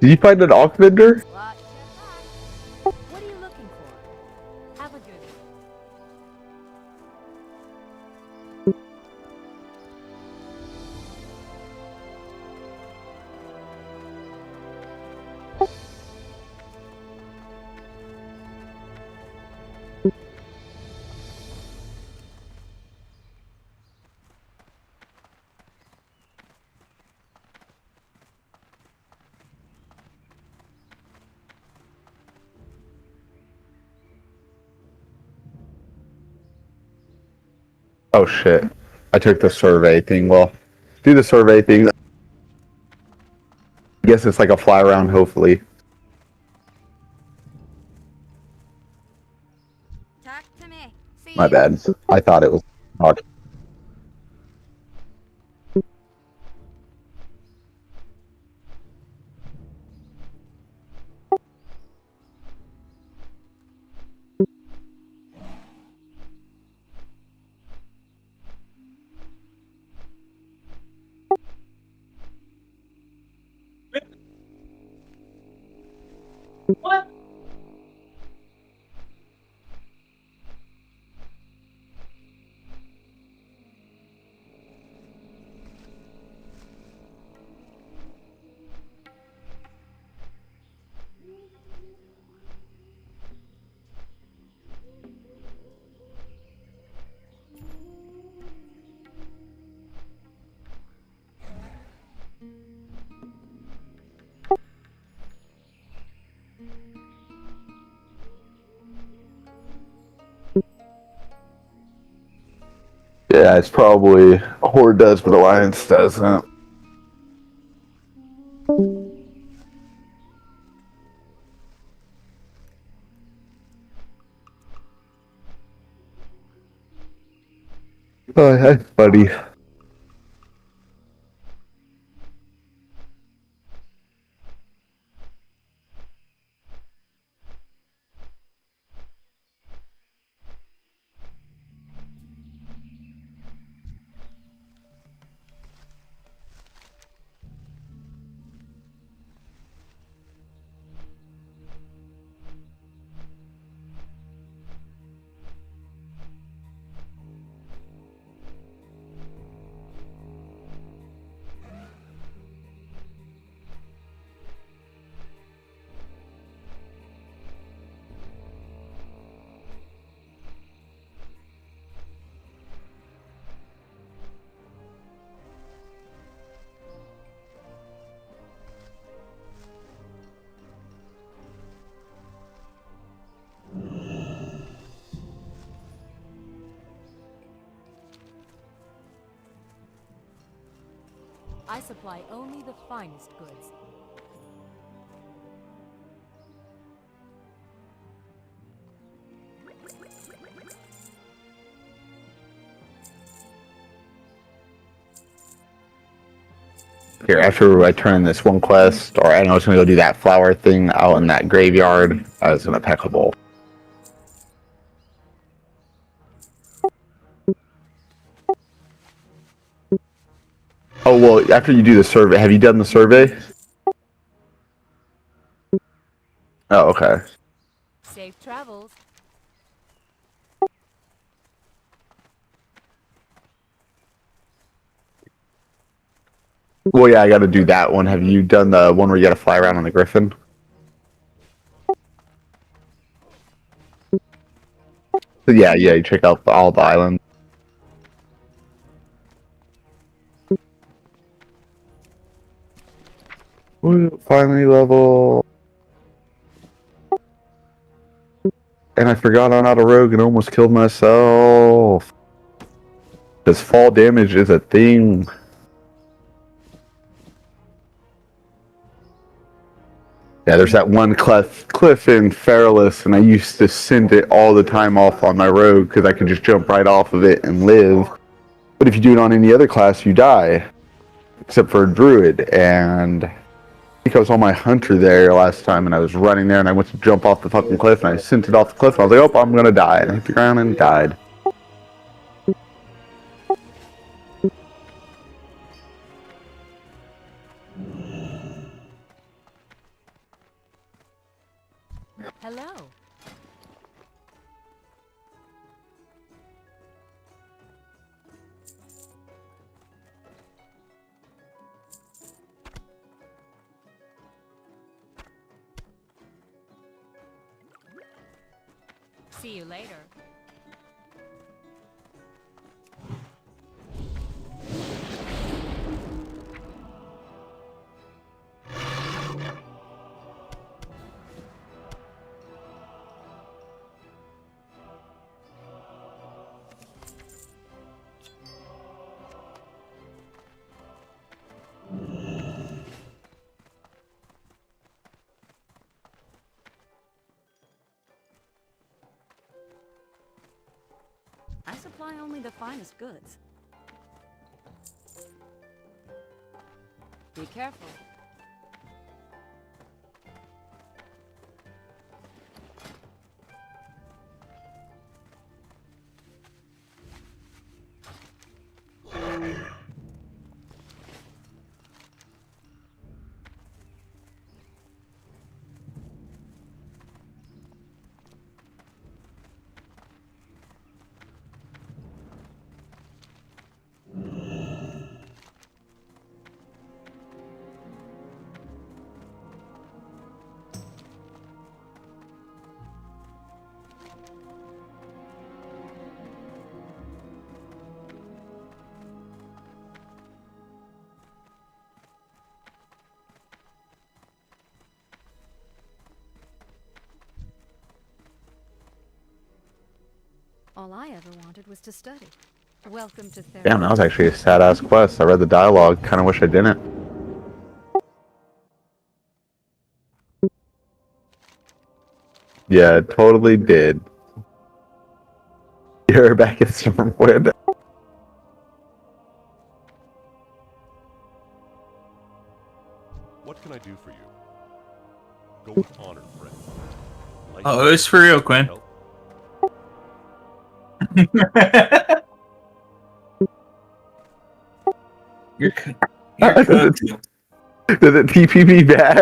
Did you find an Auk vendor? What are you looking for? Have a good one. Oh shit. I took the survey thing. Well, do the survey thing. I guess it's like a fly around, hopefully. Talk to me. See My you. bad. I thought it was Auk. Yeah, it's probably Horde does, but Alliance doesn't. Oh, that's funny. I supply only the finest goods. Here, after I turn this one quest, or I know it's gonna go do that flower thing out in that graveyard, I was gonna peck a bowl. Oh well, after you do the survey, have you done the survey? Oh, okay. Safe travels. Well, yeah, I got to do that one. Have you done the one where you got to fly around on the Griffin? So, yeah, you check out all the islands. Woo, finally level. And I forgot I'm not a rogue and almost killed myself. Because fall damage is a thing. Yeah, there's that one cliff in Feralis, and I used to send it all the time off on my rogue because I could just jump right off of it and live. But if you do it on any other class, you die. Except for a druid. And I think I was on my hunter there last time, and I was running there, and I went to jump off the fucking cliff, and I sent it off the cliff, and I was like, oh, I'm gonna die. And I hit the ground and died. Hello. See you later. I supply only the finest goods. Be careful. All I ever wanted was to study. Welcome to therapy. Damn, that was actually a sad-ass quest. I read the dialogue. Kind of wish I didn't. Yeah, totally did. You're back at Stormwind. What can I do for you? Go with honor, friend. Oh, it's for real, Quinn. You're cooked. Does it TP me back?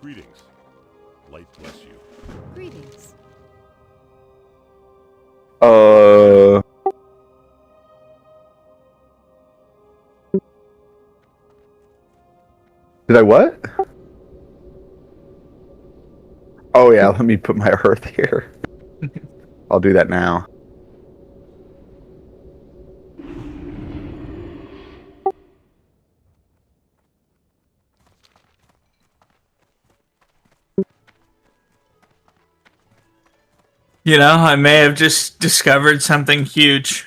Greetings. Light bless you. Greetings. Did I what? Oh yeah, let me put my earth here. I'll do that now. You know, I may have just discovered something huge.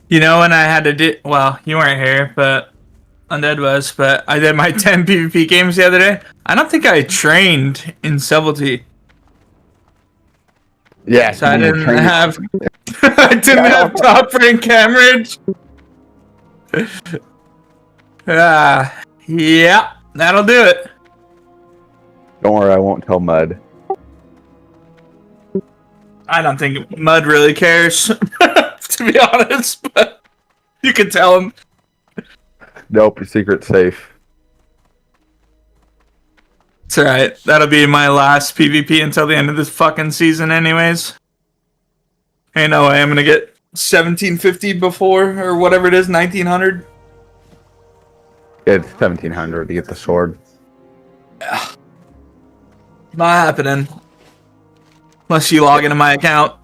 You know, when I had to do, well, you weren't here, but Undead was, but I did my 10 PvP games the other day. I don't think I trained in Subtlety. Yeah, So I didn't have, I didn't have top rank Cameron. Yeah, that'll do it. Don't worry, I won't tell Mud. I don't think Mud really cares, to be honest, but you can tell him. Nope, your secret's safe. It's alright. That'll be my last PvP until the end of this fucking season anyways. Ain't no way I'm gonna get 1750 before, or whatever it is, 1900. It's 1700 to get the sword. Not happening. Unless you log into my account.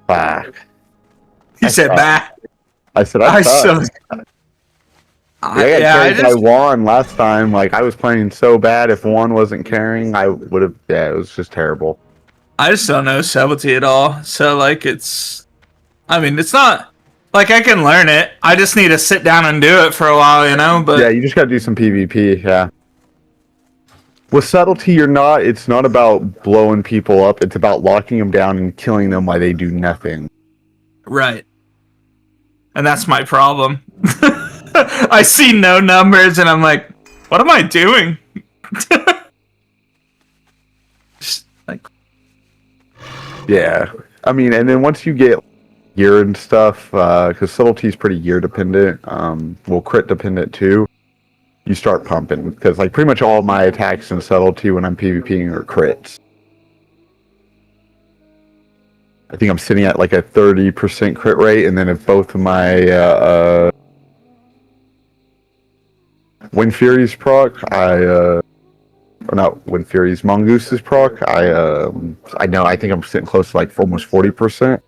Fuck. He said, bah. I said, I suck. still... I won last time. Like, I was playing so bad. If one wasn't carrying, I would have... Yeah, it was just terrible. I just don't know Subtlety at all. So, like, it's... I mean, it's not... Like, I can learn it. I just need to sit down and do it for a while, you know? But yeah, you just gotta do some PvP, yeah. With Subtlety, it's not about blowing people up. It's about locking them down and killing them while they do nothing. Right. And that's my problem. I see no numbers and I'm like, what am I doing? Just like, Yeah. I mean, and then once you get gear and stuff, because subtlety is pretty gear dependent, well, crit dependent too, you start pumping. Because, like, pretty much all my attacks in subtlety when I'm PvPing are crits. I think I'm sitting at like a 30% crit rate, and then if both of my Wind Fury's proc, or not Wind Fury's, Mongoose's proc, I know, I think I'm sitting close to like almost 40%.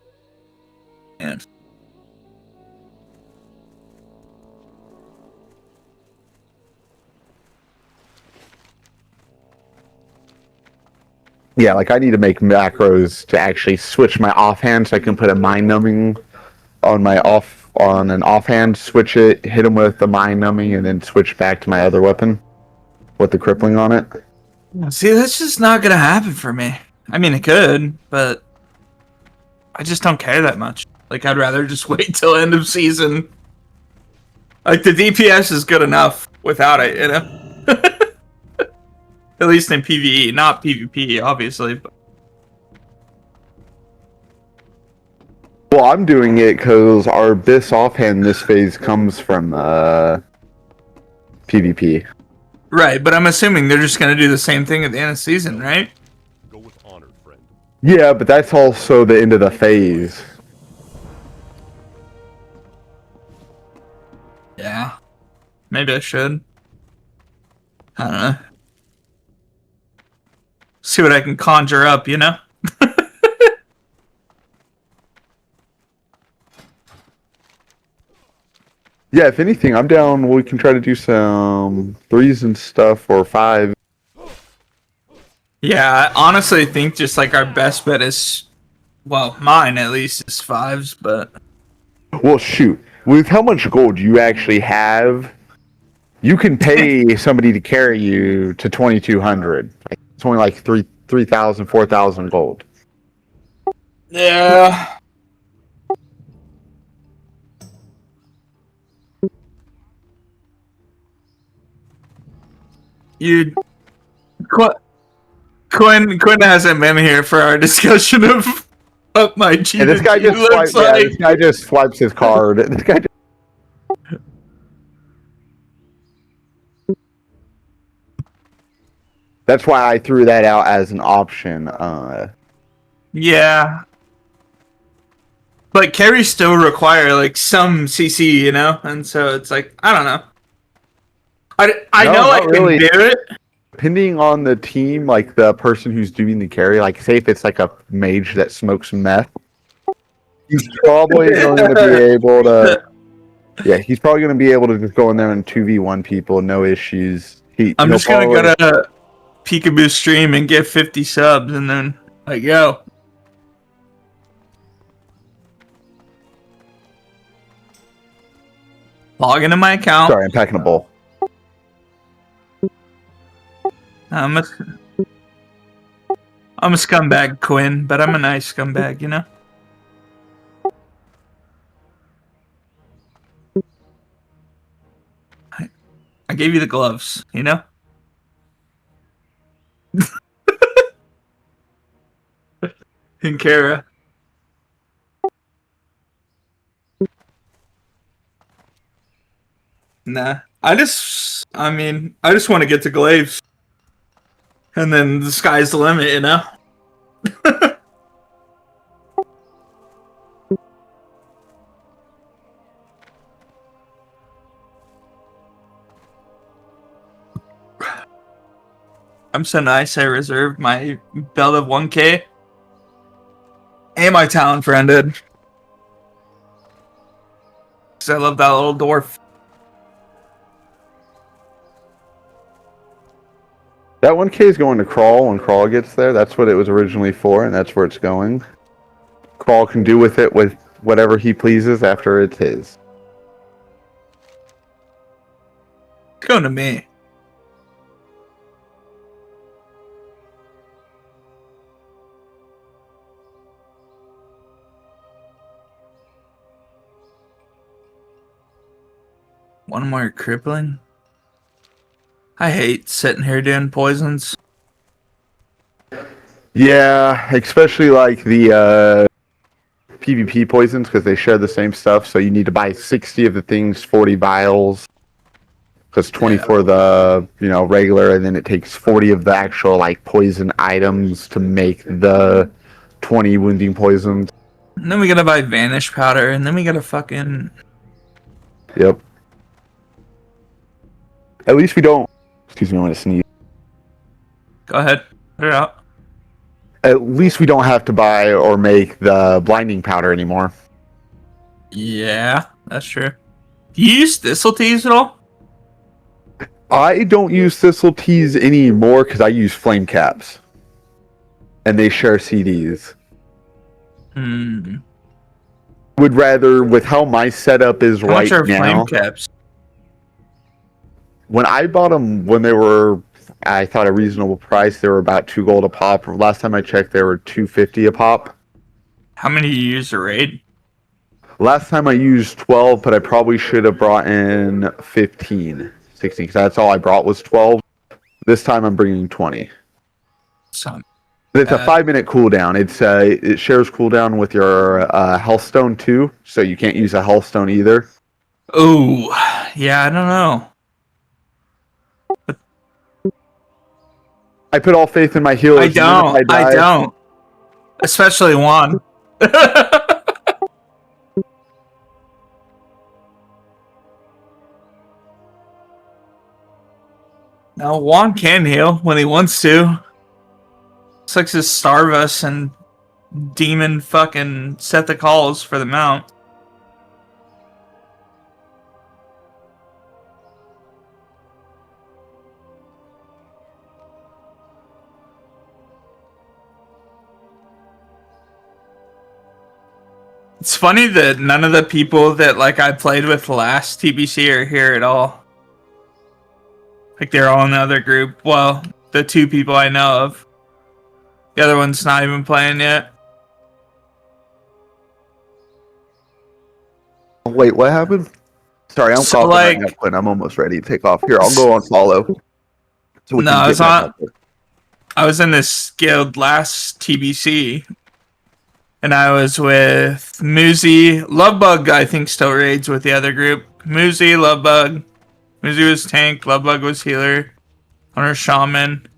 yeah. Yeah, like I need to make macros to actually switch my offhand so I can put a mind numbing on an offhand, switch it, hit him with the mind numbing, and then switch back to my other weapon with the crippling on it. See, that's just not gonna happen for me. I mean, it could, but I just don't care that much. Like, I'd rather just wait till end of season. Like, the DPS is good enough without it, you know? At least in PvE, not PvP, obviously. But Well, I'm doing it because our Abyss offhand this phase comes from PvP. right, but I'm assuming they're just gonna do the same thing at the end of season, right? Go with honor, friend. Yeah, but that's also the end of the phase. Yeah. Maybe I should. I don't know. See what I can conjure up, you know? Yeah, if anything, I'm down. We can try to do some threes and stuff, or five. Yeah, I honestly think just like our best bet is, well, mine at least is fives, but Well, shoot. With how much gold you actually have, you can pay somebody to carry you to 2,200. Like, it's only like 3,000, 4,000 gold. yeah. You, Quinn hasn't been here for our discussion of what my And this guy GDP just looks swipes. Yeah, like. this guy just swipes his card. This guy. That's why I threw that out as an option. Yeah, but carries still require like some CC, you know, and so it's like I don't know. I No, know I not can really. do it. Depending on the team, like the person who's doing the carry, like say if it's like a mage that smokes meth, he's probably going to be able to. Yeah, he's probably going to be able to just go in there and 2v1 people, no issues. I'm He'll just gonna probably. go to Peekaboo stream and get 50 subs, and then like yo. Log into my account. Sorry, I'm packing a bowl. I'm a scumbag, Quinn, but I'm a nice scumbag, you know? I gave you the gloves, you know? And Kara. Nah. I just want to get to Glaives. And then the sky's the limit, you know? I'm so nice, I reserved my belt of 1K. And my talent friended. Because I love that little dwarf. That 1K is going to Crawl when Crawl gets there. That's what it was originally for, and that's where it's going. Crawl can do with it with whatever he pleases after it's his. It's going to me. One more crippling. I hate sitting here doing poisons. Yeah, especially like the PvP poisons because they share the same stuff. So you need to buy 60 of the things, 40 vials, because 20 for the regular, and then it takes 40 of the actual like poison items to make the 20 wounding poisons. And then we gotta buy vanish powder, and then we gotta fucking. Yep. At least we don't. Excuse me, I want to sneeze. Go ahead, put it out. At least we don't have to buy or make the blinding powder anymore. Yeah, that's true. Do you use thistle teas at all? I don't use thistle teas anymore because I use flame caps, and they share CDs. Would rather, with how my setup is How right much are now. flame caps? When I bought them, when they were, I thought a reasonable price, they were about 2 gold a pop. Last time I checked, they were 250 a pop. How many you use a raid? Last time I used 12, but I probably should have brought in 15, 16, because that's all I brought was 12. This time I'm bringing 20. Some. It's a 5-minute cooldown. It shares cooldown with your health stone too, so you can't use a health stone either. Oh, yeah, I don't know. I put all faith in my healers. I don't. Especially Juan. Now Juan can heal when he wants to. Sucks to starve us and demon fucking set the calls for the mount. It's funny that none of the people that like I played with last TBC are here at all. Like they're all in the other group. Well, the 2 people I know of. The other one's not even playing yet. Wait, what happened? Sorry, I'm So, coughing right like- now, Quinn. I'm almost ready to take off. Here, I'll go on follow. So we No, can get it's back not- up there. I was in this guild last TBC. And I was with Muzi. Lovebug, I think, still raids with the other group. Muzi, Lovebug. Muzi was tank. Lovebug was healer. Hunter Shaman.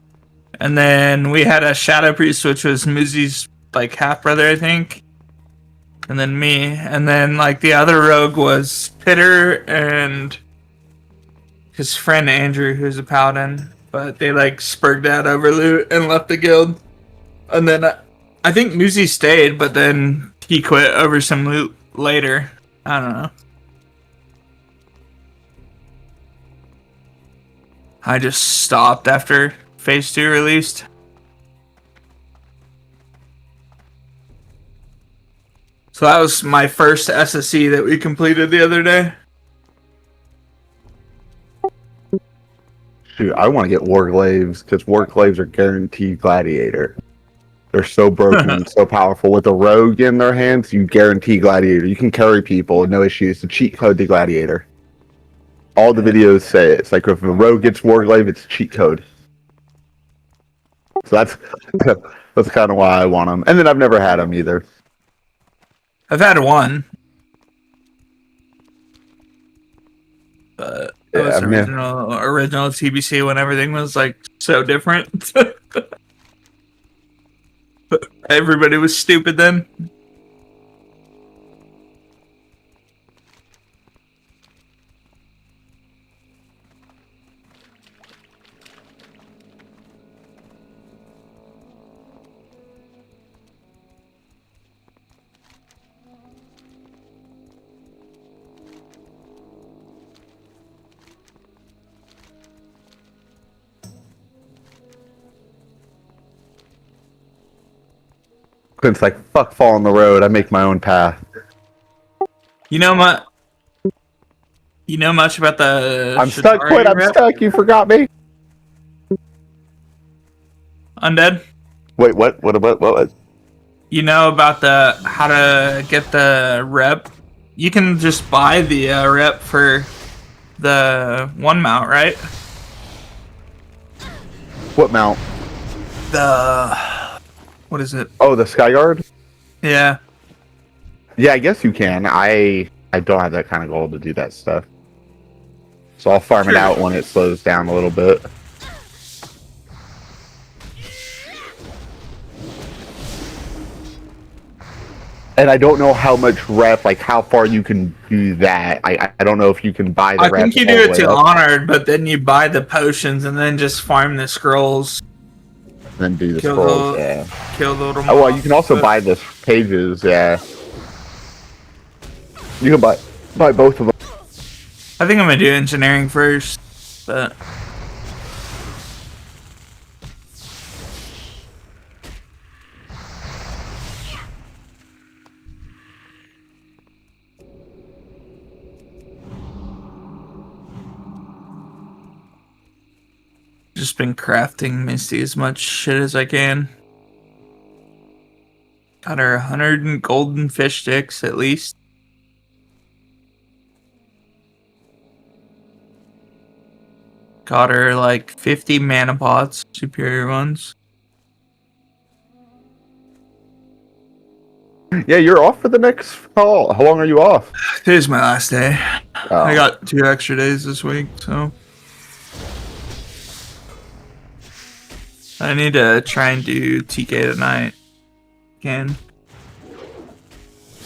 And then we had a Shadow Priest, which was Muzi's like half brother, I think. And then me. And then like the other rogue was Pitter and his friend Andrew, who's a paladin. But they like spurred out over loot and left the guild. And then I think Muzi stayed, but then he quit over some loot later. I don't know. I just stopped after Phase 2 released. So that was my first SSC that we completed the other day. Shoot, I want to get Warglaives because Warglaives are guaranteed gladiator. They're so broken and so powerful. With a rogue in their hands, you guarantee gladiator. You can carry people, no issues. The cheat code to gladiator. All the videos say it. It's like if a rogue gets Warglaive, it's a cheat code. So that's kind of why I want them. And then I've never had them either. I've had one. But it was original TBC when everything was like so different. Everybody was stupid then. Clint's like, fuck fall on the road. I make my own path. You know much about the I'm stuck, Shatari Quinn. I'm rep? stuck. You forgot me. Undead? Wait, what? You know about the how to get the rep? You can just buy the rep for the one mount, right? What mount? What is it? Oh, the Skyguard? Yeah. Yeah, I guess you can. I don't have that kind of gold to do that stuff. So I'll farm it out when it slows down a little bit. And I don't know how much rep, like how far you can do that. I don't know if you can buy the I rep. think you do it to honored, but then you buy the potions and then just farm the scrolls. Then do the Kill scrolls, the- yeah. Kill the little. Oh well, you can also buy the pages, yeah. You can buy both of them. I think I'm gonna do engineering first, but just been crafting Misty as much shit as I can. Got her 100 golden fish sticks at least. Got her like 50 mana pots, superior ones. Yeah, you're off for the next call. How long are you off? Today's my last day. Oh. I got 2 extra days this week, so I need to try and do TK tonight. Again.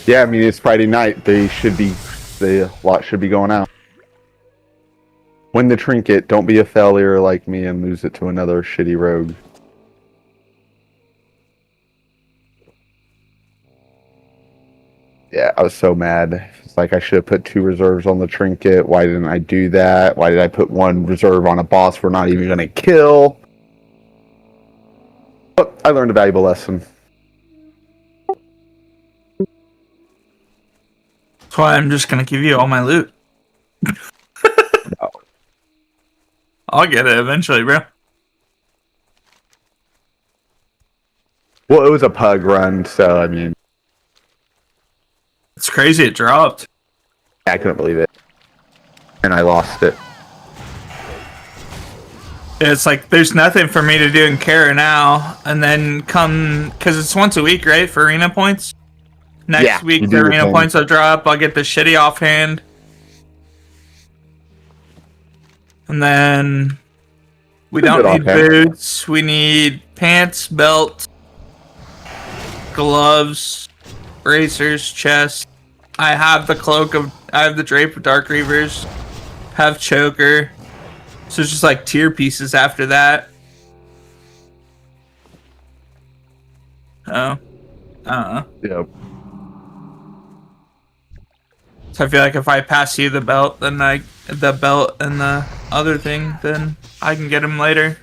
Yeah, I mean it's Friday night. The lot should be going out. Win the trinket. Don't be a failure like me and lose it to another shitty rogue. Yeah, I was so mad. It's like I should have put 2 reserves on the trinket. Why didn't I do that? Why did I put 1 reserve on a boss we're not even going to kill? But I learned a valuable lesson. That's why I'm just gonna give you all my loot. No. I'll get it eventually, bro. Well, it was a pug run, so I mean, It's crazy it dropped. I couldn't believe it. And I lost it. It's like there's nothing for me to do in Kara now, and then come because it's once a week, right? For arena points. Next Yeah, week you the do your arena thing. points will drop. I'll get the shitty offhand, and then we Pretty don't good need offhand. boots. We need pants, belt, gloves, bracers, chest. I have the I have the drape of Dark Reavers. Have choker. So it's just like tier pieces after that. Oh. Yep. So I feel like if I pass you the belt, then the belt and the other thing, then I can get him later.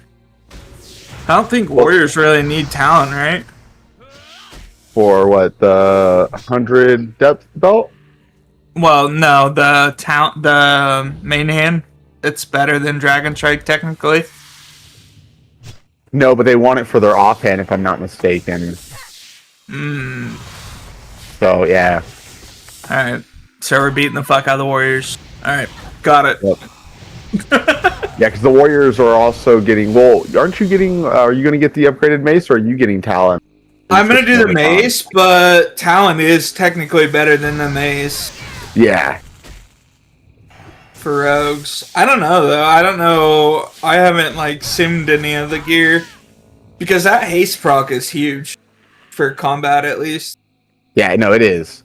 I don't think warriors really need talent, right? For what, the 100 depth belt? Well, no, the main hand, it's better than Dragon Strike technically. No, but they want it for their offhand, if I'm not mistaken. So, yeah. Alright. So we're beating the fuck out of the warriors. Alright, got it. Yep. Yeah, because the warriors are also getting... Well, aren't you getting... are you going to get the upgraded mace, or are you getting talent? I'm gonna do the mace, but talent is technically better than the mace Yeah. for rogues. I don't know though. I don't know. I haven't like simmed any of the gear because that haste proc is huge for combat at least. Yeah, no, it is.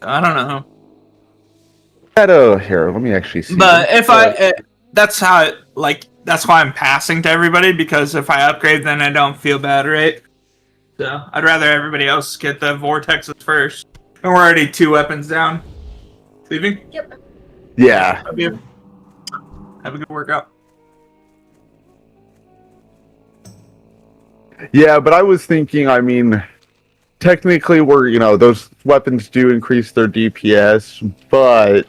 I don't know. Here, let me actually see. But if that's how it, like, that's why I'm passing to everybody, because if I upgrade, then I don't feel bad, right? So I'd rather everybody else get the vortexes first. And we're already 2 weapons down. Leaving? Yep. Yeah. Have a good workout. Yeah, but I was thinking, I mean, technically those weapons do increase their DPS, but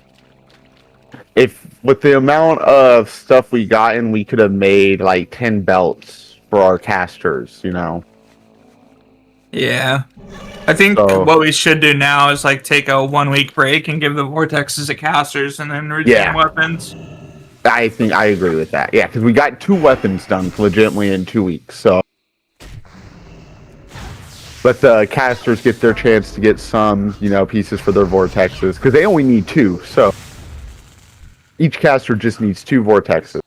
if with the amount of stuff we gotten, we could have made like 10 belts for our casters, Yeah. I think So- what we should do now is like take a 1 week break and give the vortexes to casters and then retain Yeah. weapons. I think I agree with that. Yeah, because we got 2 weapons done legitimately in 2 weeks. So let the casters get their chance to get some, pieces for their vortexes because they only need 2. So each caster just needs 2 vortexes.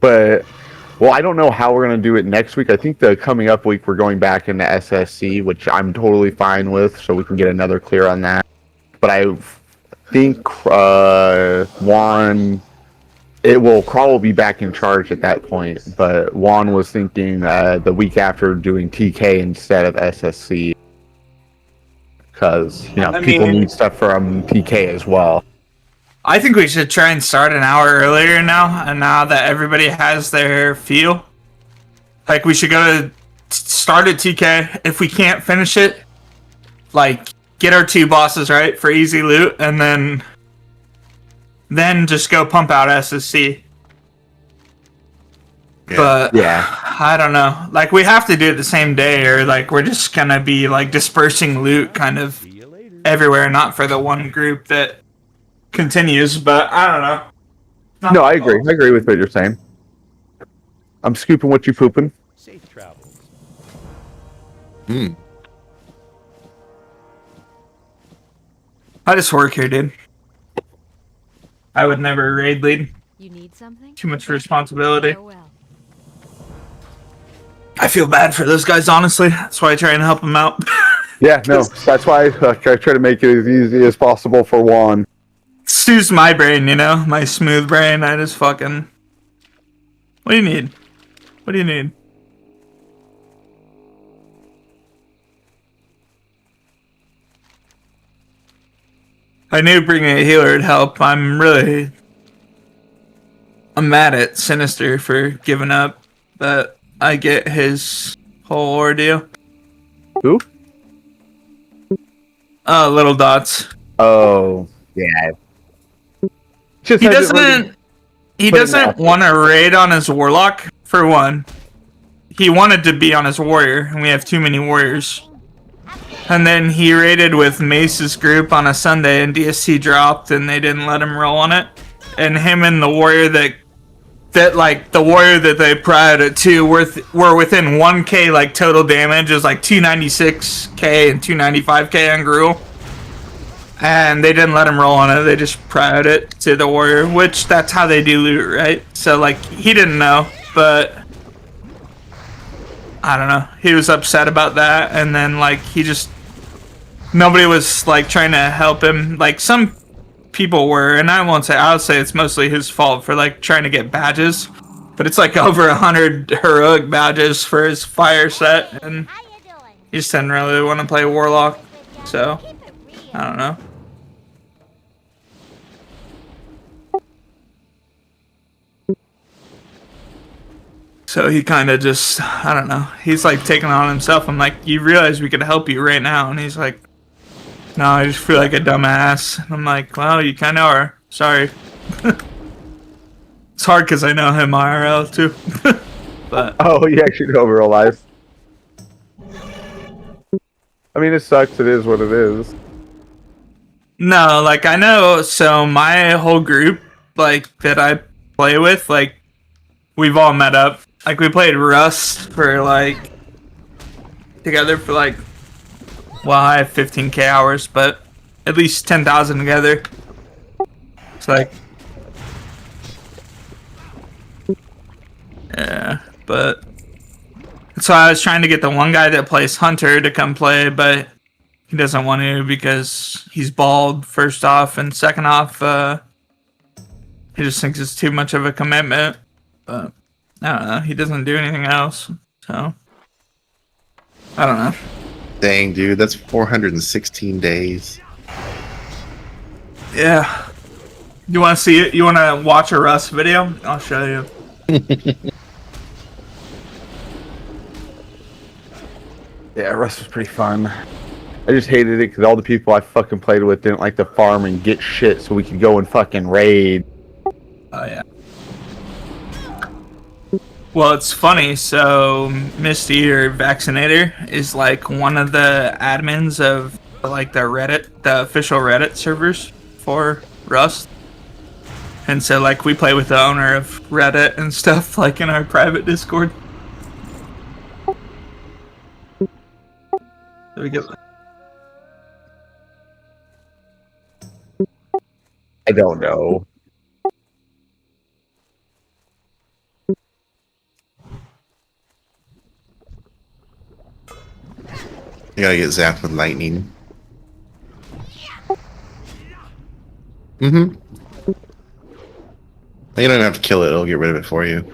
But, well, I don't know how we're going to do it next week. I think the coming up week we're going back into SSC, which I'm totally fine with, so we can get another clear on that. But I think Juan, it will probably be back in charge at that point. But Juan was thinking the week after doing TK instead of SSC. Because, people need stuff from TK as well. I think we should try and start an hour earlier now, and now that everybody has their feel. Like, we should go to start at TK. If we can't finish it, like, get our 2 bosses, right, for easy loot, and then just go pump out SSC. Yeah. But, Yeah. I don't know. Like, we have to do it the same day, or, like, we're just gonna be, like, dispersing loot kind of See you later. everywhere, not for the one group that continues, but I don't know. Not No, I agree. I agree with what you're saying. I'm scooping what you pooping. Safe travels. I just work here, dude. I would never raid lead. You need something? Too much responsibility. Oh, well. I feel bad for those guys, honestly. That's why I try and help them out. Yeah, no, that's why I try to make it as easy as possible for Juan. Suits my brain, my smooth brain. I just fucking. What do you need? What do you need? I knew bringing a healer would help. I'm mad at Sinister for giving up, but I get his whole ordeal. Who? Little dots. Oh, yeah. Just He hasn't really- doesn't. He put it doesn't out. want to raid on his warlock for one. He wanted to be on his warrior, and we have too many warriors. And then he raided with Mace's group on a Sunday, and DST dropped, and they didn't let him roll on it. And him and the warrior that the warrior that they priored to were within 1k like total damage. It was like 296k and 295k on Gruul. And they didn't let him roll on it. They just priored it to the warrior, which that's how they do loot, right? So like he didn't know, but I don't know. He was upset about that, and then like nobody was like trying to help him. Like some people were, and I would say it's mostly his fault for like trying to get badges, but it's like over 100 heroic badges for his fire set, and How you doing? he just didn't really want to play warlock. So Keep it real. I don't know. So he kind of just, I don't know. He's like taking it on himself. I'm like, you realize we could help you right now? And he's like, no, I just feel like a dumbass. And I'm like, well, you kind of are. Sorry. It's hard because I know him IRL too. But Oh, you actually know real life. I mean, it sucks. It is what it is. no, like I know. So my whole group, like that I play with, like we've all met up. Like we played Rust for like together for like, well, I have 15k hours, but at least 10,000 together. It's like, yeah, but so I was trying to get the one guy that plays Hunter to come play, but he doesn't want to because he's bald, first off, and second off, he just thinks it's too much of a commitment. But I don't know, he doesn't do anything else, so I don't know. Dang, dude, that's 416 days. Yeah. You want to see it? You want to watch a Rust video? I'll show you. Yeah, Rust was pretty fun. I just hated it because all the people I fucking played with didn't like to farm and get shit, so we could go and fucking raid. Oh yeah. Well, it's funny. So Misty or Vaccinator is like one of the admins of like the Reddit, the official Reddit servers for Rust. And so like we play with the owner of Reddit and stuff like in our private Discord. So we get I don't know. You gotta get zapped with lightning. Mm-hmm. You don't have to kill it, it'll get rid of it for you.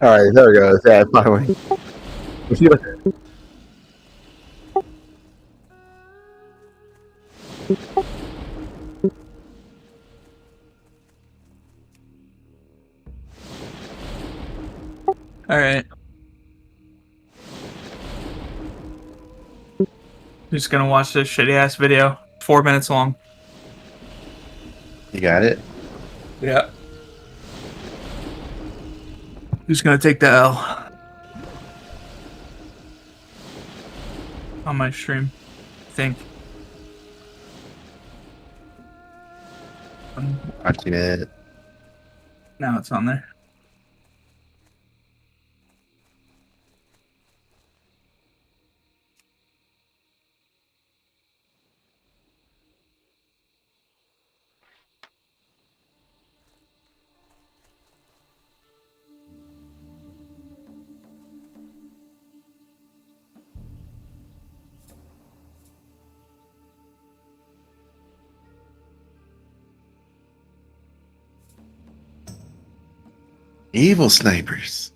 Alright, there we go. Yeah, finally. You see, like, all right. Just gonna watch this shitty ass video. 4 minutes long. You got it? Yeah. Who's gonna take the L on my stream? I think. Watching it. Now it's on there. Evil snipers.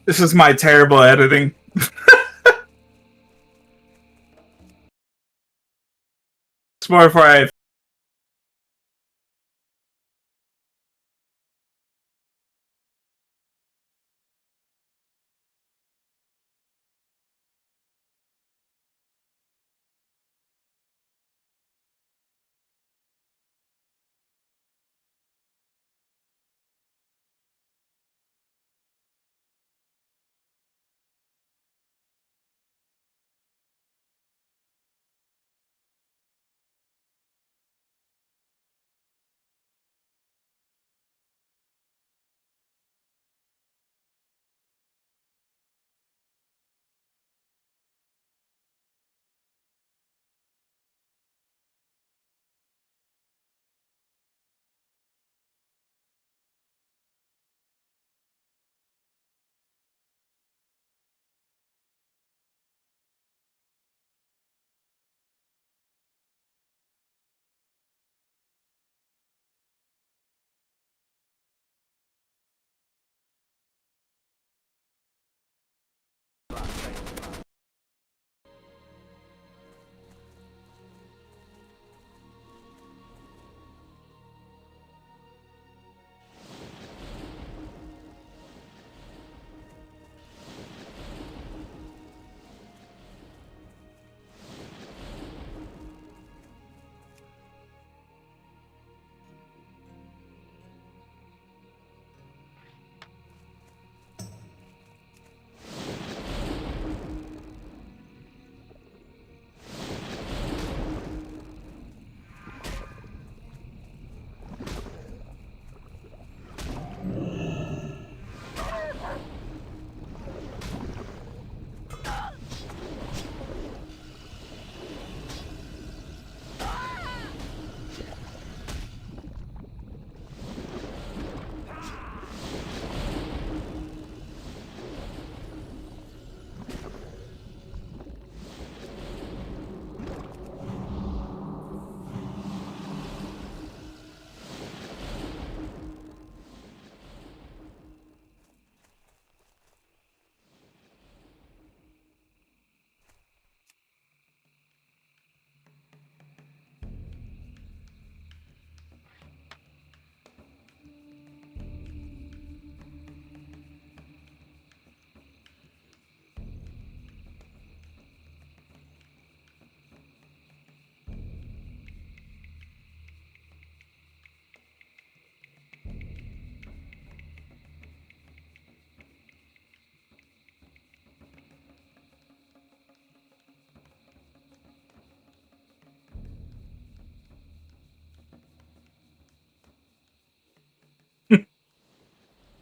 This is my terrible editing. It's more for I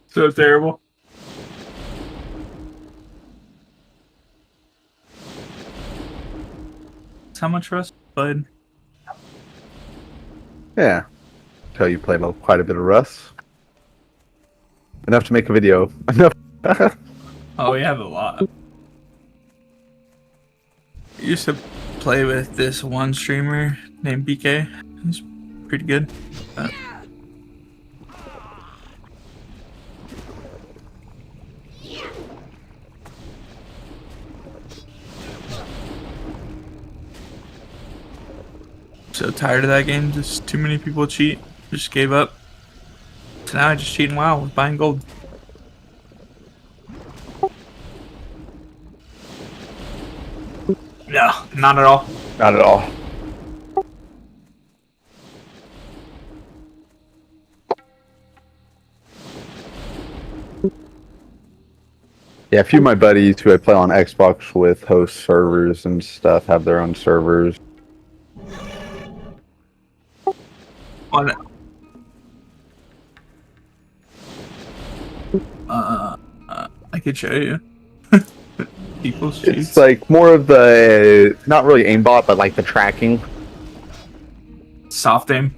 So terrible. How much Rust played? Yeah. Tell you played quite a bit of Rust. Enough to make a video. Enough. Oh, we have a lot. I used to play with this one streamer named BK. He's pretty good. So tired of that game. Just too many people cheat. Just gave up. So now I just cheat in WoW with buying gold. No, not at all. Not at all. Yeah, a few of my buddies who I play on Xbox with host servers and stuff have their own servers. On I could show you. People's cheats. It's like more of the, not really aimbot, but like the tracking. Soft aim,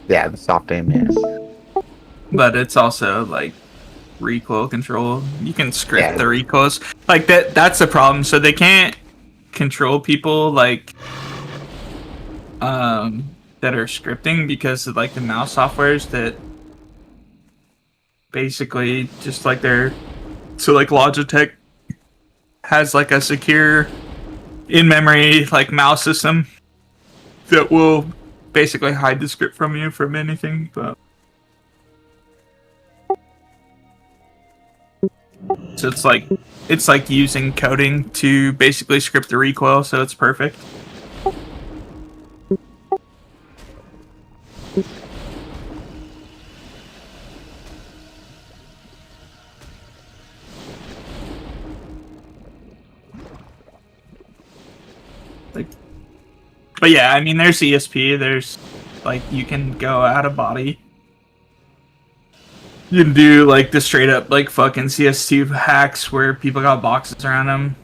Yeah, the soft aim, yes. but it's also like recoil control. You can script Yeah. the recoils. Like that's the problem. So they can't control people like that are scripting because of like the mouse softwares that basically just like they're so like Logitech has like a secure in-memory like mouse system that will basically hide the script from you from anything, but so it's like using coding to basically script the recoil, so it's perfect. Like, but yeah, I mean, there's ESP. There's like you can go out of body. You can do like the straight up like fucking CS2 hacks where people got boxes around them.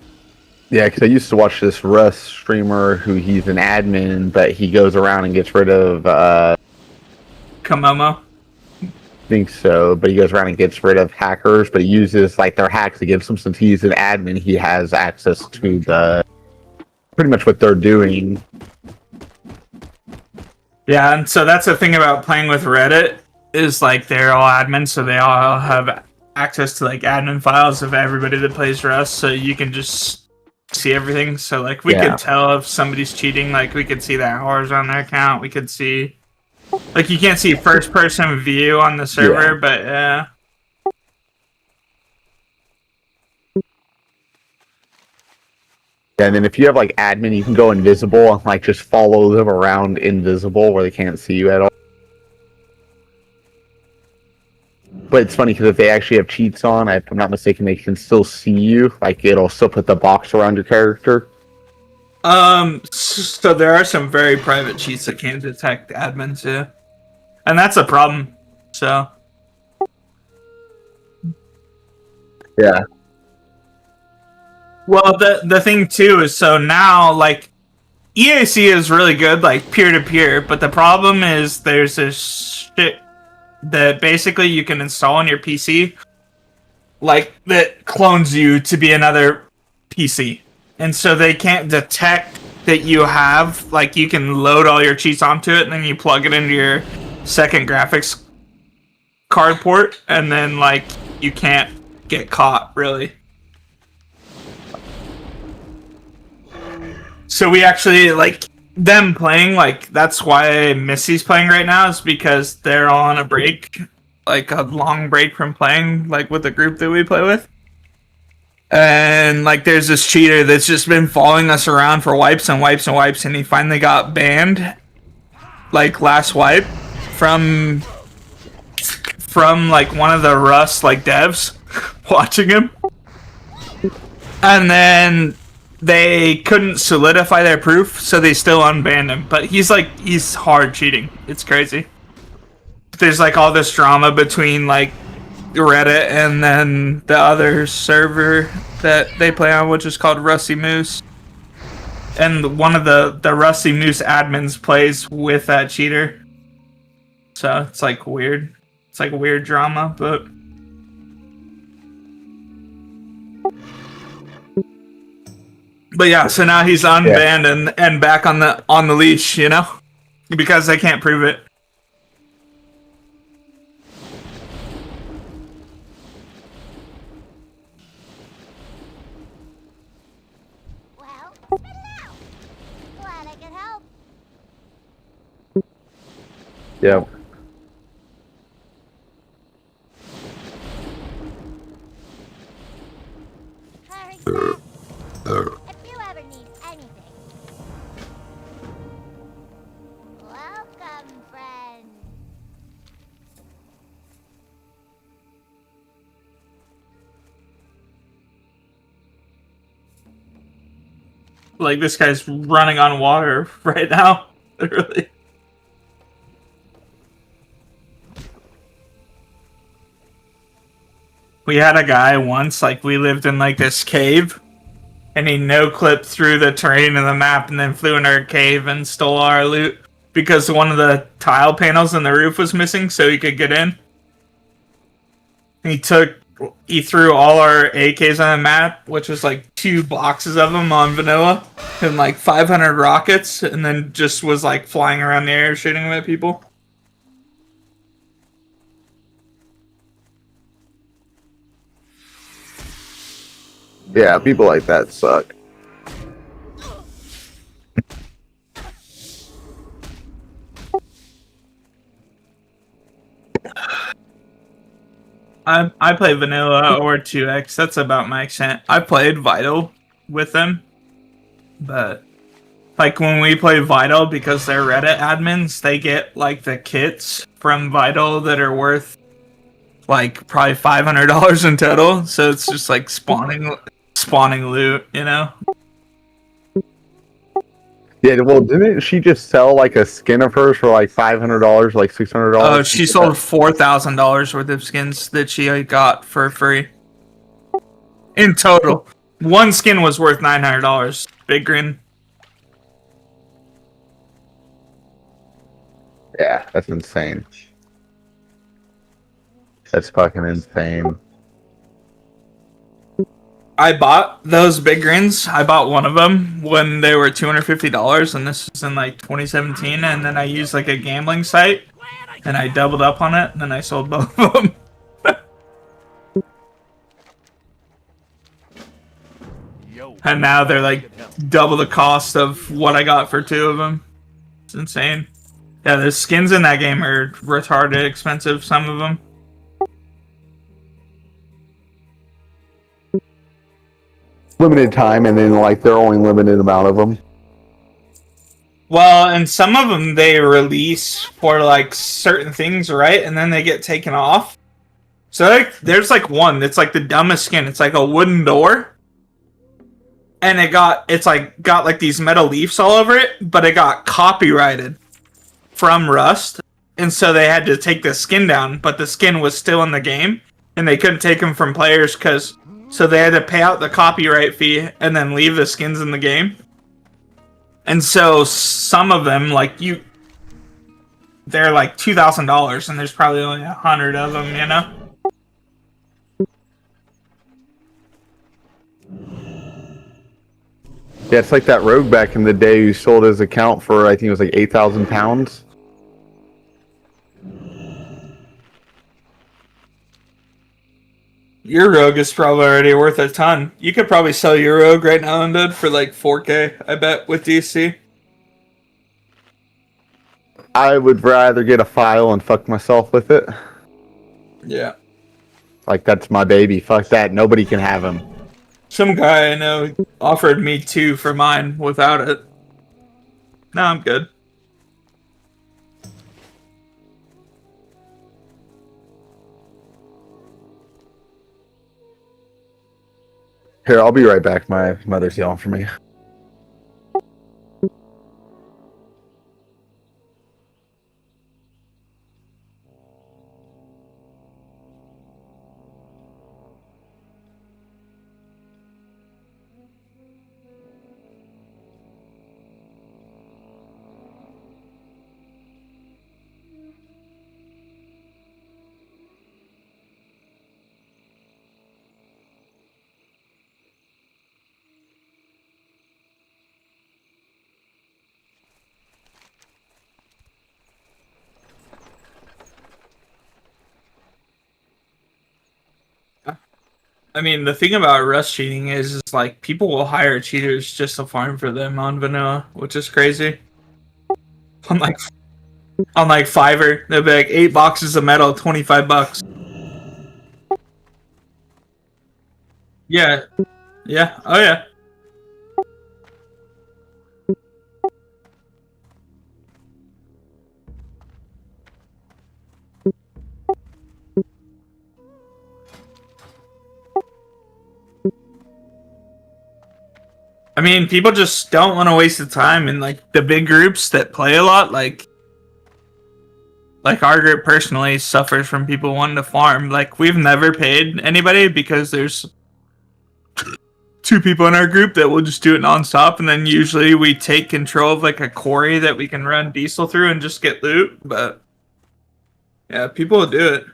Yeah, because I used to watch this Rust streamer who he's an admin, but he goes around and gets rid of, Komomo. I think so, but he goes around and gets rid of hackers, but he uses like their hacks against him. Since he's an admin, he has access to the pretty much what they're doing. Yeah, and so that's the thing about playing with Reddit is like they're all admins, so they all have access to like admin files of everybody that plays Rust, so you can just see everything. So like we could tell if somebody's cheating, like we could see the hours on their account, we could see like you can't see first person view on the server, but yeah. And then if you have like admin, you can go invisible and like just follow them around invisible where they can't see you at all. But it's funny because if they actually have cheats on, if I'm not mistaken, they can still see you. Like it'll still put the box around your character. So there are some very private cheats that can detect admins, yeah. And that's a problem. So Yeah. well, the thing too is so now like EAC is really good like peer to peer, but the problem is there's this shit that basically you can install on your PC like that clones you to be another PC. And so they can't detect that you have like you can load all your cheats onto it and then you plug it into your second graphics card port and then like you can't get caught really. So we actually like them playing like that's why Missy's playing right now is because they're all on a break, like a long break from playing like with the group that we play with. And like there's this cheater that's just been following us around for wipes and wipes and wipes, and he finally got banned like last wipe from like one of the Rust like devs watching him. And then they couldn't solidify their proof, so they still unbanned him. But he's hard cheating. It's crazy. There's like all this drama between like Reddit, and then the other server that they play on, which is called Rusty Moose. And one of the Rusty Moose admins plays with that cheater. So it's like weird. It's like weird drama, but yeah. So now he's unbanned and back on the leash, you know, because they can't prove it. Well, spit it out. Glad I could help. Yeah. Hurry, Seth. If you ever need anything. Welcome, friend. Like, this guy's running on water right now. Literally. We had a guy once, like, we lived in, like, this cave, and he no-clipped through the terrain of the map and then flew into our cave and stole our loot because one of the tile panels in the roof was missing so he could get in. He threw all our AKs on the map, which was like 2 boxes of them on vanilla, and like 500 rockets, and then just was like flying around the air shooting them at people. Yeah, people like that suck. I play vanilla or 2x. That's about my extent. I played Vital with them, but like when we play Vital, because they're Reddit admins, they get like the kits from Vital that are worth like probably $500 in total. So it's just like spawning loot, you know? Yeah, well, didn't she just sell like a skin of hers for like $500, like $600? Oh, she sold $4,000 worth of skins that she got for free. In total. One skin was worth $900. Big grin. Yeah, that's insane. That's fucking insane. I bought those big grins. I bought one of them when they were $250, and this was in like 2017. And then I used like a gambling site, and I doubled up on it, and then I sold both of them. And now they're like double the cost of what I got for 2 of them. It's insane. Yeah, the skins in that game are retarded expensive, some of them. Limited time, and then like they're only limited amount of them. Well, and some of them they release for like certain things, right? And then they get taken off. So like, there's like one that's like the dumbest skin. It's like a wooden door, and got like these metal leaves all over it, but it got copyrighted from Rust, and so they had to take the skin down. But the skin was still in the game, and they couldn't take them from players so they had to pay out the copyright fee and then leave the skins in the game. And so some of them, like they're like $2,000, and there's probably only 100 of them, you know? Yeah, it's like that rogue back in the day who sold his account for, I think it was like 8,000 pounds. Your rogue is probably already worth a ton. You could probably sell your rogue right now, Undead, for like 4K, I bet, with DC. I would rather get a file and fuck myself with it. Yeah. Like, that's my baby. Fuck that. Nobody can have him. Some guy I know offered me 2 for mine without it. No, I'm good. Here, I'll be right back. My mother's yelling for me. I mean, the thing about rush cheating is like people will hire cheaters just to farm for them on vanilla, which is crazy. On like Fiverr, they'll be like 8 boxes of metal, $25. Yeah, yeah, oh yeah. I mean, people just don't want to waste the time in like the big groups that play a lot. Like our group personally suffers from people wanting to farm. Like we've never paid anybody because there's 2 people in our group that will just do it nonstop, and then usually we take control of like a quarry that we can run diesel through and just get loot. But yeah, people will do it.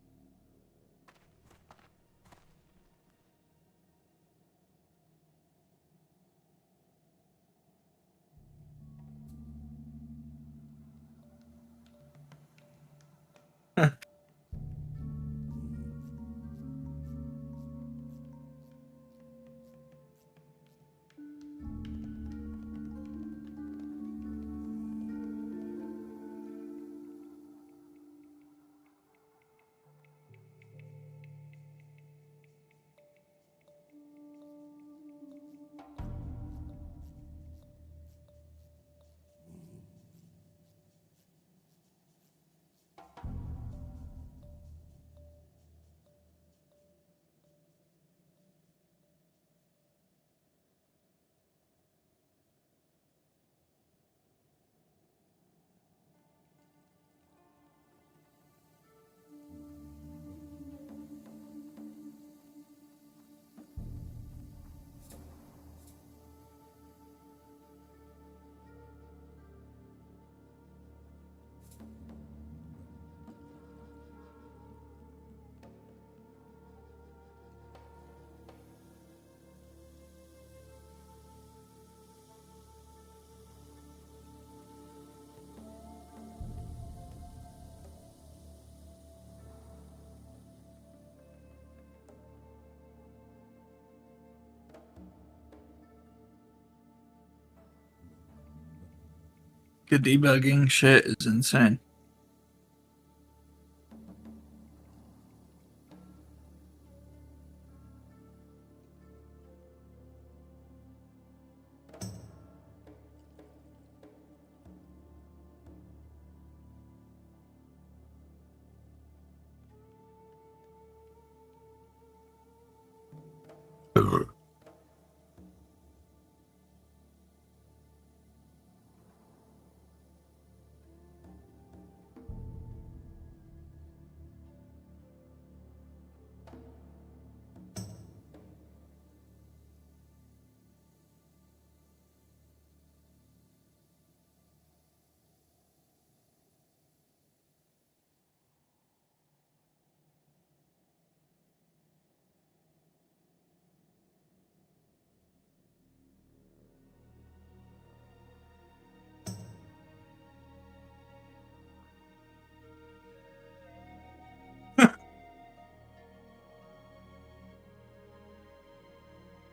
The debugging shit is insane.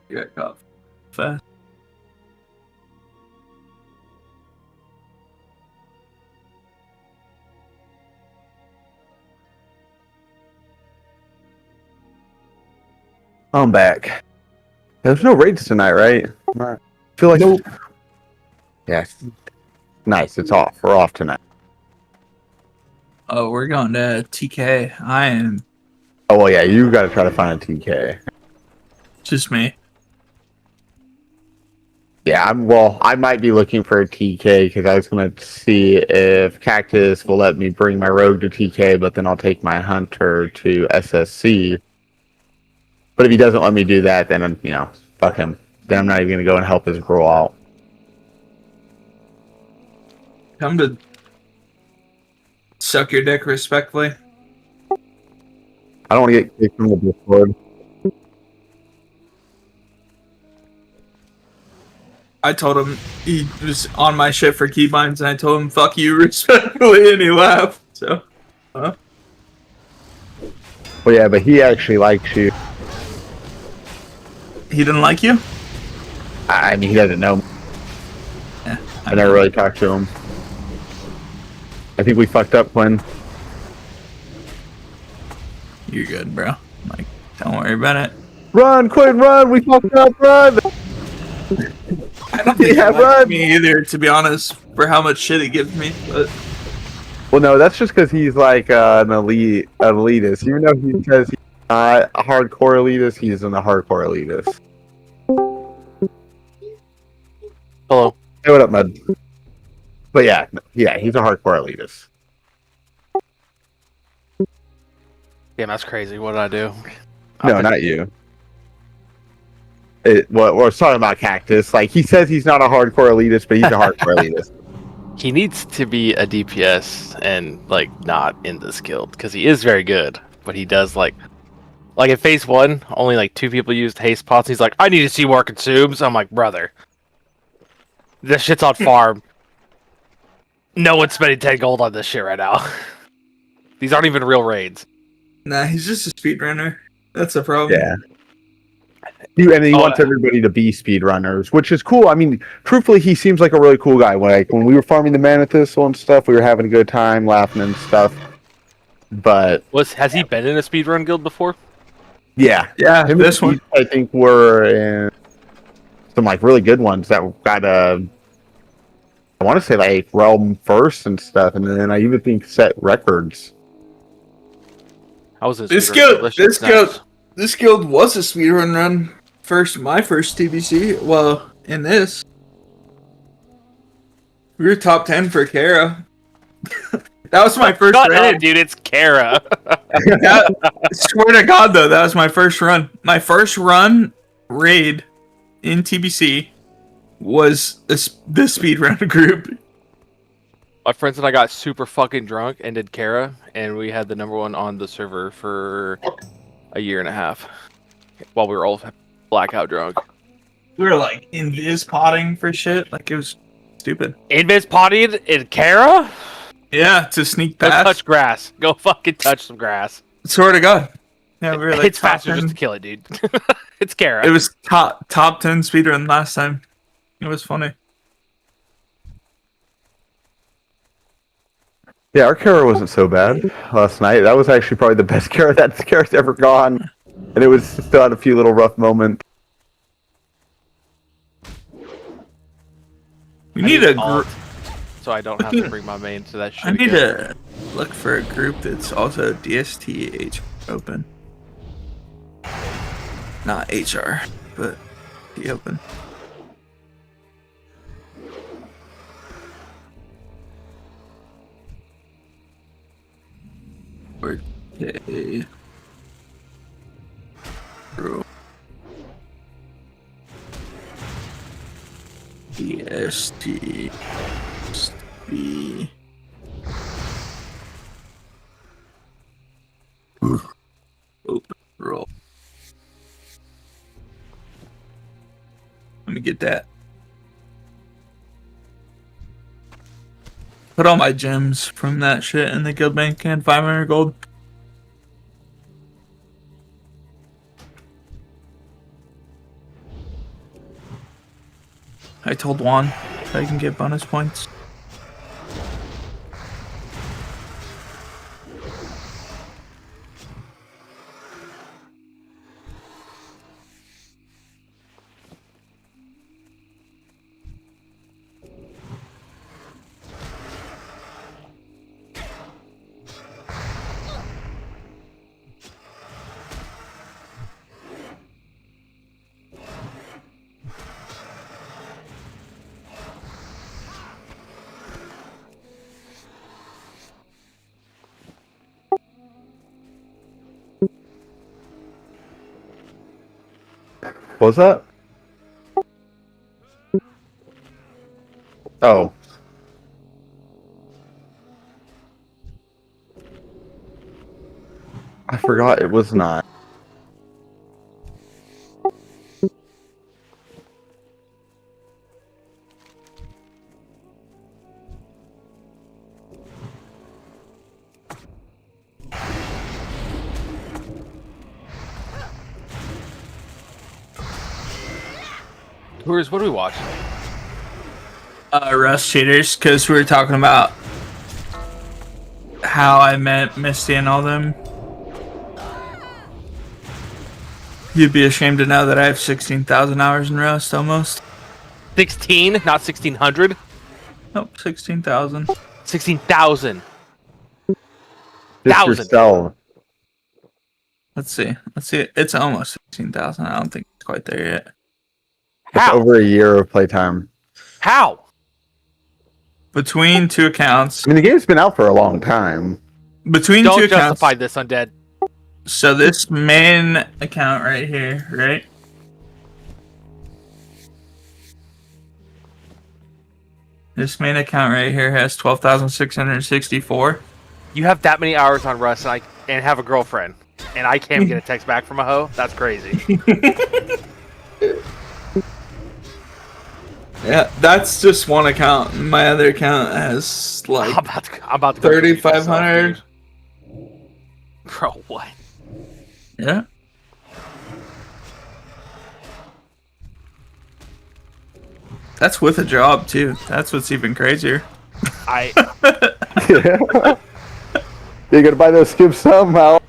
Yeah, got fast. I'm back. There's no raids tonight, right? I feel like Nope. Yeah. Nice. It's off. We're off tonight. Oh, we're going to TK. I am Oh well, yeah. You got to try to find a TK. just me. Yeah. I might be looking for a TK because I was gonna see if Cactus will let me bring my rogue to TK, but then I'll take my hunter to SSC. But if he doesn't let me do that, then fuck him. Then I'm not even gonna go and help his girl out. Come to suck your dick respectfully. I don't want to get kicked from the Discord. I told him he was on my shit for keybinds, and I told him "fuck you" respectfully, and he laughed. So, Well, yeah, but he actually likes you. He didn't like you? I mean, he doesn't know me. Yeah. I never really talked to him. I think we fucked up, Quinn. You're good, bro. Like, don't worry about it. Run, Quinn, run! We fucked up, run! I don't think Yeah, he likes run! me either, to be honest, for how much shit he gives me. But Well, no, that's just because he's like an elitist. Even though he says he's not a hardcore elitist, he's a hardcore elitist. Hello. Hey, what up, Mud? But yeah, he's a hardcore elitist. Damn, that's crazy. What did I do? No, not you. We're talking about Cactus. Like, he says he's not a hardcore elitist, but he's a hardcore elitist. He needs to be a DPS and like not in this guild because he is very good, but he does like in phase 1, only like 2 people used haste pots. He's like, I need to see more consumes. I'm like, brother, this shit's on farm. No one's spending 10 gold on this shit right now. These aren't even real raids. nah, he's just a speedrunner. That's the problem. Yeah. And he wants everybody to be speedrunners, which is cool. I mean, truthfully, he seems like a really cool guy. Like, when we were farming the Mana Thistle and stuff, we were having a good time, laughing and stuff. But Has he been in a speedrun guild before? yeah. Yeah, Him this and one. Pete, I think, were in some, like, really good ones that got, I want to say, like, Realm first and stuff. And then I even think set records. I was in a This speedrun guild, That this shit's nice. guild was a speedrun run. My first TBC. Well, in this, we were top 10 for Kara. That was my first Shut raid. up, dude. It's Kara. Swear to God, though, that was my first run. My first run raid in TBC was the speedrun group. My friends and I got super fucking drunk and did Kara, and we had the #1 on the server for a year and a half while we were all blackout drunk. We were like invis potting for shit. Like, it was stupid. Invis potted in Kara? Yeah, to sneak Go past. touch grass. Go fucking touch some grass. Swear to God. Yeah, we were like It's top faster 10. just to kill it, dude. It's Kara. It was top 10 speedrun last time. It was funny. Yeah, our Kara wasn't so bad last night. That was actually probably the best Kara that Kara's ever gone. And it was still had a few little rough moments. We need a alt, group. so I don't have to bring my main to that shit. I need again. to look for a group that's also DSTH open. Not HR, but the open. Okay. Group. DST. Open roll. Let me get that. Put all my gems from that shit in the guild bank and 500 gold. I told Juan I can get bonus points. What was that? Oh. I forgot it was not. What do we watch? Rust cheaters, because we were talking about how I met Misty and all them. You'd be ashamed to know that I have 16,000 hours in Rust almost. 16, not 1600. Nope, 16,000. 16,000. Just 1,000. yourself. Let's see. It's almost 16,000. I don't think it's quite there yet. That's How? over a year of playtime. How? Between two accounts. I mean, the game's been out for a long time. Between Don't two accounts. justify this, Undead. So this main account right here, right? This main account right here has 12,664. You have that many hours on Rust and have a girlfriend, and I can't get a text back from a hoe? That's crazy. Yeah, that's just one account. My other account has like I'm about to go delete myself, 3,500. dude. Bro, what? Yeah. That's with a job too. That's what's even crazier. I You're gonna buy those skips somehow.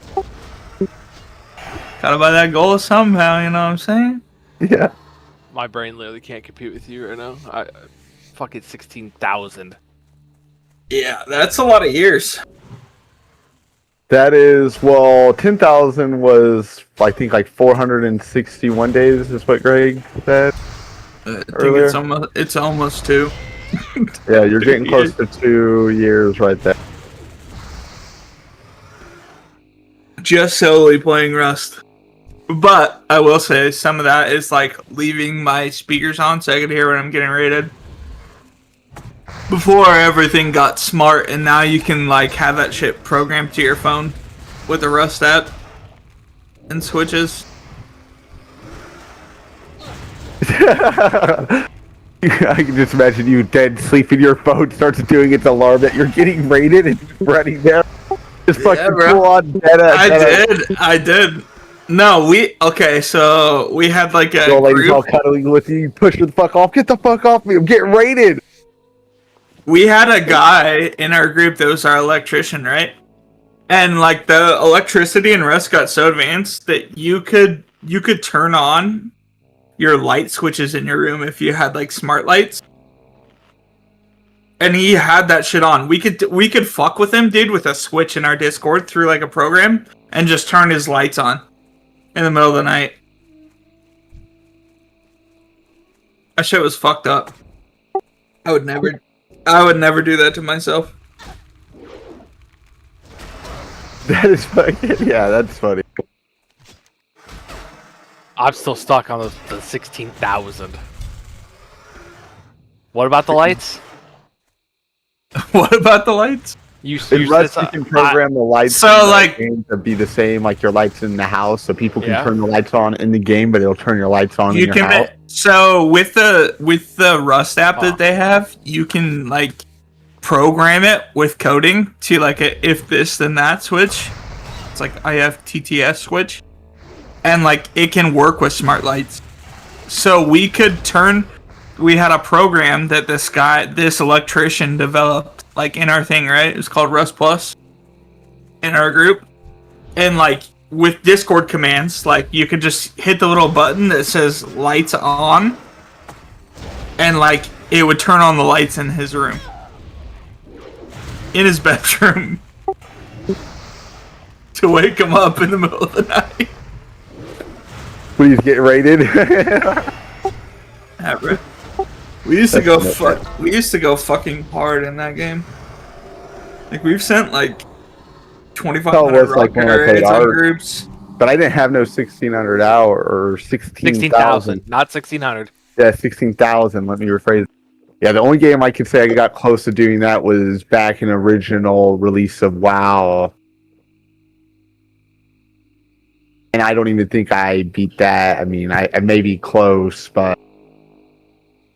Gotta buy that goal somehow, you know what I'm saying? Yeah. my brain literally can't compute with you right now. I fucking 16,000. Yeah, that's a lot of years. That is, well, 10,000 was, I think, like 461 days is what Greg said. I think Earlier? it's almost 2. Yeah, you're getting close to 2 years right there. Just solely playing Rust. But I will say some of that is like leaving my speakers on so I can hear when I'm getting rated. Before everything got smart and now you can like have that shit programmed to your phone with the Rust app and switches. I can just imagine you dead sleeping, your phone starts doing its alarm that you're getting rated and just running down. Just fucking bro. full on dead I did. No, so we had like a The old lady's group. all cuddling with you, push the fuck off, get the fuck off me, I'm getting rated. We had a guy in our group that was our electrician, right? And like the electricity in Rust got so advanced that you could turn on your light switches in your room if you had like smart lights. And he had that shit on. We could fuck with him, dude, with a switch in our Discord through like a program and just turn his lights on in the middle of the night. That shit was fucked up. I would never do that to myself. That is fucking, yeah, that's funny. I'm still stuck on the 16,000. What about the lights? What about the lights? You In Rust, you can program the lights So, in the like- game to be the same, like your lights in the house, so people can Yeah. turn the lights on in the game, but it'll turn your lights on in You your can house. so with the Rust app that they have, you can like program it with coding to like a if this then that switch. It's like IFTTS switch, and like it can work with smart lights. So we had a program that this electrician developed like in our thing, right? It was called Rust Plus in our group, and like with Discord commands, like you could just hit the little button that says lights on, and like it would turn on the lights in his room, in his bedroom, to wake him up in the middle of the night. Please get rated. Yeah, bro. We used to go fucking hard in that game. Like we've sent like 2,500 was like rocket when I played raids on Ark. groups. But I didn't have no 1,600 hour or 16,000. not 1,600. Yeah, 16,000. Let me rephrase. Yeah, the only game I could say I got close to doing that was back in original release of WoW. And I don't even think I beat that. I mean, I may be close, but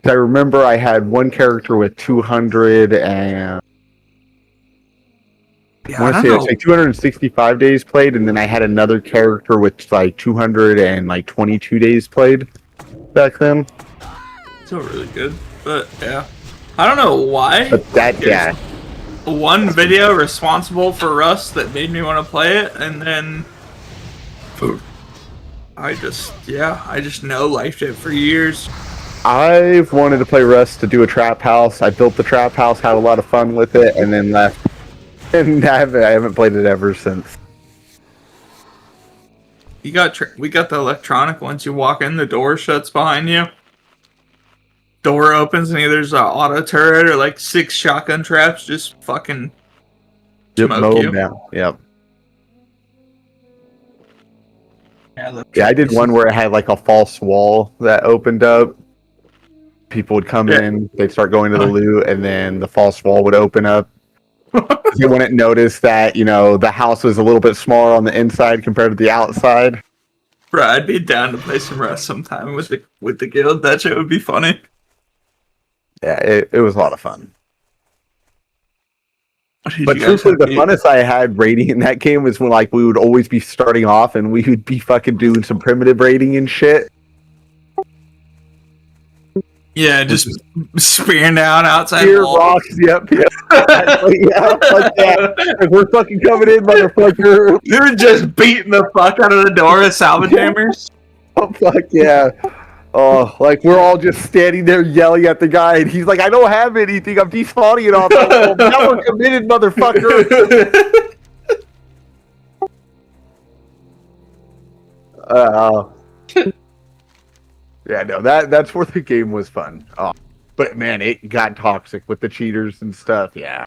I remember I had one character with 200 and Yeah, I want I to say don't it's know. like 265 days played, and then I had another character with like 222 days played back then. Still really good, but yeah. I don't know why. But that, yeah. One video responsible for Rust that made me want to play it, and then I just no liked it for years. I've wanted to play Rust to do a trap house. I built the trap house, had a lot of fun with it, and then left. And I haven't played it ever since. We got the electronic. Once you walk in, the door shuts behind you. Door opens and either there's an auto turret or like 6 shotgun traps just fucking smoke you. Down. Yep. Yeah, I did one where it had like a false wall that opened up. People would come in, they'd start going to the loot, and then the false wall would open up. You wouldn't notice that, you know, the house was a little bit smaller on the inside compared to the outside. Bro, I'd be down to play some Rust sometime with the guild. That shit would be funny. Yeah, it was a lot of fun. But You guys truthfully, the have- funnest I had raiding in that game was when like we would always be starting off and we would be fucking doing some primitive raiding and shit. Yeah, just spearing down outside Spear walls. rocks, yep. Yeah, like that. Like, we're fucking coming in, motherfucker. You're just beating the fuck out of the door with salvage hammers. Oh, fuck yeah. Oh, like we're all just standing there yelling at the guy, and he's like, I don't have anything, I'm despawning it all. Like, well, now we're committed, motherfucker. Yeah, no, that's where the game was fun. Oh, but man, it got toxic with the cheaters and stuff. Yeah.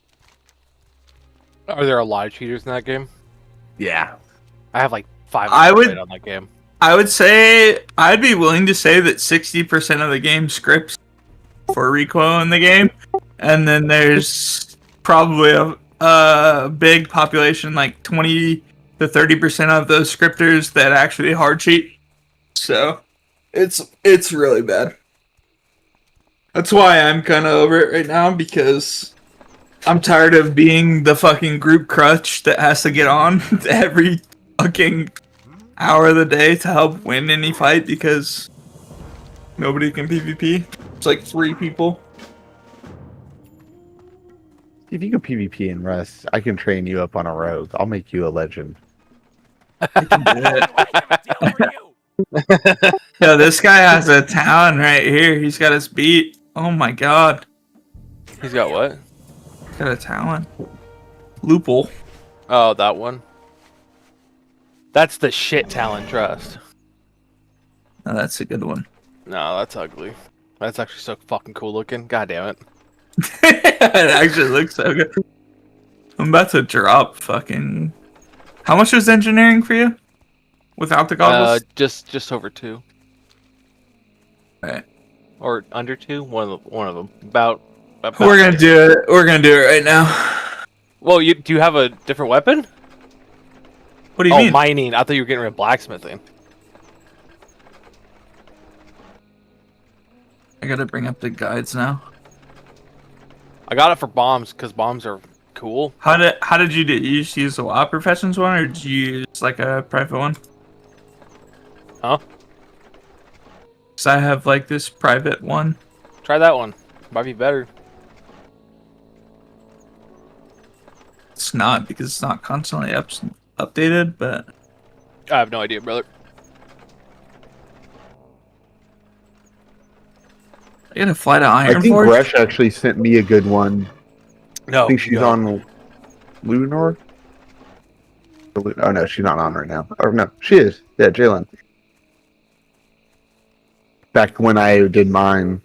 Are there a lot of cheaters in that game? Yeah. I have like 5 I would- on that game. I would say I'd be willing to say that 60% of the game scripts for recoil in the game, and then there's probably a big population, like 20 to 30% of those scripters that actually hard cheat. So it's really bad. That's why I'm kind of over it right now, because I'm tired of being the fucking group crutch that has to get on every fucking hour of the day to help win any fight because nobody can PvP. It's like 3 people. If you can PvP in Rust, I can train you up on a rogue. I'll make you a legend. Yeah, this guy has a talon right here. He's got us beat. Oh my god. He's got what? He's got a talon. Loophole. Oh, that one. That's the shit talent trust. Oh, that's a good one. No, that's ugly. That's actually so fucking cool looking. God damn it. It actually looks so good. I'm about to drop fucking... How much was engineering for you? Without the goggles? Just over 2. Alright. Or under 2? One of them. About We're gonna do it. We're gonna do it right now. Well, do you have a different weapon? What do you Oh, mean? mining. I thought you were getting rid of blacksmithing. I gotta bring up the guides now. I got it for bombs because bombs are cool. How did you do? You just use the WoW Professions one, or did you use like a private one? Huh? Cause I have like this private one. Try that one. Might be better. It's not, because it's not constantly updated, but I have no idea, brother. I gotta fly to I think Ironforge. Gresh actually sent me a good one. No. I think she's no. on Lunar. Oh no, she's not on right now. Or no, she is. Yeah, Jalen. Back when I did mine.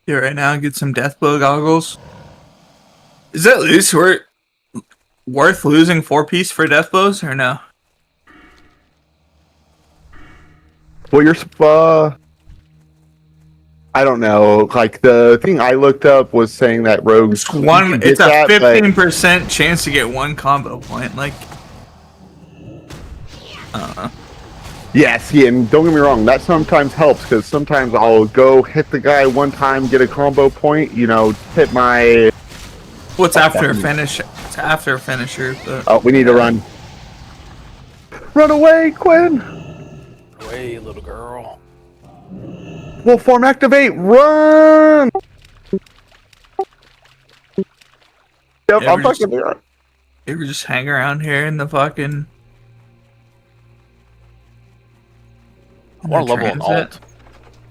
Here right now, get some Deathblow goggles. Is that loose? Worth losing 4-piece for Deathblows or no? Well, you're I don't know. Like the thing I looked up was saying that rogues. It's you can get It's a that, but- 15% chance to get 1 combo point. Like, Yeah, see, and don't get me wrong, that sometimes helps because sometimes I'll go hit the guy one time, get a combo point, you know, hit my. what's after a finish? It's after a finisher, but Oh, we need to run. Run away, Quinn! Away, little girl. Wolf form activate! Run! Yep, Yeah, I'm we're just- fucking there. You ever just hang around here in the fucking. I want to level an transit? alt,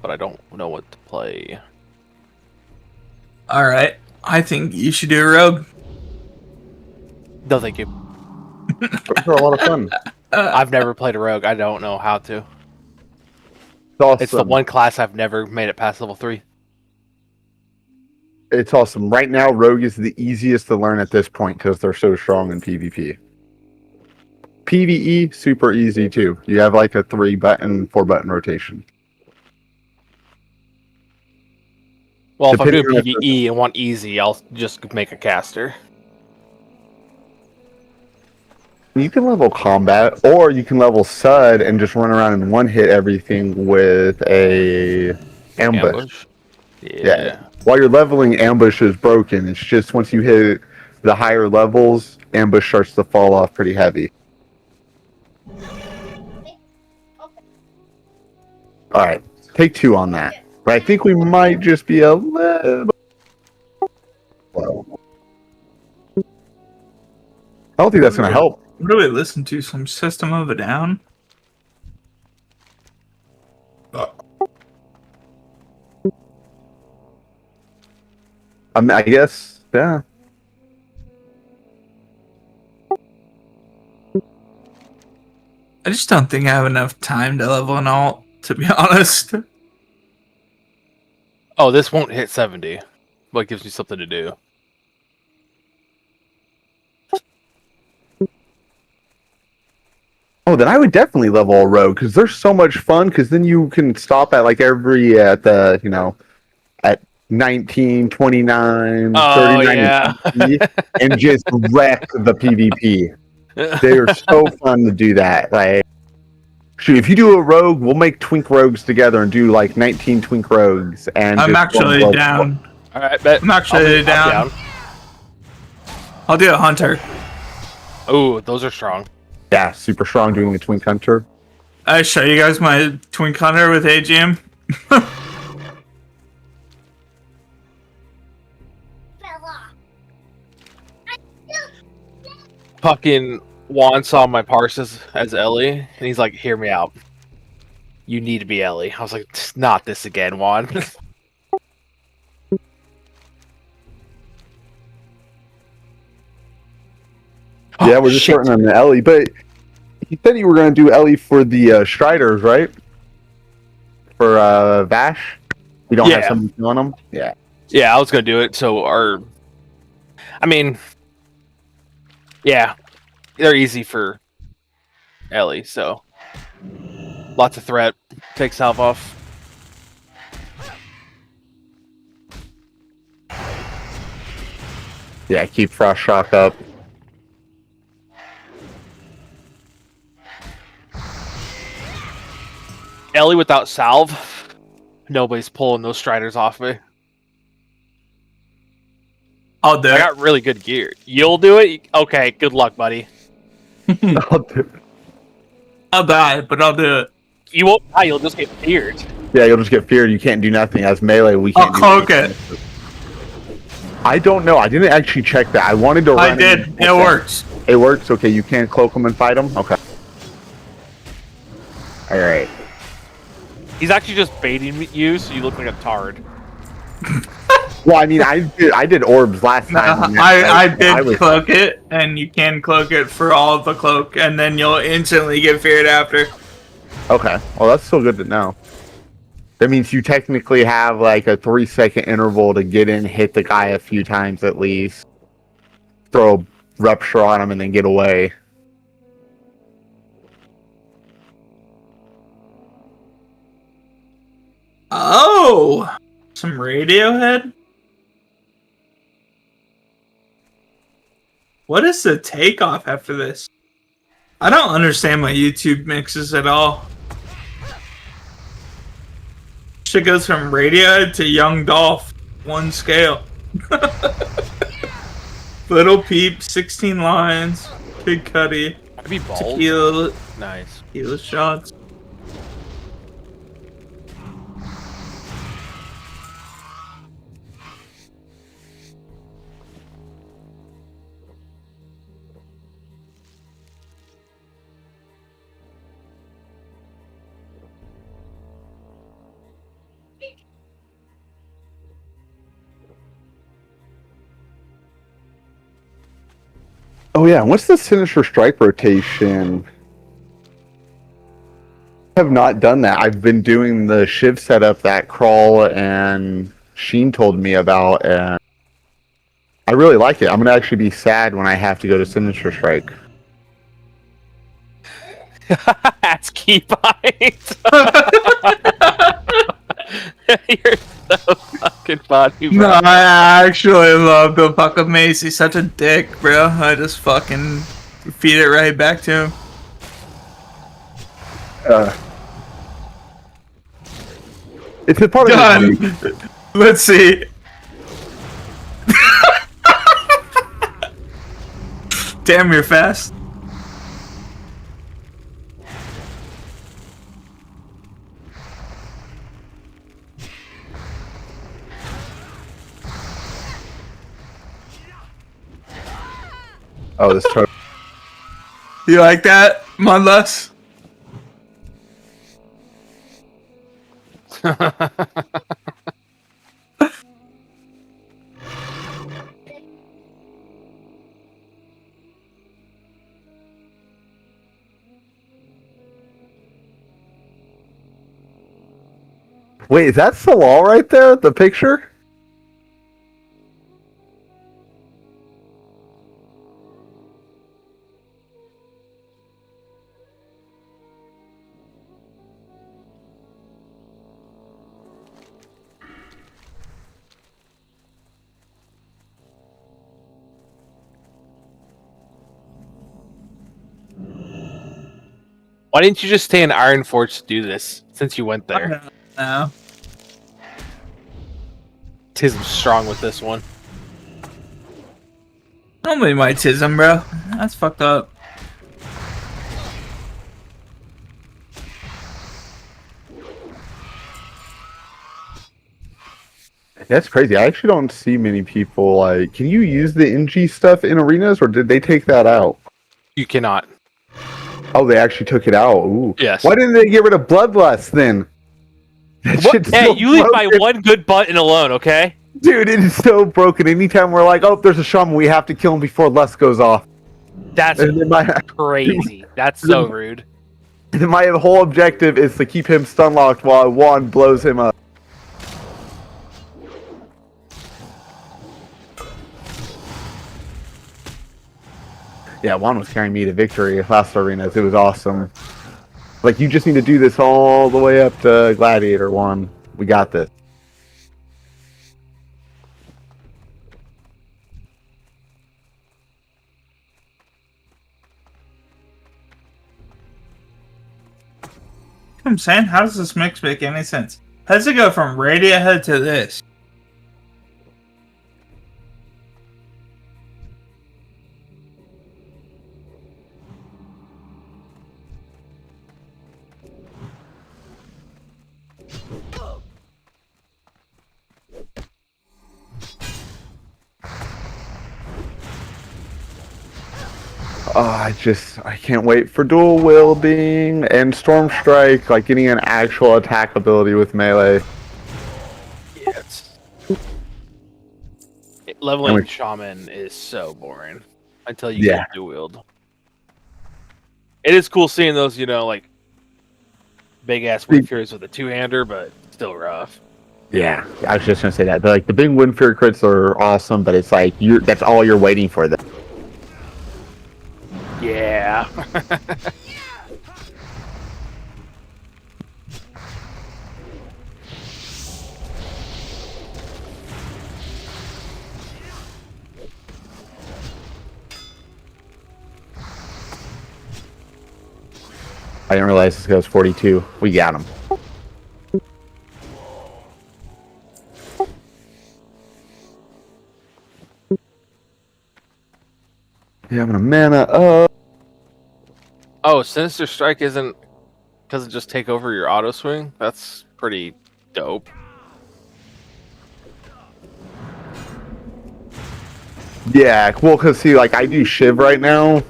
but I don't know what to play. Alright. I think you should do a rogue. No, thank you. Those are a lot of fun. I've never played a rogue. I don't know how to. It's awesome. It's the one class I've never made it past level 3. It's awesome. Right now, Rogue is the easiest to learn at this point because they're so strong in PvP. PvE, super easy too. You have like a 3-button, 4-button rotation. Well, if I'm doing Depending on PvE and want easy, I'll just make a caster. You can level combat, or you can level Sud and just run around and one-hit everything with a ambush. Yeah. While you're leveling, ambush is broken. It's just once you hit the higher levels, ambush starts to fall off pretty heavy. Alright, take 2 on that. But I think we might just be a little slow. I don't think that's going to help. What do we listen to? Some System of a Down? I guess, yeah. I just don't think I have enough time to level an alt, to be honest. Oh, this won't hit 70, but it gives me something to do. Oh, then I would definitely level a rogue because they're so much fun. Because then you can stop at like every at 19, 29, Oh, 39, yeah. and just wreck the PvP. They are so fun to do that. Like, shoot, if you do a rogue, we'll make twink rogues together and do like 19 twink rogues. And I'm just actually go- down. All right, bet. I'm actually down. I'll do a hunter. Oh, those are strong. Yeah, super strong doing the twink hunter. I show you guys my twink hunter with AGM. Fucking Juan saw my parses as Ellie, and he's like, "Hear me out. You need to be Ellie." I was like, "Not this again, Juan." Yeah, we're just shit. starting on the Ellie, but you said you were going to do Ellie for the Striders, right? For Vash? We don't have Yeah. somebody on them? Yeah. Yeah, I was gonna do it. So I mean, yeah, they're easy for Ellie. So lots of threat, take salve off. Yeah, keep Frost Shock up. Ellie without salve, nobody's pulling those Striders off me. I'll do I it. got really good gear. You'll do it? Okay, good luck, buddy. I'll do- I'll die, but I'll do it. You won't die, you'll just get feared. Yeah, you'll just get feared. You can't do nothing. As melee, we I'll can't do cloak anything. I don't know. I didn't actually check that. I wanted to run I did. in- It okay. works. It works? Okay, you can't cloak them and fight them? Okay. Alright. He's actually just baiting you, so you look like a tard. Well, I mean, I did orbs last time. I did was- cloak it, and you can cloak it for all of the cloak, and then you'll instantly get feared after. Okay. Well, that's still good to know. That means you technically have like a 3-second interval to get in, hit the guy a few times at least, throw a rupture on him, and then get away. Oh! Some Radiohead? What is the takeoff after this? I don't understand my YouTube mixes at all. Shit goes from Radiohead to Young Dolph, one scale. Little Peep, 16 lines, Big Cuddy. Maybe balls. Tequila, Nice. tequila shots. Oh yeah, what's the Sinister Strike rotation? I have not done that. I've been doing the Shiv setup that Crawl and Sheen told me about, and I really like it. I'm gonna actually be sad when I have to go to Sinister Strike. That's key point. You're so fucking funny, bro. No, I actually love the fucking Mace. He's such a dick, bro. I just fucking feed it right back to him. It's a part of Done. the Let's see. Damn, you're fast. Oh, this turtle. You like that, Mudless? Wait, is that Salal right there? The picture? Why didn't you just stay in Ironforge to do this since you went there? No. Tism's strong with this one. Nobody might tism, bro. That's fucked up. That's crazy. I actually don't see many people like. Can you use the NG stuff in arenas, or did they take that out? You cannot. Oh, they actually took it out. Ooh. Yes. Why didn't they get rid of Bloodlust then? That shit's Hey, so you leave my broken. one good button alone, okay? Dude, it is so broken. Anytime we're like, oh, there's a shaman, we have to kill him before Lust goes off. That's And then my, crazy. That's so rude. and my whole objective is to keep him stun locked while Juan blows him up. Yeah, Juan was carrying me to victory last arenas. It was awesome. Like, you just need to do this all the way up to Gladiator, Juan. We got this. I'm saying, how does this mix make any sense? How does it go from Radiohead to this? I can't wait for dual wielding and storm strike, like getting an actual attack ability with melee. Yeah, leveling And we- shaman is so boring until you Yeah. get dual wield. It is cool seeing those, like big ass wind furies with a two-hander, but still rough. Yeah, I was just gonna say that. Like the big wind fury crits are awesome, but it's like that's all you're waiting for. Them. Yeah. I didn't realize this goes 42. We got him. Yeah, I'm gonna mana up. Oh, Sinister Strike doesn't just take over your auto swing. That's pretty dope. Yeah, well, because see, like, I do Shiv right now.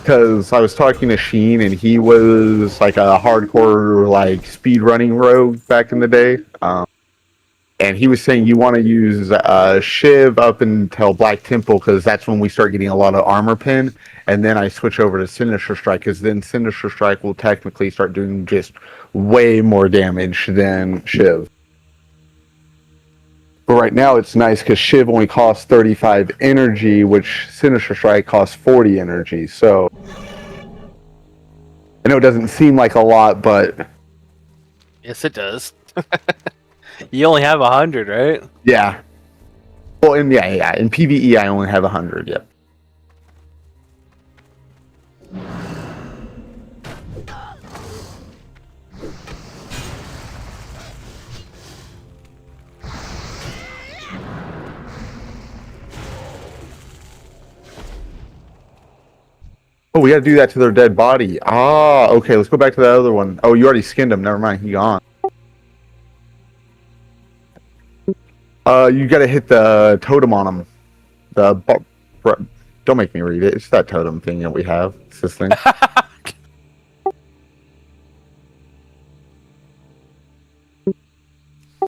Because I was talking to Sheen, and he was, like, a hardcore, like, speed running rogue back in the day. And he was saying you want to use Shiv up until Black Temple, because that's when we start getting a lot of armor pin. And then I switch over to Sinister Strike, because then Sinister Strike will technically start doing just way more damage than Shiv. But right now it's nice because Shiv only costs 35 energy, which Sinister Strike costs 40 energy. So I know it doesn't seem like a lot, but Yes, it does. You only have 100, right? yeah. Well, in PvE I only have 100. Yep. Oh, we gotta do that to their dead body. Ah, okay, let's go back to that other one. Oh, you already skinned him. Never mind, he gone. You gotta hit the totem on him. Don't make me read it. It's that totem thing that we have. It's this thing.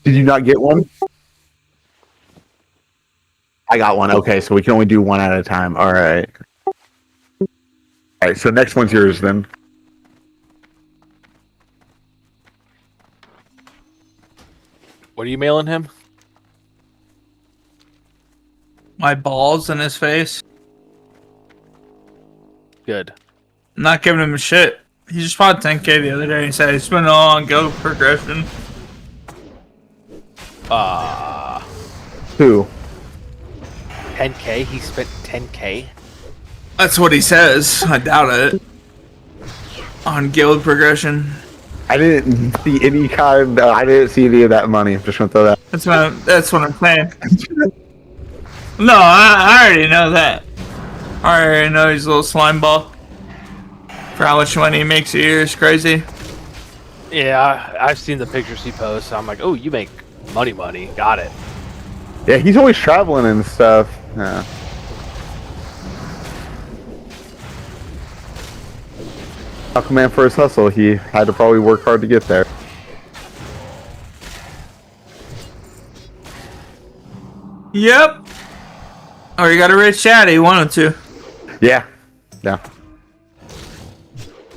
Did you not get one? I got one. Okay, so we can only do one at a time. All right. All right, so next one's yours then. What are you mailing him? My balls in his face. Good. I'm not giving him a shit. He just bought 10k the other day and he said he's been on go progression. Who? 10k? He spent 10k? That's what he says. I doubt it. On guild progression. I didn't see any kind. I didn't see any of that money. I'm just gonna throw that. That's what I'm saying. No, I already know that. I already know he's a little slime ball. For how much money he makes a year is crazy. Yeah, I've seen the pictures he posts. So I'm like, oh, you make money. Got it. Yeah, he's always traveling and stuff. Yeah. Aquaman for his hustle. He had to probably work hard to get there. Yep. Or you got a rich chat, he wanted to. Yeah. Yeah.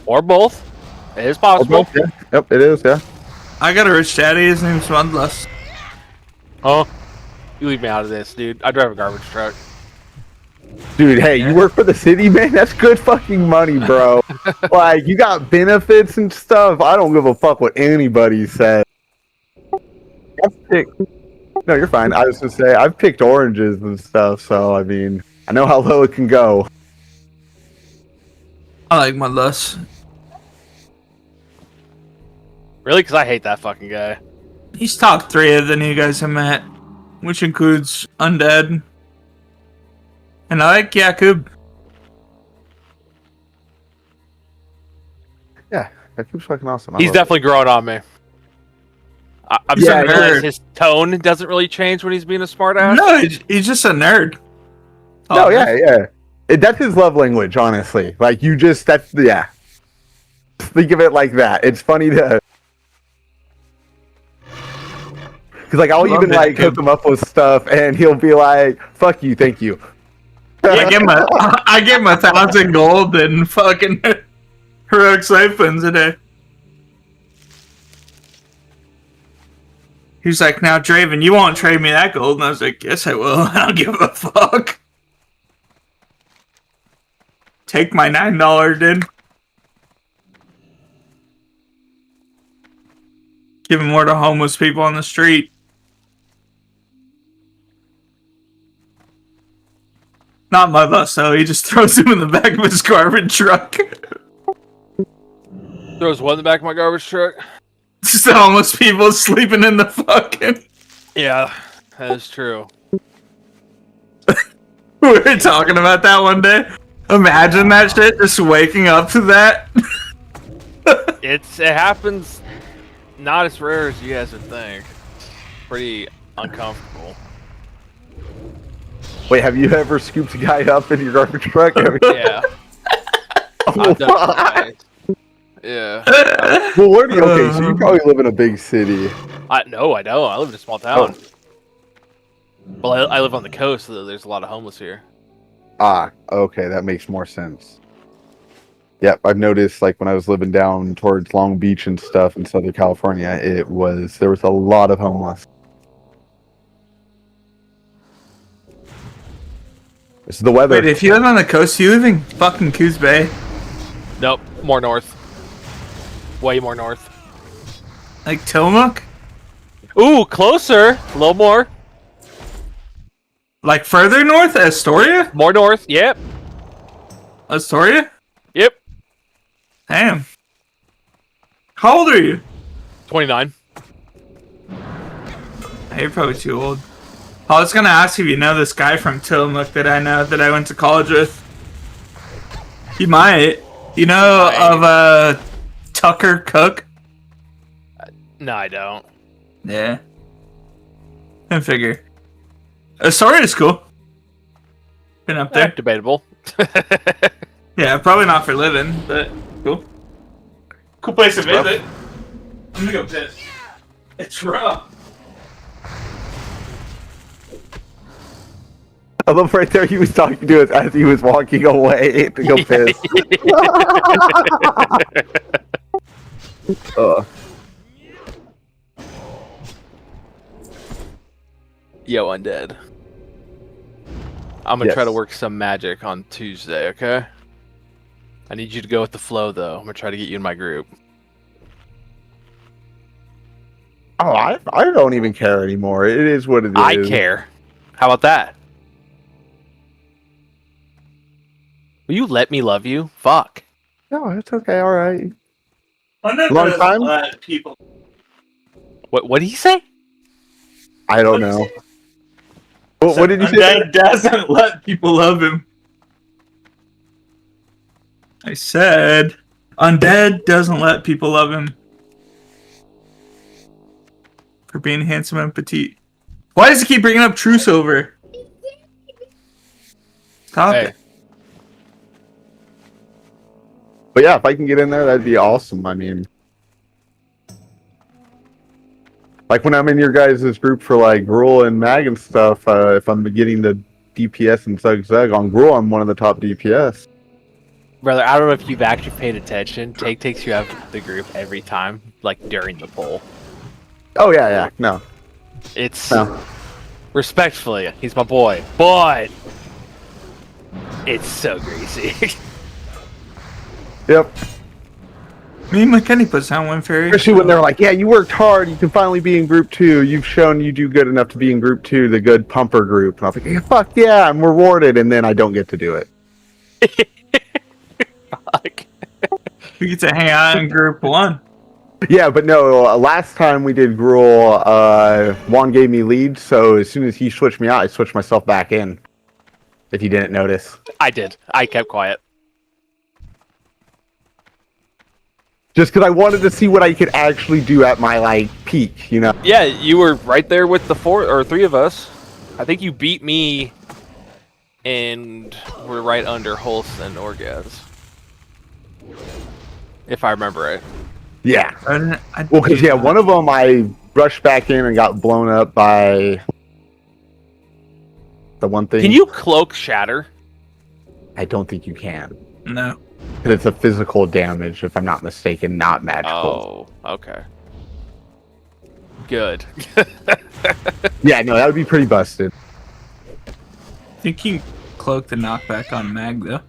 Or both. It is possible. Yeah. Yep, it is. Yeah. I got a rich daddy, his name's Mudless. Oh, you leave me out of this, dude. I drive a garbage truck. Dude, hey, you work for the city, man? That's good fucking money, bro. Like, you got benefits and stuff. I don't give a fuck what anybody says. No, you're fine. I was gonna say, I've picked oranges and stuff, so, I mean, I know how low it can go. I like Mudless. Really? Because I hate that fucking guy. He's top 3 of the new guys I met, which includes Undead. And I like Yakub. Yeah, Yakub's fucking awesome. He's definitely growing on me. I'm Yeah, starting to realize nerd. his tone doesn't really change when he's being a smartass. No, he's just a nerd. Oh, yeah. That's his love language, honestly. Like, yeah. Think of it like that. It's funny to... Because, like, I'll even, like, hook him up with stuff, and he'll be like, fuck you, thank you. I give him 1,000 gold and fucking heroic siphons a day. He's like, now Draven, you won't trade me that gold, and I was like, yes I will. I don't give a fuck. Take my $9, dude. Give him more to homeless people on the street. Not my bus, though. He just throws him in the back of his garbage truck. Throws one in the back of my garbage truck. Just the homeless people sleeping in the fucking... Yeah, that is true. We were talking about that one day. Imagine that shit, just waking up to that. It happens not as rare as you guys would think. Pretty uncomfortable. Wait, have you ever scooped a guy up in your garbage truck? Yeah. I've done it twice. Yeah. Well, where do you? Okay, so you probably live in a big city. No, I don't. I live in a small town. Well, I live on the coast, so there's a lot of homeless here. Ah, okay, that makes more sense. Yep, I've noticed, like, when I was living down towards Long Beach and stuff in Southern California, there was a lot of homeless. This is the weather. Wait, if you live on the coast, you live in fucking Coos Bay. Nope, more north. Way more north. Like Tillamook? Ooh, closer. A little more. Like further north? Astoria? More north. Yep. Astoria? Yep. Damn. How old are you? 29. Hey, you're probably too old. I was gonna ask if you know this guy from Tillamook that I know that I went to college with. You might. You know of Tucker Cook? No, I don't. Yeah. I figure. Astoria's cool. Been up there. Debatable. Yeah, probably not for living, but cool. Cool place to visit. I'm gonna go piss. It's rough. I love right there he was talking to us as he was walking away to go piss. Yo, undead. I'm gonna try to Yes. work some magic on Tuesday, okay? I need you to go with the flow, though. I'm gonna try to get you in my group. Oh, I don't even care anymore. It is what it is. I care. How about that? Will you let me love you? Fuck. No, it's okay. All right. Undead Long doesn't time? let people. What did he say? I don't know. What did you say? Undead doesn't let people love him. I said, Undead doesn't let people love him. For being handsome and petite. Why does he keep bringing up Truce over? Stop Hey. it. But yeah, if I can get in there, that'd be awesome. I mean, like when I'm in your guys' group for like Gruul and Mag and stuff, if I'm getting the DPS and Zug on Gruul, I'm one of the top DPS. Brother, I don't know if you've actually paid attention. Take takes you out of the group every time, like during the poll. Oh yeah, no. It's No. respectfully, he's my boy, but it's so greasy. Yep. Me and McKenny puts down one fairy. Especially when they're like, yeah, you worked hard, you can finally be in group 2. You've shown you do good enough to be in group 2, the good pumper group. And I was like, yeah, fuck yeah, I'm rewarded, and then I don't get to do it. Fuck. We get to hang out in group 1. Yeah, but no, last time we did Gruul, Juan gave me lead, so as soon as he switched me out, I switched myself back in. If you didn't notice. I did. I kept quiet. Just because I wanted to see what I could actually do at my, like, peak, you know? Yeah, you were right there with the 4 or 3 of us. I think you beat me, and we're right under Holst and Orgaz. If I remember right. Yeah. I Well, because, yeah, one of them I rushed back in and got blown up by the one thing. Can you cloak shatter? I don't think you can. No. Because it's a physical damage, if I'm not mistaken, not magical. Oh, okay. Good. Yeah, no, that would be pretty busted. I think you can cloak the knockback on Mag, though.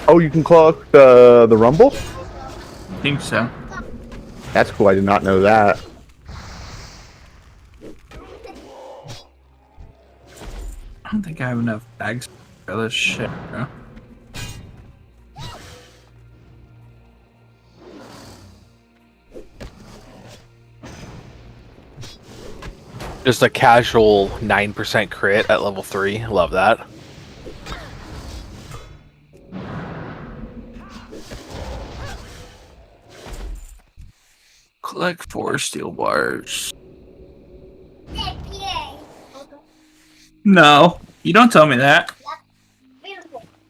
Oh, you can cloak the Rumble? I think so. That's cool, I did not know that. I don't think I have enough bags for this shit, bro. Just a casual 9% crit at level 3. Love that. like 4 steel bars. No, you don't tell me that.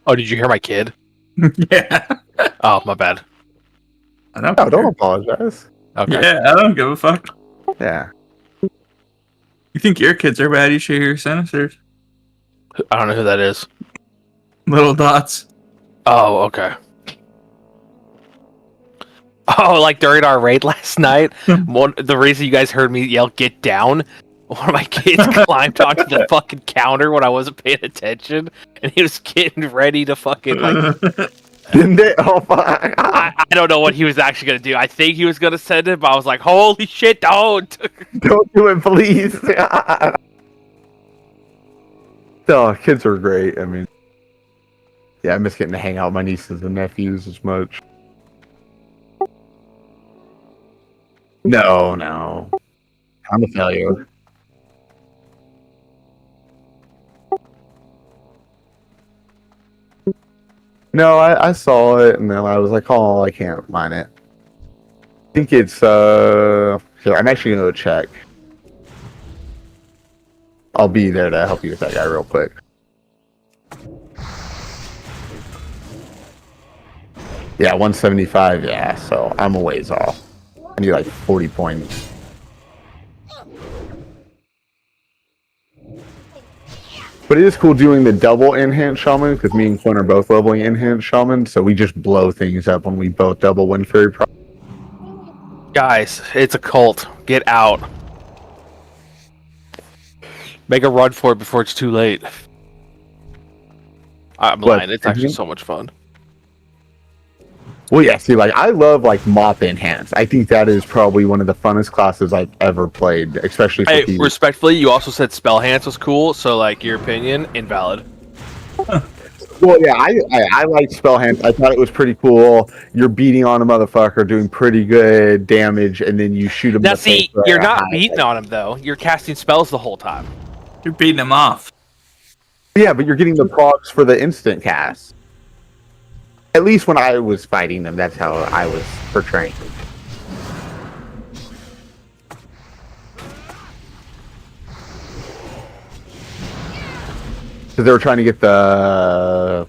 Oh, did you hear my kid? Yeah. Oh, my bad. I don't No, don't care. apologize. Okay. Yeah, I don't give a fuck. Yeah. You think your kids are bad, you should hear Sinister's. I don't know who that is. Little dots. Oh, okay. Oh, like during our raid last night, the reason you guys heard me yell "get down," one of my kids climbed onto the fucking counter when I wasn't paying attention, and he was getting ready to fucking like. Didn't they? Oh, fuck. I don't know what he was actually gonna do. I think he was gonna send it, but I was like, "Holy shit, don't!" Don't do it, please. Oh, kids are great. I mean, yeah, I miss getting to hang out with my nieces and nephews as much. No, no. I'm a failure. No, I saw it and then I was like, oh, I can't mine it. I think it's, here, I'm actually going to go check. I'll be there to help you with that guy real quick. Yeah, 175, yeah, so I'm a ways off. I need like 40 points. But it is cool doing the double enhanced shaman because me and Quinn are both leveling enhanced shaman, so we just blow things up when we both double Wind Fairy. Guys, it's a cult. Get out. Make a run for it before it's too late. I'm lying. It's actually so much fun. Well, yeah, see, like, I love, like, Mop Enhance. I think that is probably one of the funnest classes I've ever played, especially for Hey, PvP. respectfully, you also said Spell Hands was cool, so, like, your opinion, invalid. Well, yeah, I like Spell Hands. I thought it was pretty cool. You're beating on a motherfucker, doing pretty good damage, and then you shoot him Now, in the face see, for you're a not high. beating on him, though. You're casting spells the whole time. You're beating him off. Yeah, but you're getting the procs for the instant cast. At least when I was fighting them, that's how I was portraying. Because they were trying to get the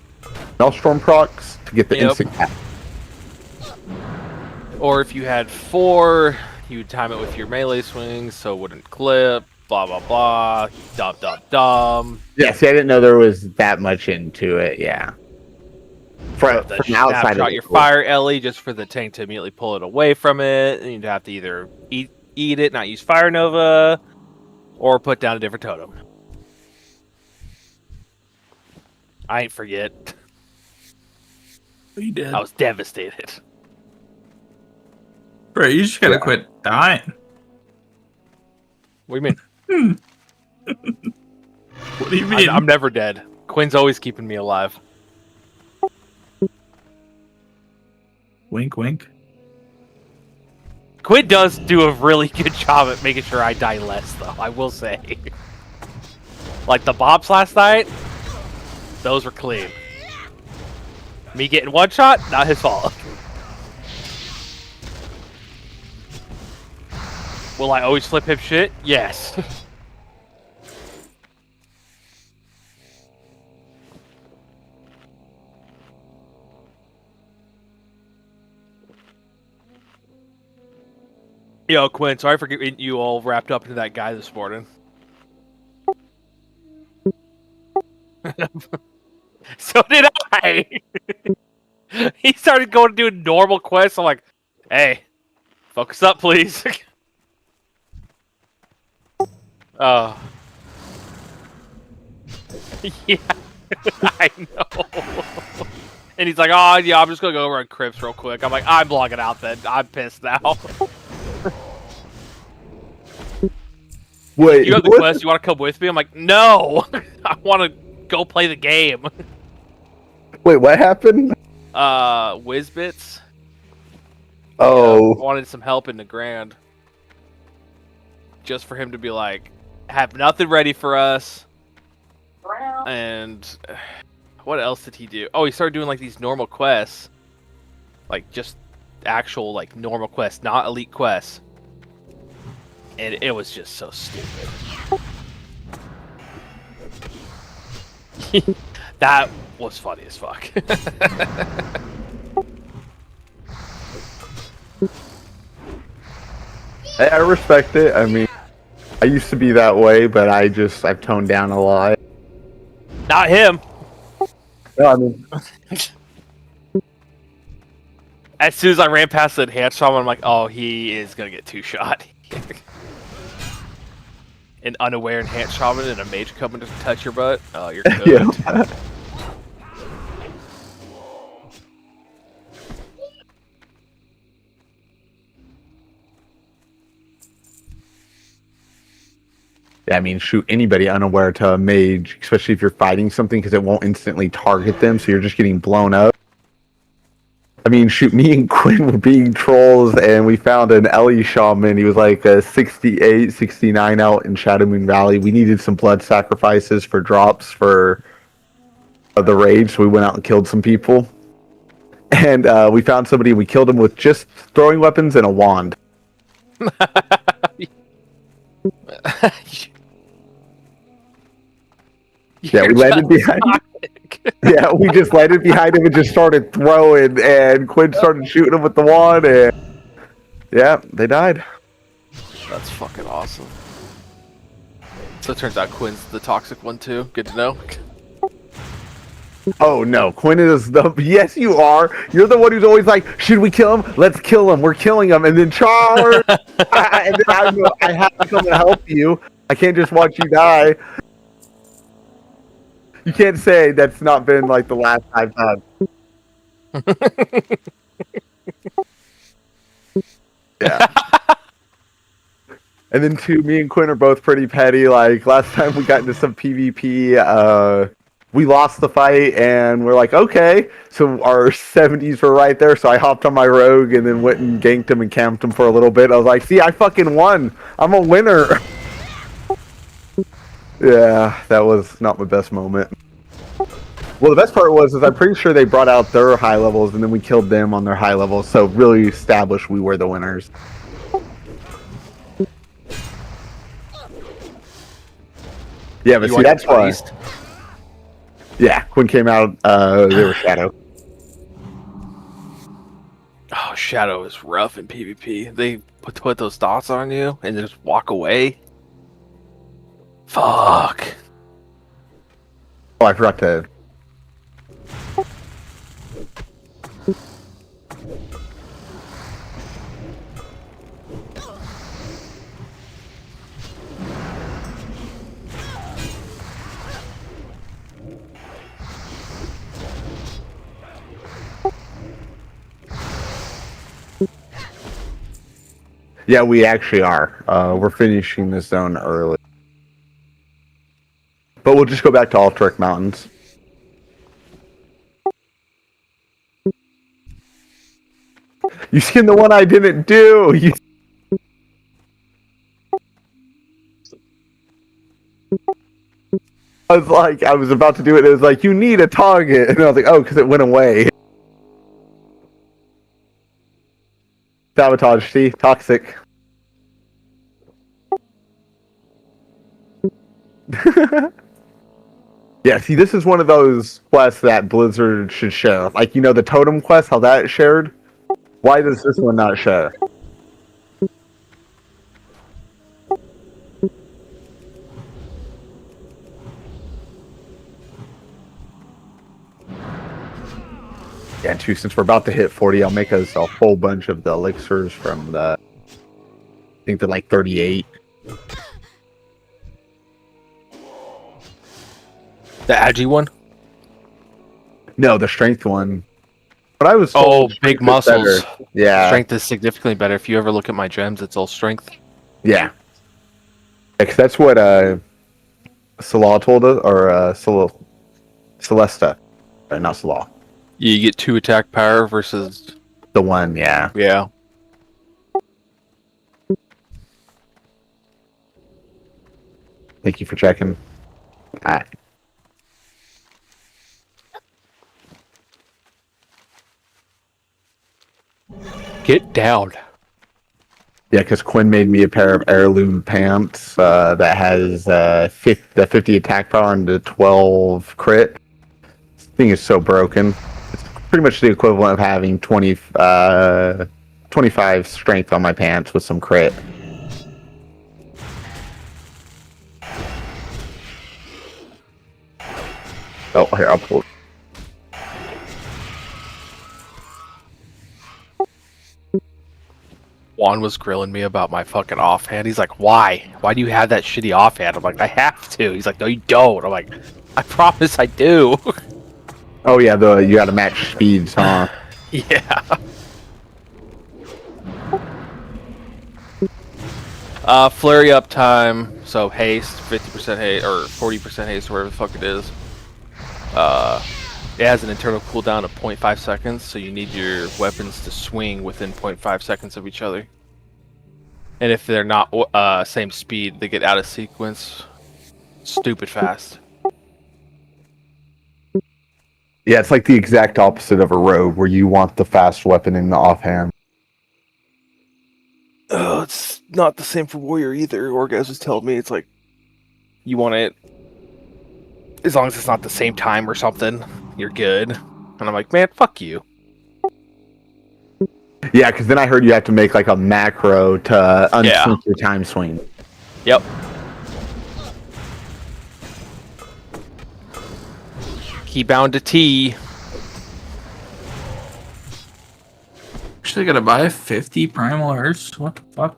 Maelstrom procs to get the Yep. instant cast. Or if you had 4, you would time it with your melee swings, so it wouldn't clip, blah, blah, blah, dum. Yeah, see, I didn't know there was that much into it, yeah. From outside of Snapshot your fire Ellie just for the tank to immediately pull it away from it, and you'd have to either eat it, not use Fire Nova, or put down a different totem. I ain't forget. You did. I was devastated. Bro, you just gotta Yeah. quit dying. What do you mean? What do you mean? I'm never dead. Quinn's always keeping me alive. Wink, wink. Quinn does do a really good job at making sure I die less, though, I will say. Like the bops last night, those were clean. Me getting one shot, not his fault. Will I always flip him shit? Yes. Yo, Quinn, sorry for getting you all wrapped up into that guy this morning. So did I! He started going to do normal quests. I'm like, hey, focus up, please. Oh. Yeah, I know. And he's like, oh, yeah, I'm just going to go over on Crips real quick. I'm like, I'm logging out then. I'm pissed now. Wait, You have the quest, you want to come with me? I'm like, no! I want to go play the game. Wait, what happened? Whizbits. Oh. Wanted some help in the Grand. Just for him to be like, have nothing ready for us. And what else did he do? Oh, he started doing like these normal quests. Like just actual like normal quests, not elite quests. and it was just so stupid. That was funny as fuck. Hey, I respect it. I mean, I used to be that way, but I've toned down a lot. Not him. No, I mean, As soon as I ran past the enhanced shaman, I'm like, oh, he is gonna get two shot. An unaware enhanced shaman and a mage coming to touch your butt. Oh, you're good. yeah. Yeah, I mean, shoot anybody unaware to a mage, especially if you're fighting something, because it won't instantly target them, so you're just getting blown up. I mean, shoot, me and Quinn were being trolls, and we found an Ellie shaman. He was like a 68, 69 out in Shadow Moon Valley. We needed some blood sacrifices for drops for the raid, so we went out and killed some people. And we found somebody, we killed him with just throwing weapons and a wand. Yeah, we landed behind. Yeah, we just landed behind him and just started throwing, and Quinn started shooting him with the wand, and yeah, they died. That's fucking awesome. So it turns out Quinn's the toxic one too. Good to know. Oh no, Quinn is the. Yes, you are. You're the one who's always like, "Should we kill him? Let's kill him. We're killing him." And then charge. And then I have to come and help you. I can't just watch you die. You can't say that's not been like the last 5 times. Yeah. And then two, me and Quinn are both pretty petty. Like last time we got into some PvP, we lost the fight and we're like, okay. So our 70s were right there. So I hopped on my rogue and then went and ganked him and camped him for a little bit. I was like, see, I fucking won. I'm a winner. Yeah, that was not my best moment. Well, the best part was I'm pretty sure they brought out their high levels and then we killed them on their high levels. So really established we were the winners. Yeah, but see, that's why. Yeah, Quinn came out, they were Shadow. Oh, Shadow is rough in PvP. They put those dots on you and just walk away. Fuck. Oh, I forgot to. Yeah, we actually are. We're finishing this zone early. But we'll just go back to Altric Mountains. You skinned the one I didn't do! I was like, I was about to do it, it was like, you need a target! And I was like, oh, because it went away. Sabotage, see? Toxic. Yeah, see, this is one of those quests that Blizzard should share. Like, you know, the totem quest, how that shared? Why does this one not share? Yeah, and too, since we're about to hit 40, I'll make us a whole bunch of the elixirs from the... I think they're like 38. The Agi one? No, the strength one. But I was told strength big is muscles. better. Yeah. Strength is significantly better. If you ever look at my gems, it's all strength. Yeah. Because that's what Salah told us, or Celesta. Not Salah. You get 2 attack power versus... The one, yeah. Yeah. Thank you for checking. Alright. Get down. Yeah, because Quinn made me a pair of heirloom pants that has the 50 attack power and the 12 crit. This thing is so broken. It's pretty much the equivalent of having 25 strength on my pants with some crit. Oh, here, I'll pull. Juan was grilling me about my fucking offhand. He's like, "Why? Why do you have that shitty offhand?" I'm like, "I have to." He's like, "No, you don't." I'm like, "I promise I do." Oh yeah, you got to match speeds, huh? Yeah. Flurry up time. So haste, 50% haste or 40% haste, whatever the fuck it is. It has an internal cooldown of 0.5 seconds, so you need your weapons to swing within 0.5 seconds of each other. And if they're not same speed, they get out of sequence stupid fast. Yeah, it's like the exact opposite of a rogue, where you want the fast weapon in the offhand. Oh, it's not the same for warrior either. Orgaz was telling me it's like you want it as long as it's not the same time or something, you're good. And I'm like, man, fuck you. Yeah, because then I heard you have to make like a macro to unsync your time swing. Yep. Key bound to T. Actually, gotta buy 50 primal hearts. What the fuck?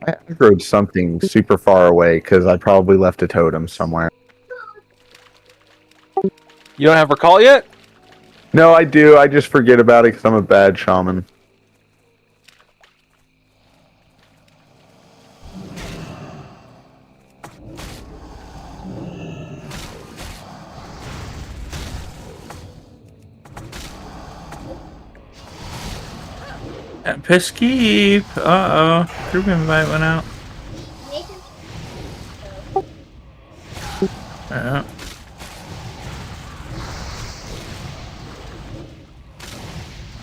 I aggroed something super far away because I probably left a totem somewhere. You don't have recall yet? No, I do. I just forget about it because I'm a bad shaman. Peskeep. Group invite went out.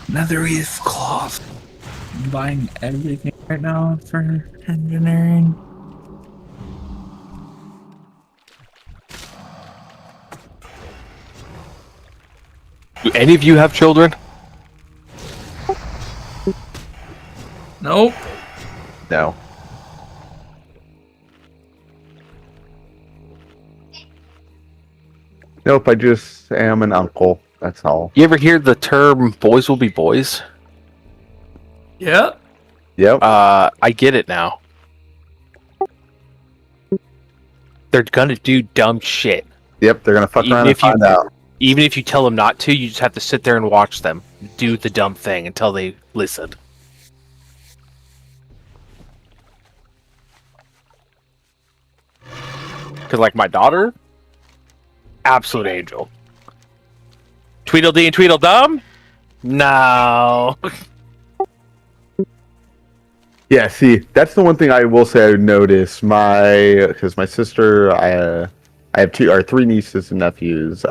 Another Reef Cloth. I'm buying everything right now for engineering. Do any of you have children? Nope. No. Nope, I just am an uncle. That's all. You ever hear the term boys will be boys? Yep. Yep. I get it now. They're gonna do dumb shit. Yep, they're gonna fuck Even around and if you- find out. Even if you tell them not to, you just have to sit there and watch them do the dumb thing until they listen. Because, like, my daughter, absolute angel. Tweedledee and Tweedledum? No. Yeah, see, that's the one thing I will say I noticed. Because my sister, I have three nieces and nephews,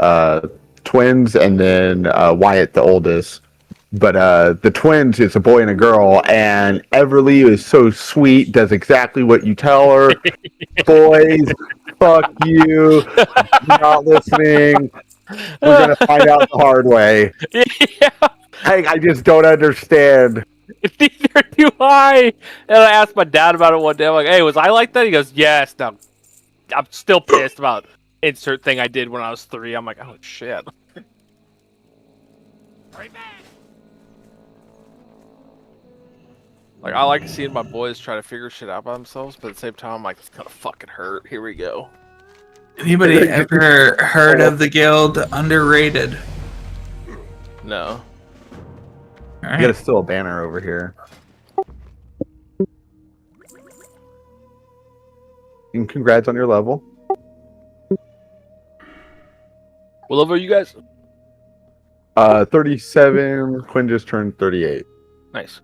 twins, and then Wyatt, the oldest. But the twins, it's a boy and a girl, and Everly is so sweet, does exactly what you tell her. Boys, fuck you, you're not listening. We're gonna find out the hard way. Yeah, Hey, I just don't understand. neither do I. And I asked my dad about it one day. I'm like, hey, was I like that? He goes, yes. No, I'm still pissed about insert thing I did when I was 3. I'm like, oh, shit. Like, I like seeing my boys try to figure shit out by themselves, but at the same time, I'm like, it's gonna fucking hurt. Here we go. Anybody ever heard of the guild Underrated? No. I gotta steal a banner over here. And congrats on your level. What level are you guys? 37. Quinn just turned 38. Nice.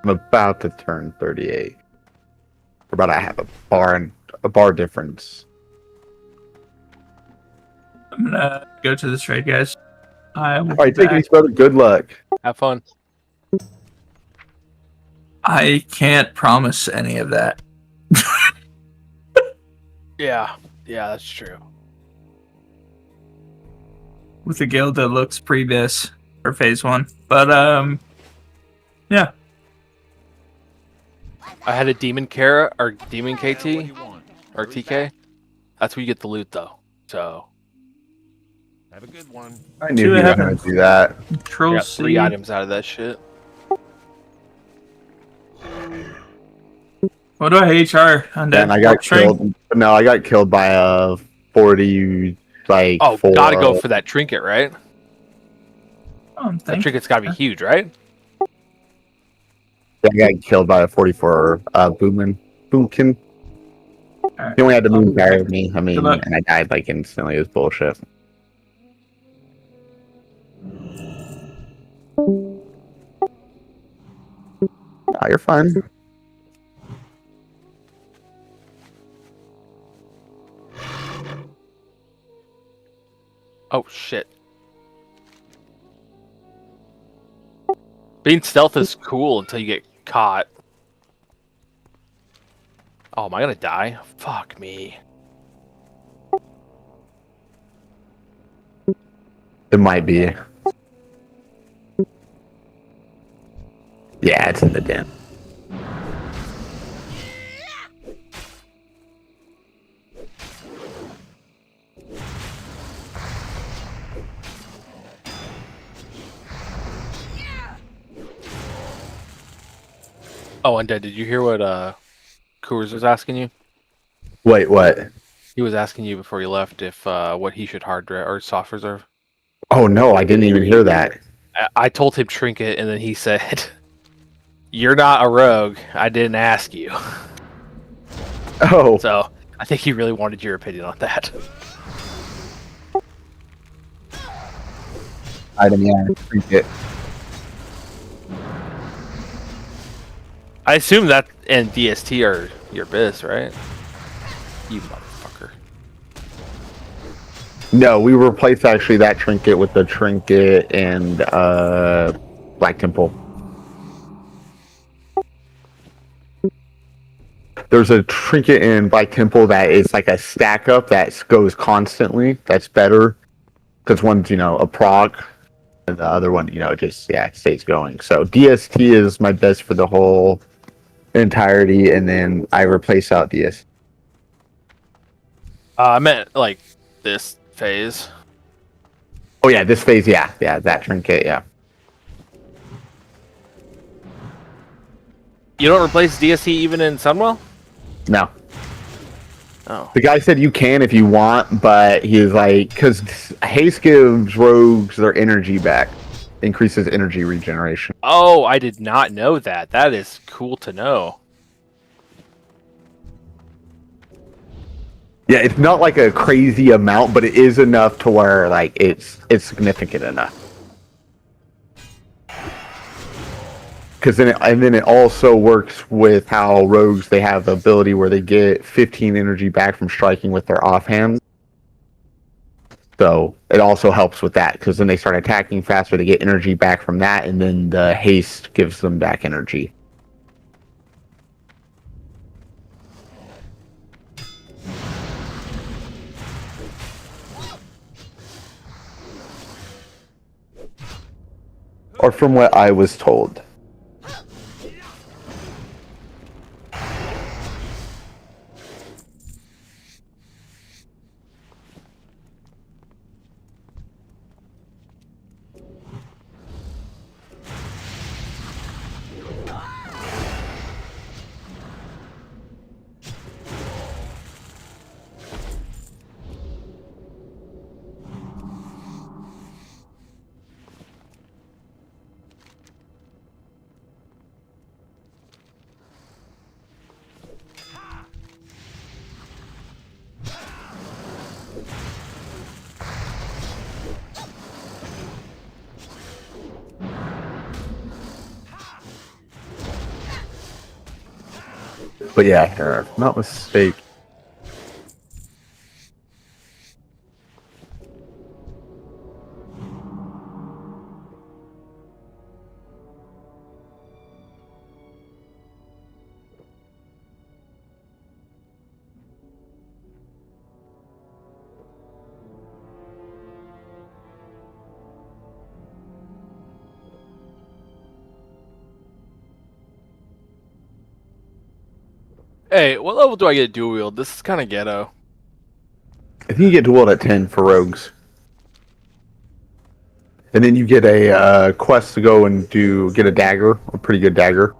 I'm about to turn 38. We're about to have a bar difference. I'm gonna go to this trade, guys. I will All right, be take it back. easy, brother. Good luck. Have fun. I can't promise any of that Yeah, that's true. with a guild that looks pre-bis for phase 1. But yeah. I had a demon Kara or demon KT or TK. That's where you get the loot though. So Have a good one. I knew See he what was going happens. to do that. I Control got 3 C. items out of that shit. What do I HR on that? And I got killed. No, I got killed by a 40, like, Oh, 4. gotta go for that trinket, right? Oh, That thank trinket's gotta be huge, right? I got killed by a 44 Boomkin. Alright. He only had to move better than me. I mean, Good luck. and I died like instantly. It was bullshit. Oh, you're fine. Oh shit. Being stealth is cool until you get caught. Oh, am I gonna die? Fuck me. It might be. Yeah, it's in the den. Oh, Undead, did you hear what Coors was asking you? Wait, what? He was asking you before you left if what he should hard or soft reserve. Oh no, I didn't even hear that. I told him trinket, and then he said, "You're not a rogue. I didn't ask you." Oh, So I think he really wanted your opinion on that. item, yeah, trinket. I assume that and DST are your biz, right? You motherfucker. No, we replaced actually that trinket with the trinket and Black Temple. There's a trinket in Black Temple that is like a stack up that goes constantly. That's better because one's a proc, and the other one just it stays going. So DST is my best for the whole entirety, and then I replace out DST. I meant like this phase. Oh yeah, this phase, yeah, that trinket, yeah. You don't replace DST even in Sunwell? No. Oh. The guy said you can if you want, but he's like, because haste gives rogues their energy back, increases energy regeneration. Oh, I did not know that. That is cool to know. Yeah, it's not like a crazy amount, but it is enough to where like it's significant enough. Because then it also works with how rogues, they have the ability where they get 15 energy back from striking with their offhand. So it also helps with that because then they start attacking faster. They get energy back from that, and then the haste gives them back energy. Or from what I was told. But yeah, not mistake. Hey, what level do I get dual wield? This is kind of ghetto. I think you get dueled at 10 for rogues. And then you get a quest to go and get a dagger, a pretty good dagger.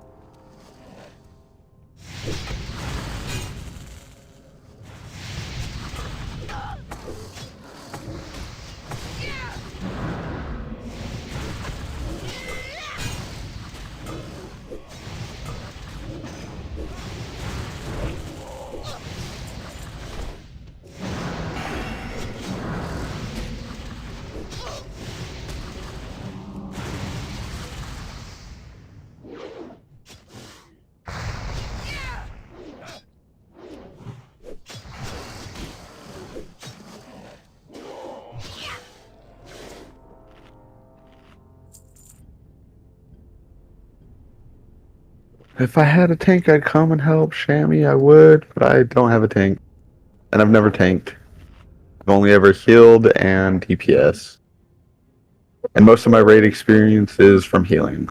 If I had a tank, I'd come and help Shammy. I would, but I don't have a tank. And I've never tanked. I've only ever healed and DPS. And most of my raid experience is from healing.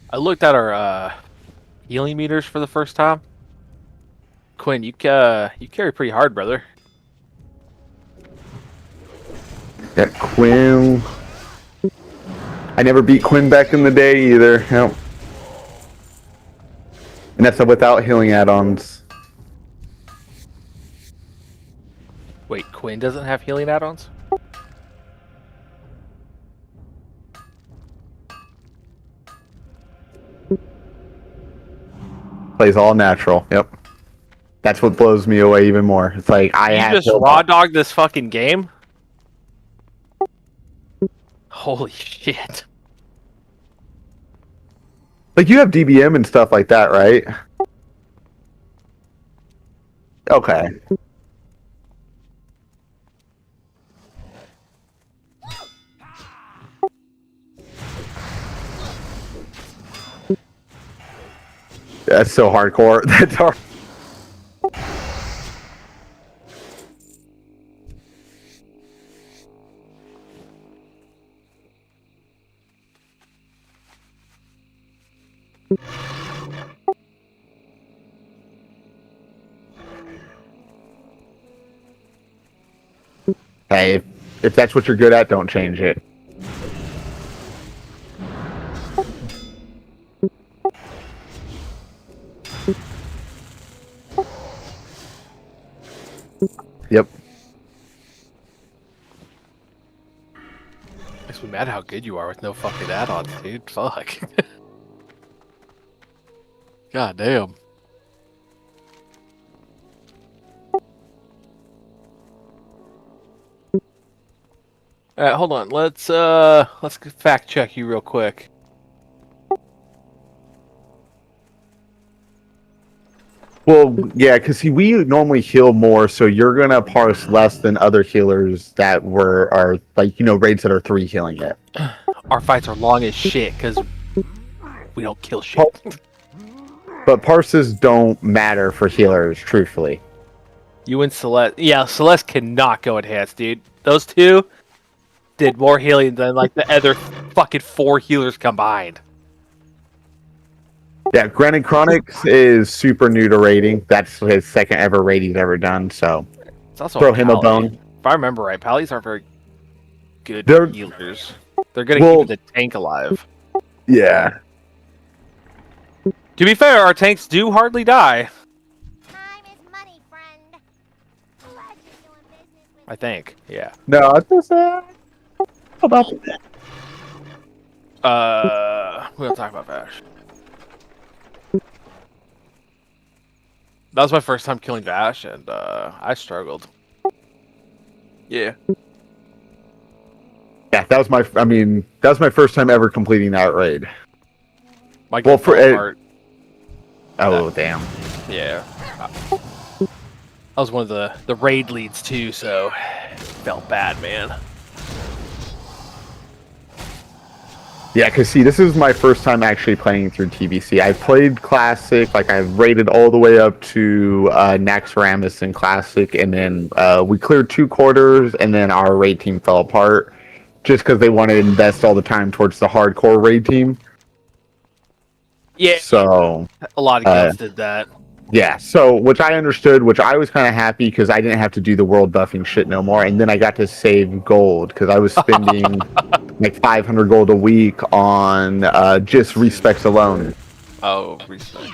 I looked at our healing meters for the first time. Quinn, you carry pretty hard, brother. Yeah, Quinn. I never beat Quinn back in the day either. Yep. And that's without healing add-ons. Wait, Quinn doesn't have healing add-ons? Plays all natural. Yep. That's what blows me away even more. It's like I You have just raw dog this fucking game? Holy shit. Like you have DBM and stuff like that, right? Okay. That's so hardcore. That's hard. Hey, if that's what you're good at, don't change it. Yep. Makes me mad how good you are with no fucking add-ons, dude. Fuck. God damn. Alright, hold on. Let's fact check you real quick. Well, yeah, because we normally heal more, so you're gonna parse less than other healers that are like raids that are 3 healing it. Our fights are long as shit because we don't kill shit. But parses don't matter for healers, truthfully. You and Celeste, yeah, Celeste cannot go enhanced, dude. Those two did more healing than like the other fucking 4 healers combined. Yeah, granted, Chronix is super new to raiding. That's his second ever raid he's ever done, so It's also throw him a bone. If I remember right, Pallies aren't very good They're- healers. They're gonna keep the tank alive. Yeah. To be fair, our tanks do hardly die. Time is money, friend. Glad you're doing business with I think, yeah. No, it's just about We don't talk about Vash. That was my first time killing Vash, and I struggled. Yeah. Yeah, that was my. I mean, that was my first time ever completing that raid. My Well, gun for fell it- apart. Oh damn. Yeah. I was one of the raid leads too, so felt bad, man. Yeah, because see, this is my first time actually playing through TBC. I played Classic, like I've rated all the way up to Naxxramas in Classic, and then we cleared 2 quarters, and then our raid team fell apart just because they wanted to invest all the time towards the hardcore raid team. Yeah, So, a lot of guilds did that. yeah, so which I understood, which I was kind of happy because I didn't have to do the world buffing shit no more, and then I got to save gold because I was spending like 500 gold a week on just respecs alone. Oh, respect.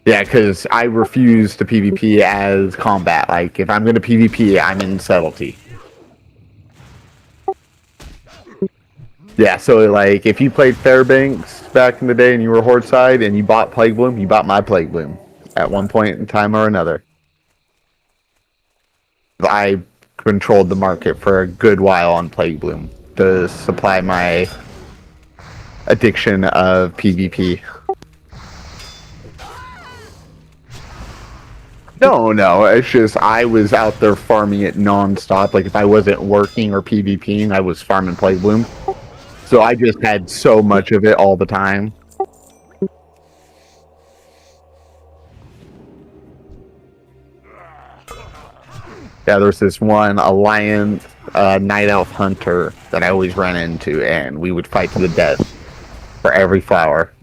Yeah, because I refuse to PvP as combat. Like, if I'm going to PvP, I'm in subtlety. Yeah, so like, if you played Fairbanks back in the day and you were Horde side and you bought Plague Bloom, you bought my Plague Bloom at one point in time or another. I controlled the market for a good while on Plague Bloom to supply my addiction of PvP. No, it's just I was out there farming it non-stop. Like if I wasn't working or PvPing, I was farming Plague Bloom. So I just had so much of it all the time. Yeah, there's this one Alliance Night Elf Hunter that I always run into, and we would fight to the death for every flower.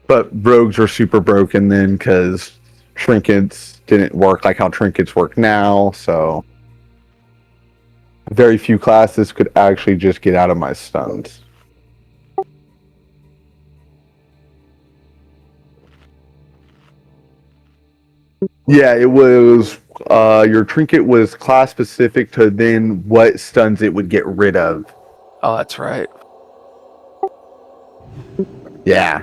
But rogues are super broken then because trinkets didn't work like how trinkets work now, so very few classes could actually just get out of my stuns. Yeah, it was your trinket was class specific to then what stuns it would get rid of. Oh, that's right. Yeah.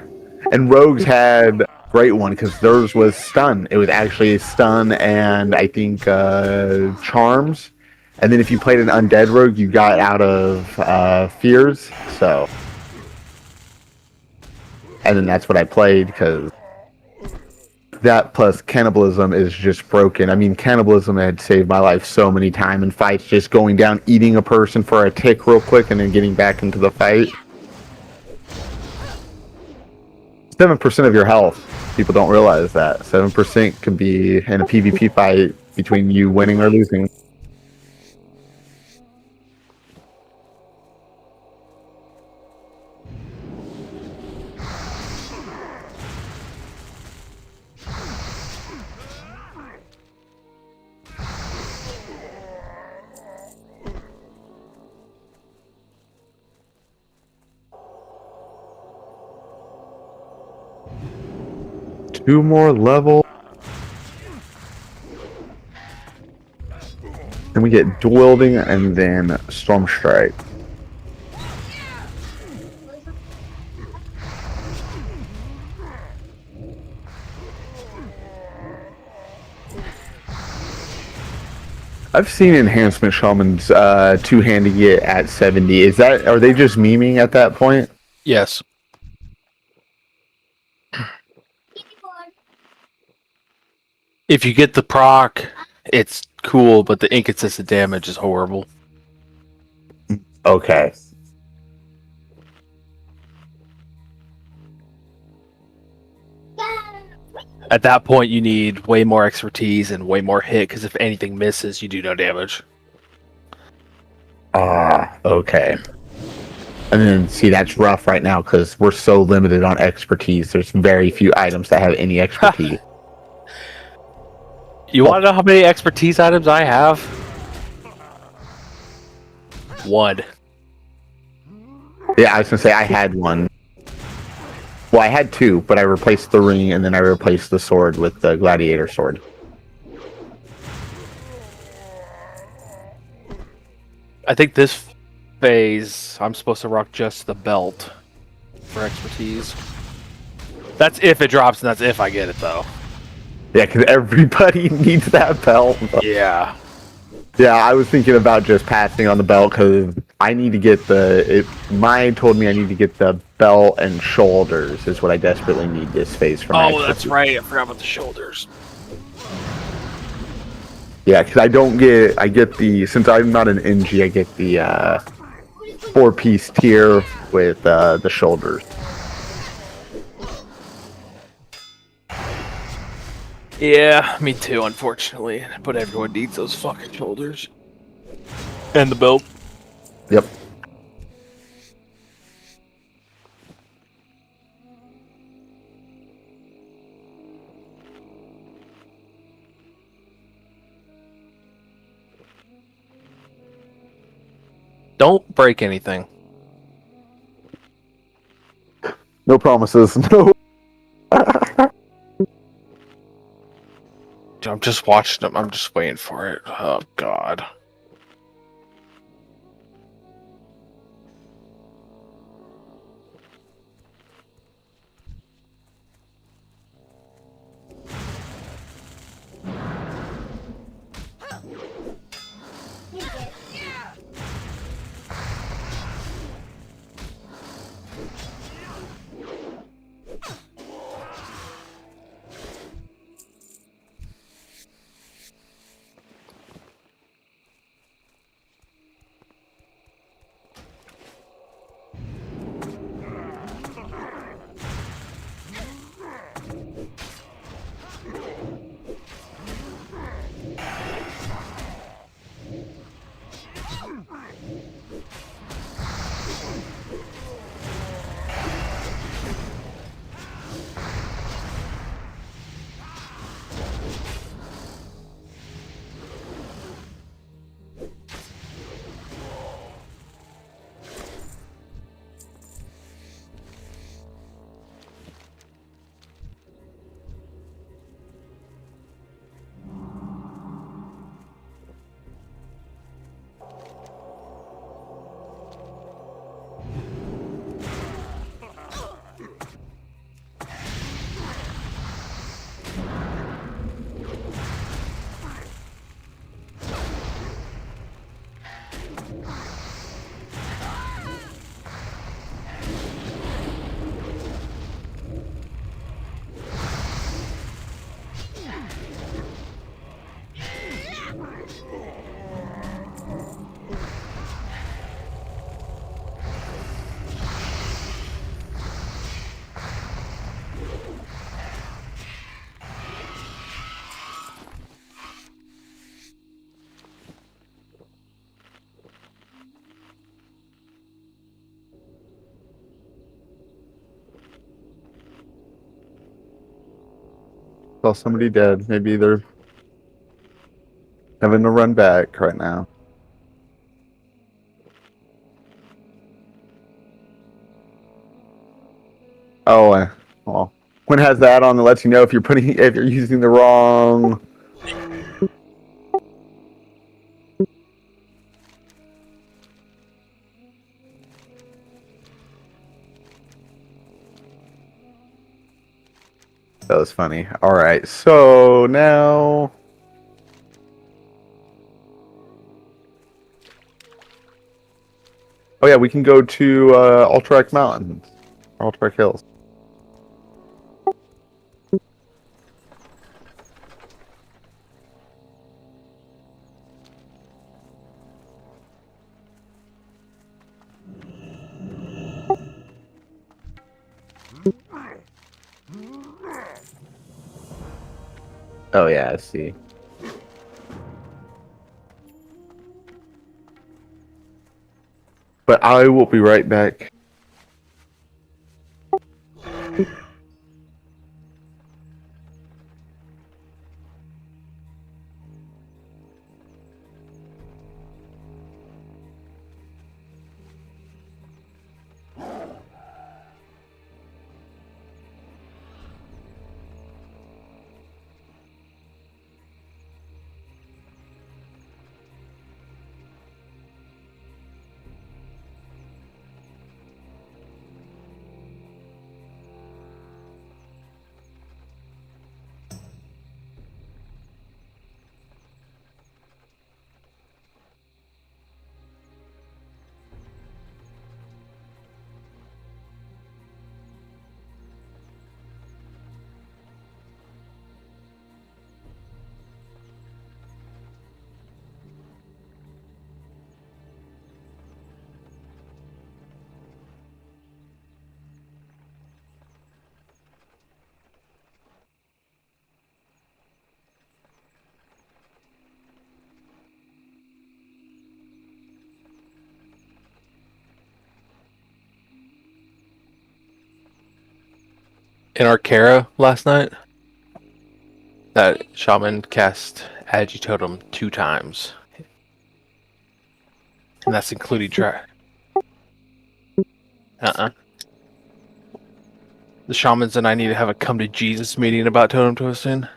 And rogues had a great one because theirs was stun. It was actually stun and I think charms. And then if you played an undead rogue, you got out of fears. So, and then that's what I played because that plus cannibalism is just broken. I mean, cannibalism had saved my life so many times in fights, just going down, eating a person for a tick real quick, and then getting back into the fight. 7% of your health. People don't realize that. 7% can be in a PvP fight between you winning or losing. Two more level. Then we get Dwilding and then Storm Strike. I've seen enhancement shamans two-handing it at 70. Are they just memeing at that point? Yes. If you get the proc, it's cool, but the inconsistent damage is horrible. Okay. At that point, you need way more expertise and way more hit, because if anything misses, you do no damage. Okay. And then, see, that's rough right now, because we're so limited on expertise. There's very few items that have any expertise. You want to know how many expertise items I have? 1. Yeah, I was going to say, I had one. Well, I had 2, but I replaced the ring, and then I replaced the sword with the gladiator sword. I think this phase, I'm supposed to rock just the belt for expertise. That's if it drops, and that's if I get it, though. Yeah, because everybody needs that belt. Yeah. Yeah, I was thinking about just passing on the belt because I need to get Mine told me I need to get the belt and shoulders is what I desperately need this phase for my Oh, that's XP. right. I forgot about the shoulders. Yeah, because I get the, since I'm not an NG, I get the 4-piece tier with the shoulders. Yeah, me too, unfortunately. But everyone needs those fucking shoulders. And the belt. Yep. Don't break anything. No promises. No. I'm just watching them. I'm just waiting for it. Oh, God. Saw somebody dead. Maybe they're having to run back right now. Oh, well, when it has that on, it lets you know if you're using the wrong. That was funny. All right, so now. Oh yeah, we can go to Alterac Mountains, Alterac Hills. Oh yeah, I see. But I will be right back. In Arcara last night, that shaman cast Agitotem 2 times. And that's including track. The shamans and I need to have a come to Jesus meeting about totem twisting.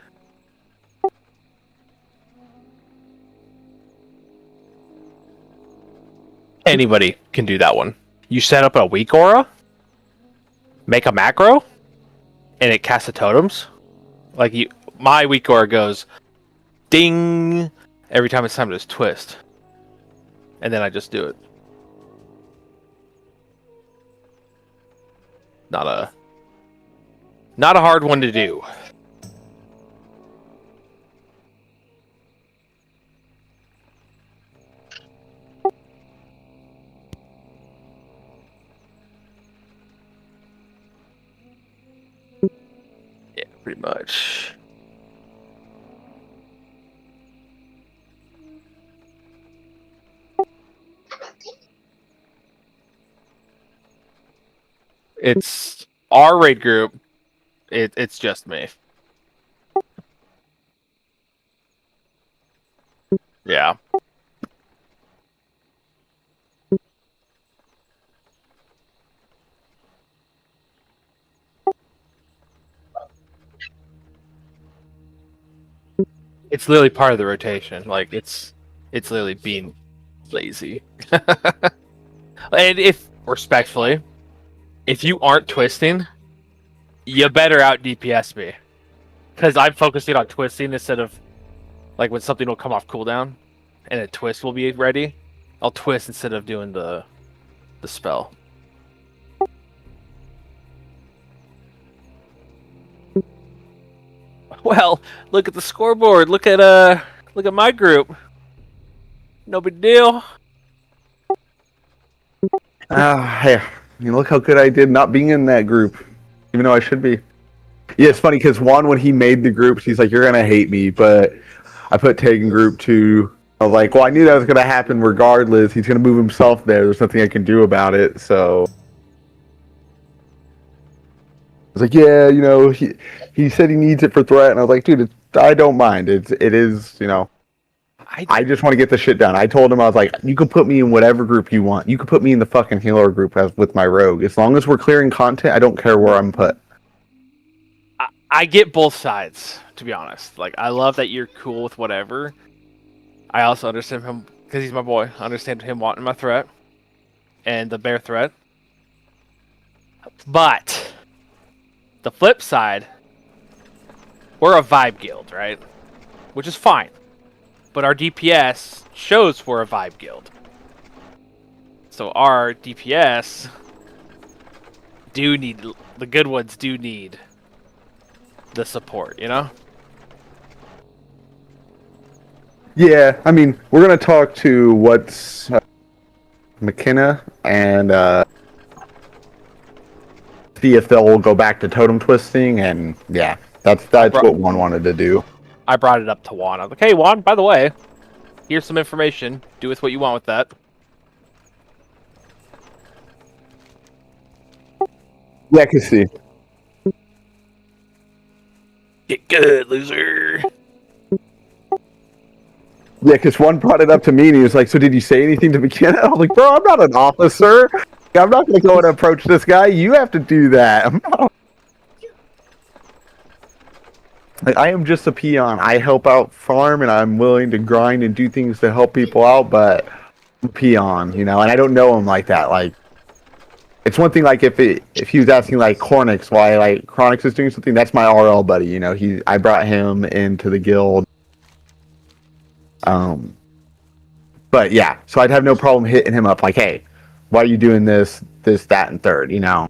Anybody can do that one. You set up a weak aura, make a macro, and it casts the totems. Like my weak aura goes ding every time it's time to twist. And then I just do it. Not a hard one to do. Yeah, pretty much. It's our raid group. It's just me. Yeah. It's literally part of the rotation. Like it's literally being lazy. And if respectfully, if you aren't twisting, you better out DPS me. Because I'm focusing on twisting instead of like when something will come off cooldown and a twist will be ready. I'll twist instead of doing the spell. Well, look at the scoreboard. Look at my group. No big deal. Hey, you look how good I did not being in that group, even though I should be. Yeah, it's funny because Juan, when he made the groups, he's like, "You're gonna hate me," but I put Tegan group 2. I was like, "Well, I knew that was gonna happen regardless. He's gonna move himself there. There's nothing I can do about it." So I was like, "Yeah, you know, he said he needs it for threat," and I was like, "Dude, I don't mind. It is, you know." I just want to get the shit done. I told him, I was like, you can put me in whatever group you want. You can put me in the fucking healer group as with my rogue. As long as we're clearing content, I don't care where I'm put. I get both sides, to be honest. Like, I love that you're cool with whatever. I also understand him, because he's my boy. I understand him wanting my threat. And the bear threat. But, the flip side, we're a vibe guild, right? Which is fine. But our DPS shows we're a vibe guild. So our DPS do need, the good ones do need the support, you know? Yeah, I mean, we're going to talk to what's McKenna and see if they'll go back to totem twisting, and yeah, that's what Juan wanted to do. I brought it up to Juan. I was like, hey, Juan, by the way, here's some information. Do with what you want with that. Yeah, I can see. Get good, loser. Yeah, because one brought it up to me, and he was like, so did you say anything to McKenna? I was like, bro, I'm not an officer. I'm not going to go and approach this guy. You have to do that. I'm not... Like, I am just a peon. I help out farm, and I'm willing to grind and do things to help people out, but I'm a peon, you know, and I don't know him like that. Like, it's one thing, like, if he was asking, like, Cornix, why, like, Chronix is doing something, that's my RL buddy, you know. I brought him into the guild. But, yeah, so I'd have no problem hitting him up, like, hey, why are you doing this, that, and third, you know?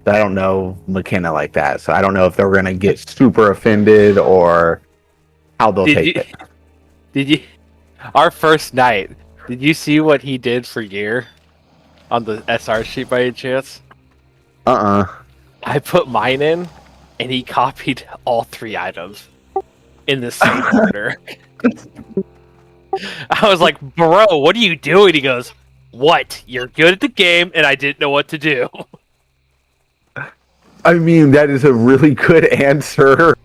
I don't know McKenna like that, so I don't know if they're gonna get super offended or how they'll take it. Did you? Our first night, did you see what he did for gear on the SR sheet by any chance? I put mine in, and he copied all 3 items in the same order. I was like, bro, what are you doing? He goes, what? You're good at the game, and I didn't know what to do. I mean, that is a really good answer.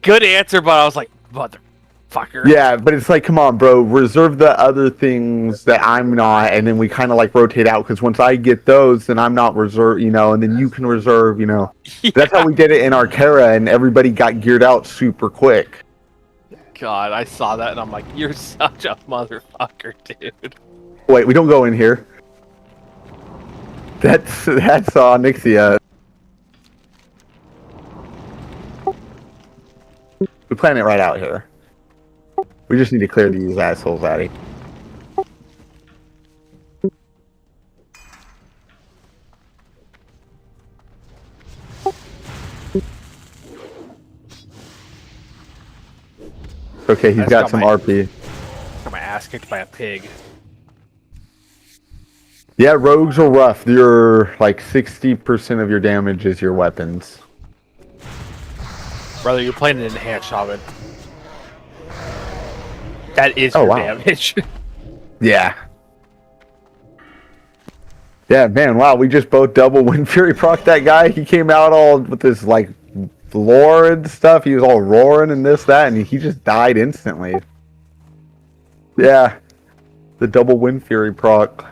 Good answer, but I was like, motherfucker. Yeah, but it's like, come on, bro. Reserve the other things that I'm not, and then we kind of like rotate out. Because once I get those, then I'm not reserved, and then you can reserve, That's how we did it in Arcara, and everybody got geared out super quick. God, I saw that and I'm like, you're such a motherfucker, dude. Wait, we don't go in here. That's Nixia. We plan it right out here. We just need to clear these assholes out of here. Okay, he's got some RP. Got my ass kicked by a pig. Yeah, rogues are rough. You're like 60% of your damage is your weapons. Brother, you're playing an enhanced shaman. That is your damage. Yeah. Yeah, man, wow, we just both double Wind Fury proc that guy. He came out all with this, like, lore and stuff. He was all roaring and this, that, and he just died instantly. Yeah. The double Wind Fury proc.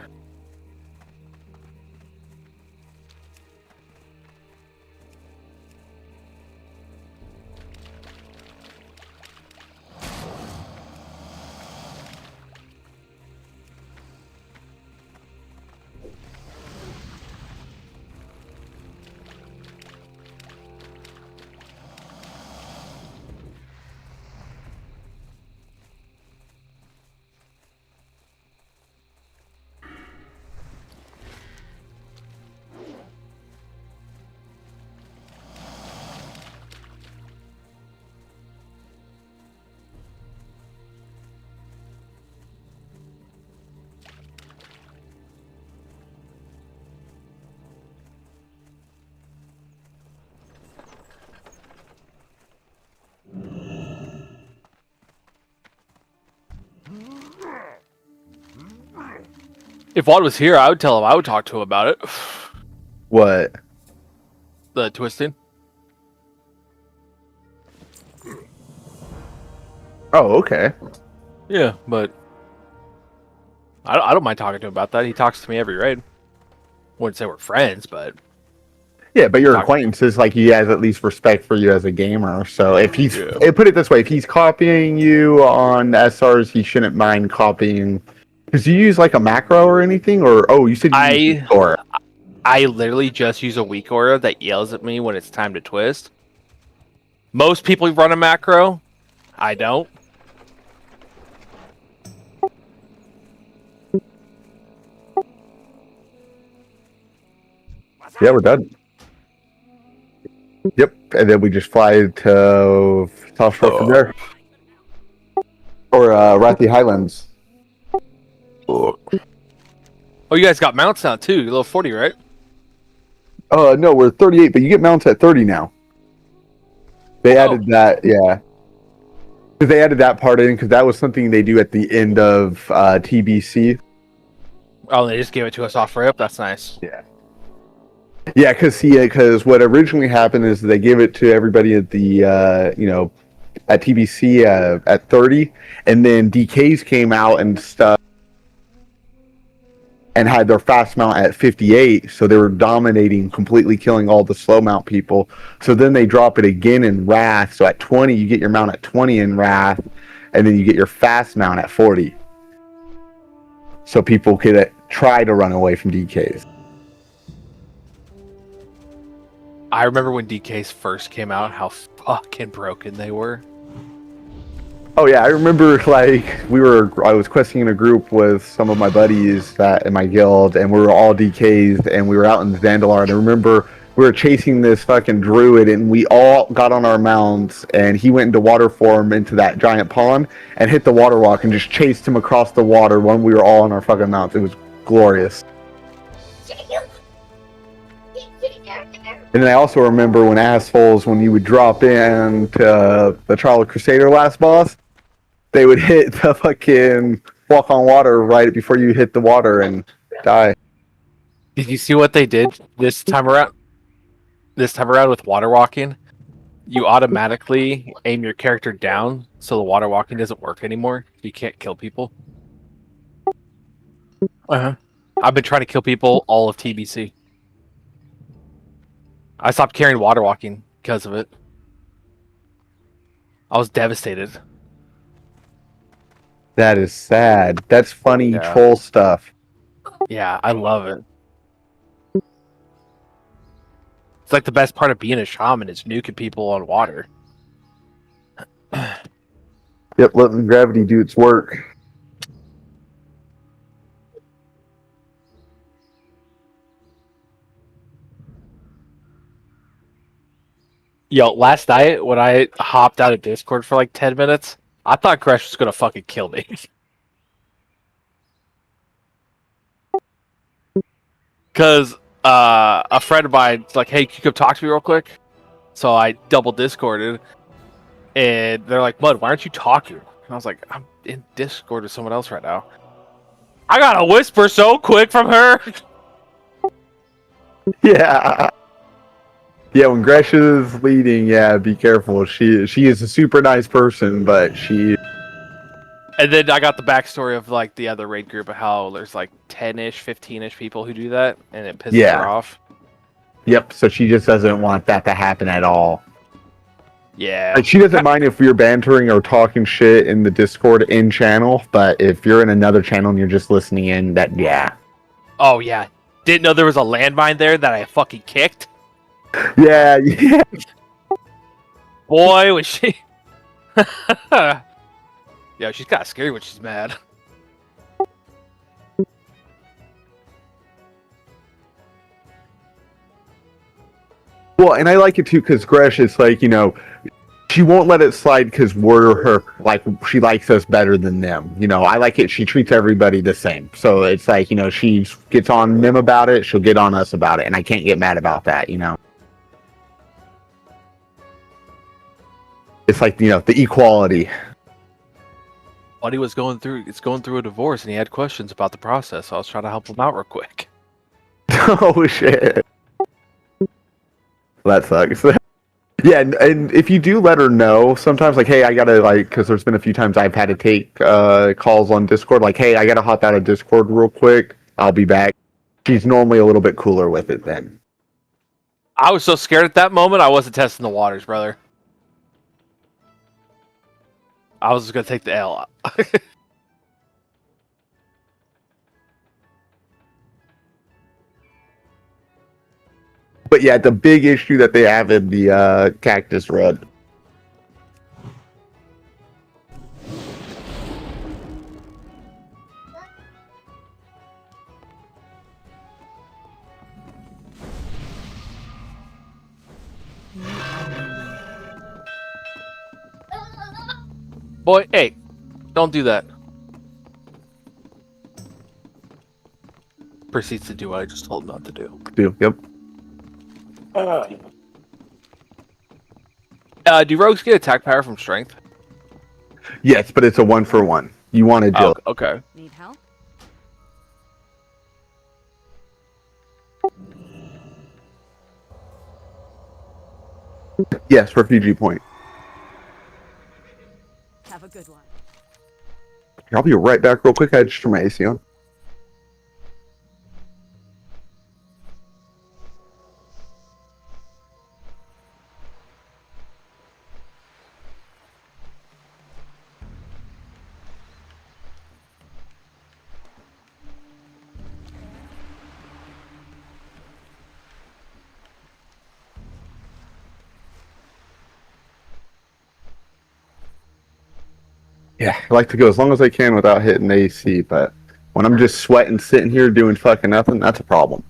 If Wad was here, I would tell him I would talk to him about it. What? The twisting. Oh, okay. Yeah, but I don't mind talking to him about that. He talks to me every raid. Wouldn't say we're friends, but Yeah, but your acquaintance is like he has at least respect for you as a gamer. So if he's, put it this way, if he's copying you on SRs, he shouldn't mind copying. Because you use like a macro or anything, or you said you use aura. I literally just use a weak aura that yells at me when it's time to twist. Most people run a macro. I don't. Yeah, we're done. Yep, and then we just fly to South Shore from there. Or Rathi Highlands. Oh, you guys got mounts now too. You're level 40, right? No, we're 38, but you get mounts at 30 now. They added that, yeah. Because they added that part in, because that was something they do at the end of TBC. Oh, they just gave it to us off rip? That's nice. Yeah. Yeah, because what originally happened is they gave it to everybody at the, at TBC at 30, and then DKs came out and stuff, and had their fast mount at 58, so they were dominating, completely killing all the slow mount people. So then they drop it again in Wrath, so at 20, you get your mount at 20 in Wrath, and then you get your fast mount at 40. So people could try to run away from DKs. I remember when DKs first came out, how fucking broken they were. Oh yeah, I remember I was questing in a group with some of my buddies that in my guild, and we were all DKs, and we were out in Zandalar, and I remember we were chasing this fucking druid, and we all got on our mounts, and he went into water form into that giant pond, and hit the water walk, and just chased him across the water when we were all on our fucking mounts. It was glorious. And then I also remember when you would drop in to the Trial of Crusader last boss, they would hit the fucking walk on water right before you hit the water and die. Did you see what they did this time around? this time around with water walking, you automatically aim your character down, so the water walking doesn't work anymore. You can't kill people. I've been trying to kill people all of TBC. I stopped carrying water walking because of it. I was devastated. That is sad. That's funny Yeah. troll stuff. Yeah, I love it. It's like the best part of being a shaman is nuking people on water. Yep, letting gravity do its work. Yo, last night when I hopped out of Discord for like 10 minutes, I thought Gresh was gonna fucking kill me. Because a friend of mine's like, hey, can you come talk to me real quick? So I double Discorded, and they're like, Mud, why aren't you talking? And I was like, I'm in Discord with someone else right now. I got a whisper so quick from her. Yeah. Yeah, when Gresh is leading, yeah, be careful. She is a super nice person, but she... And then I got the backstory of like the other raid group of how there's like 10-ish, 15-ish people who do that, and it pisses Yeah. her off. Yep, so she just doesn't want that to happen at all. Yeah. Like, she doesn't mind if you're bantering or talking shit in the Discord in channel, but if you're in another channel and you're just listening in, that, yeah. Oh yeah. Didn't know there was a landmine there that I fucking kicked. Yeah, yeah. Boy, was she. Yeah, she's kind of scary when she's mad. Well, and I like it too because Gresh is like, you know, she won't let it slide because we're her, like, she likes us better than them. You know, I like it. She treats everybody the same. So it's like, you know, she gets on them about it, she'll get on us about it. And I can't get mad about that, you know. It's like, you know, the equality. Buddy was going through a divorce and he had questions about the process, so I was trying to help him out real quick. Oh, shit. That sucks. Yeah, and if you do let her know, sometimes, like, hey, I gotta, like, because there's been a few times I've had to take calls on Discord, like, hey, I gotta hop out of Discord real quick, I'll be back. She's normally a little bit cooler with it then. I was so scared at that moment, I wasn't testing the waters, brother. I was just gonna take the L. But yeah, the big issue that they have in the Cactus Run. Boy, hey, don't do that. Proceeds to do what I just told him not to do. Yep. Do rogues get attack power from strength? Yes, but it's a 1-for-1. You want to Oh, do okay. Need help? Yes, refugee point. Have a good one. I'll be right back real quick. I just turn my AC on. Yeah, I like to go as long as I can without hitting AC, but when I'm just sweating, sitting here doing fucking nothing, that's a problem.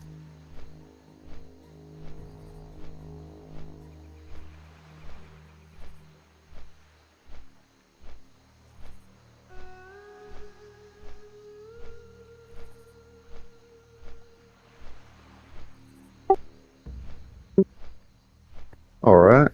All right.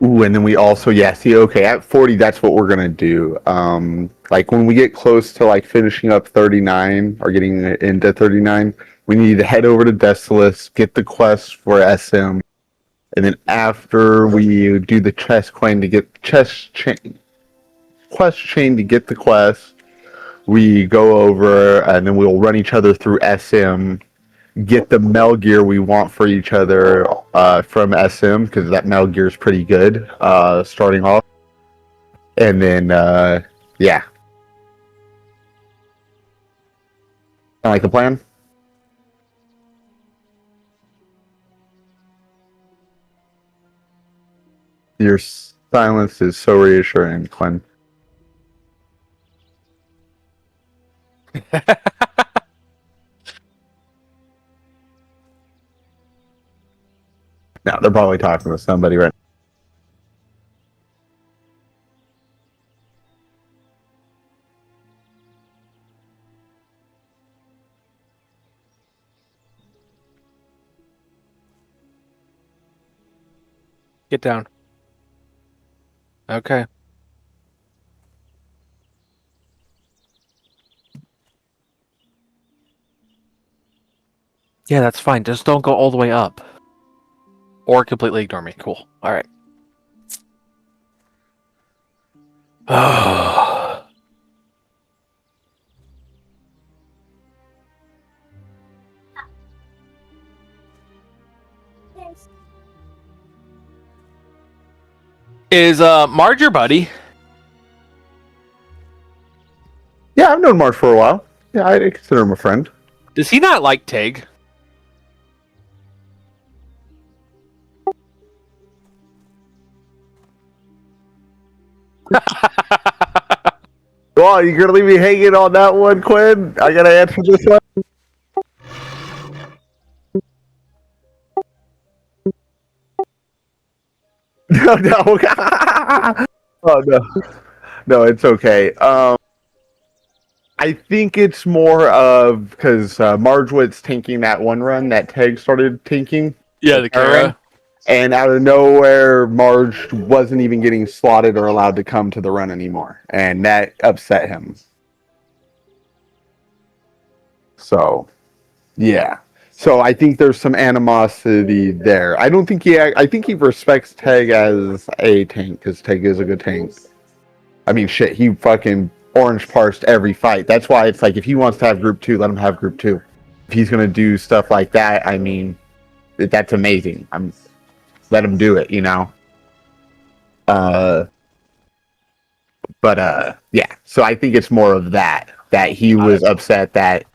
Ooh, and then we also, yeah, see, okay, at 40, that's what we're gonna do. Like when we get close to like finishing up 39 or getting into 39, we need to head over to Desolace, get the quest for SM, and then after we do the quest chain to get the quest, we go over and then we'll run each other through SM, get the Mel gear we want for each other from SM because that Mel gear is pretty good starting off, and then yeah, I like the plan. Your silence is so reassuring, Glenn. No, they're probably talking to somebody right Get down. Okay. Yeah, that's fine. Just don't go all the way up. Or completely ignore me. Cool. Alright. Is Marge your buddy? Yeah, I've known Mark for a while. Yeah, I consider him a friend. Does he not like Tig? Oh, you gonna leave me hanging on that one, Quinn? I gotta answer this one. No, no. Oh no, no, it's okay. I think it's more of because Margwood's tanking that one run that Teg started tanking. Yeah, the Kara. And out of nowhere, Marge wasn't even getting slotted or allowed to come to the run anymore, and that upset him. So, yeah. So I think there's some animosity there. I don't think I think he respects Teg as a tank because Teg is a good tank. I mean, shit, he fucking orange parsed every fight. That's why it's like if he wants to have group 2, let him have group 2. If he's gonna do stuff like that, I mean, that's amazing. Let him do it, you know. Yeah. So I think it's more of that he was upset that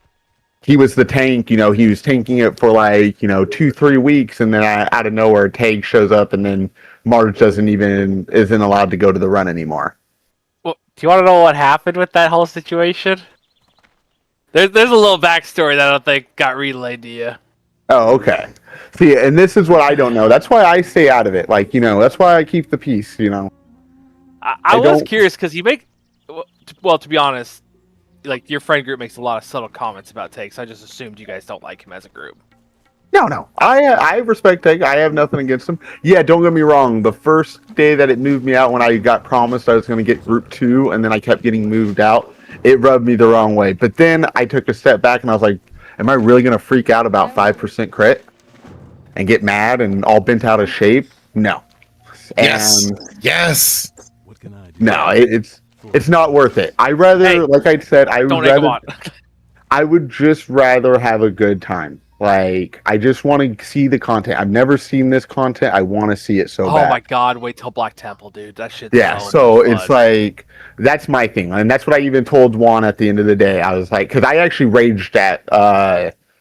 he was the tank. You know, he was tanking it for like 2-3 weeks, and then out of nowhere, Tag shows up, and then Marge isn't allowed to go to the run anymore. Well, do you want to know what happened with that whole situation? There's a little backstory that I don't think got relayed to you. Oh, okay. See, and this is what I don't know. That's why I stay out of it. Like, that's why I keep the peace, I was curious because you make, well, to be honest, like your friend group makes a lot of subtle comments about Takes. I just assumed you guys don't like him as a group. No. I respect Tag. I have nothing against him. Yeah, don't get me wrong. The first day that it moved me out when I got promised I was going to get group 2, and then I kept getting moved out, it rubbed me the wrong way. But then I took a step back and I was like, am I really going to freak out about 5% crit and get mad and all bent out of shape? No. Yes. Yes. What can I do? No, it's not worth it. I rather, like I said, I would just rather have a good time. Like, I just want to see the content. I've never seen this content. I want to see it so bad. Oh my god, wait till Black Temple, dude. That shit's so it's like, that's my thing. And that's what I even told Juan at the end of the day. I was like, because I actually raged at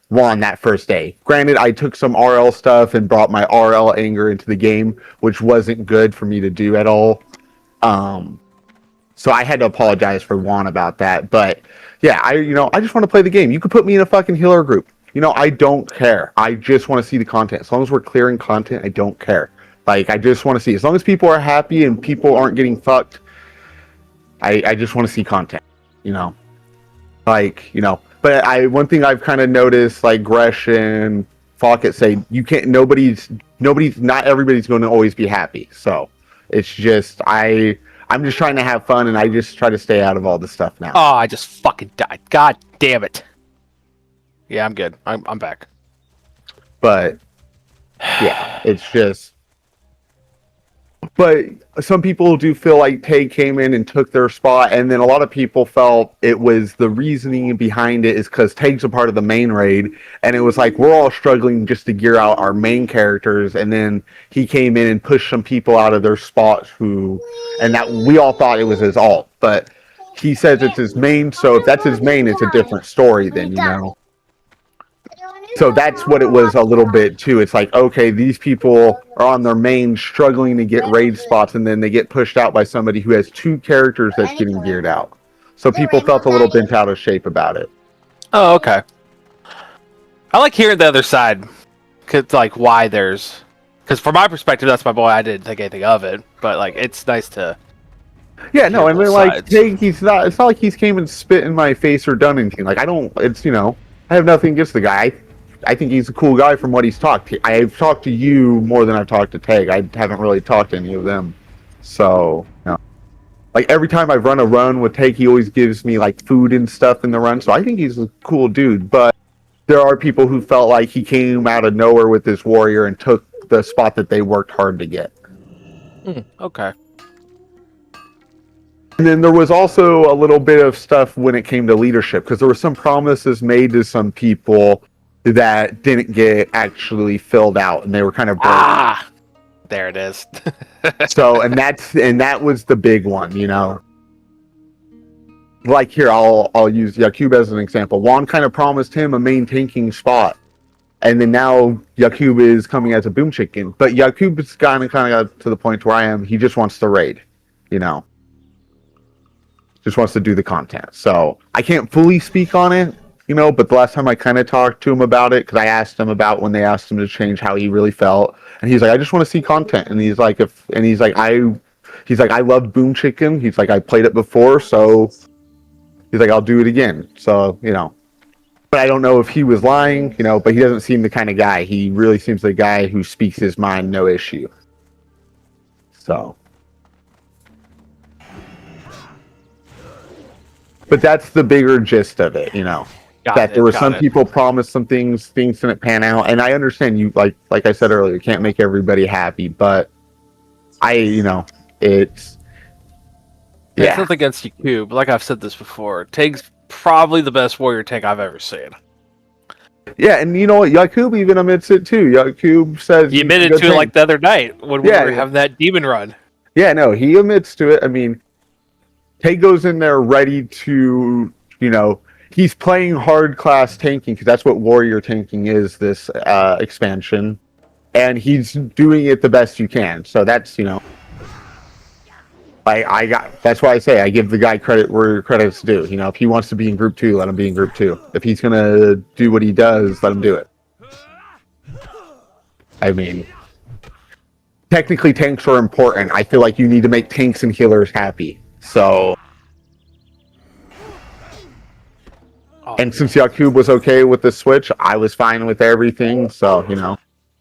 Juan that first day. Granted, I took some RL stuff and brought my RL anger into the game, which wasn't good for me to do at all. So I had to apologize for Juan about that. But yeah, I just want to play the game. You could put me in a fucking healer group. I don't care. I just want to see the content. As long as we're clearing content, I don't care. Like, I just want to see. As long as people are happy and people aren't getting fucked, I just want to see content. Like, But one thing I've kind of noticed, like Gresh and Fawkett say, you can't. Not everybody's going to always be happy. So It's just I'm just trying to have fun, and I just try to stay out of all this stuff now. Oh, I just fucking died. God damn it. Yeah, I'm good. I'm back. But yeah, it's just. But some people do feel like Tay came in and took their spot, and then a lot of people felt it was the reasoning behind it is because Tag's a part of the main raid, and it was like we're all struggling just to gear out our main characters, and then he came in and pushed some people out of their spots and that we all thought it was his alt, but he says it's his main, so if that's his main, it's a different story then, you know. So that's what it was a little bit too. It's like, okay, these people are on their main struggling to get raid spots, and then they get pushed out by somebody who has two characters that's getting geared out. So people felt a little bent out of shape about it. Oh, okay. I like hearing the other side. Cause like why there's... Because from my perspective, that's my boy. I didn't think anything of it. But like, it's nice to... Yeah, no, I mean, both like, sides. Tag, it's not like he's came and spit in my face or done anything. Like, it's, you know, I have nothing against the guy. I think he's a cool guy from what he's talked. I've talked to you more than I've talked to Tag. I haven't really talked to any of them. So, you know, like every time I've run a run with Tag, he always gives me like food and stuff in the run. So I think he's a cool dude. But there are people who felt like he came out of nowhere with this warrior and took the spot that they worked hard to get. Okay. And then there was also a little bit of stuff when it came to leadership, because there were some promises made to some people that didn't get actually filled out, and they were kind of broke. Ah! There it is. So, and that was the big one, you know. Like here, I'll use Yakub as an example. Juan kind of promised him a main tanking spot, and then now Yakub is coming as a boom chicken. But Yakub's kind of got to the point where I am. He just wants to raid, you know. Just wants to do the content. So I can't fully speak on it, you know. But the last time I kind of talked to him about it, because I asked him about when they asked him to change how he really felt, and he's like, I just want to see content. And he's like, I love Boom Chicken. He's like, I played it before, so he's like, I'll do it again. So, you know, but I don't know if he was lying, you know. But he doesn't seem the kind of guy. He really seems the guy who speaks his mind, no issue. So. But that's the bigger gist of it, you know. There were some people promised some things didn't pan out, and I understand you, like I said earlier, you can't make everybody happy, but it's nothing against Yakub. Like I've said this before, Tag's probably the best warrior tank I've ever seen. Yeah, and you know what? Yakub even admits it too. Yakub says he admitted to it like the other night when we were having that demon run. Yeah, no, he admits to it. I mean, Tag goes in there ready to, you know, he's playing hard class tanking because that's what warrior tanking is, this expansion, and he's doing it the best you can. So that's, you know, that's why I say I give the guy credit where credit's due. You know, if he wants to be in group 2, let him be in group 2. If he's gonna do what he does, let him do it. I mean, technically tanks are important. I feel like you need to make tanks and healers happy. So, and since Yakub was okay with the switch, I was fine with everything. So, you know,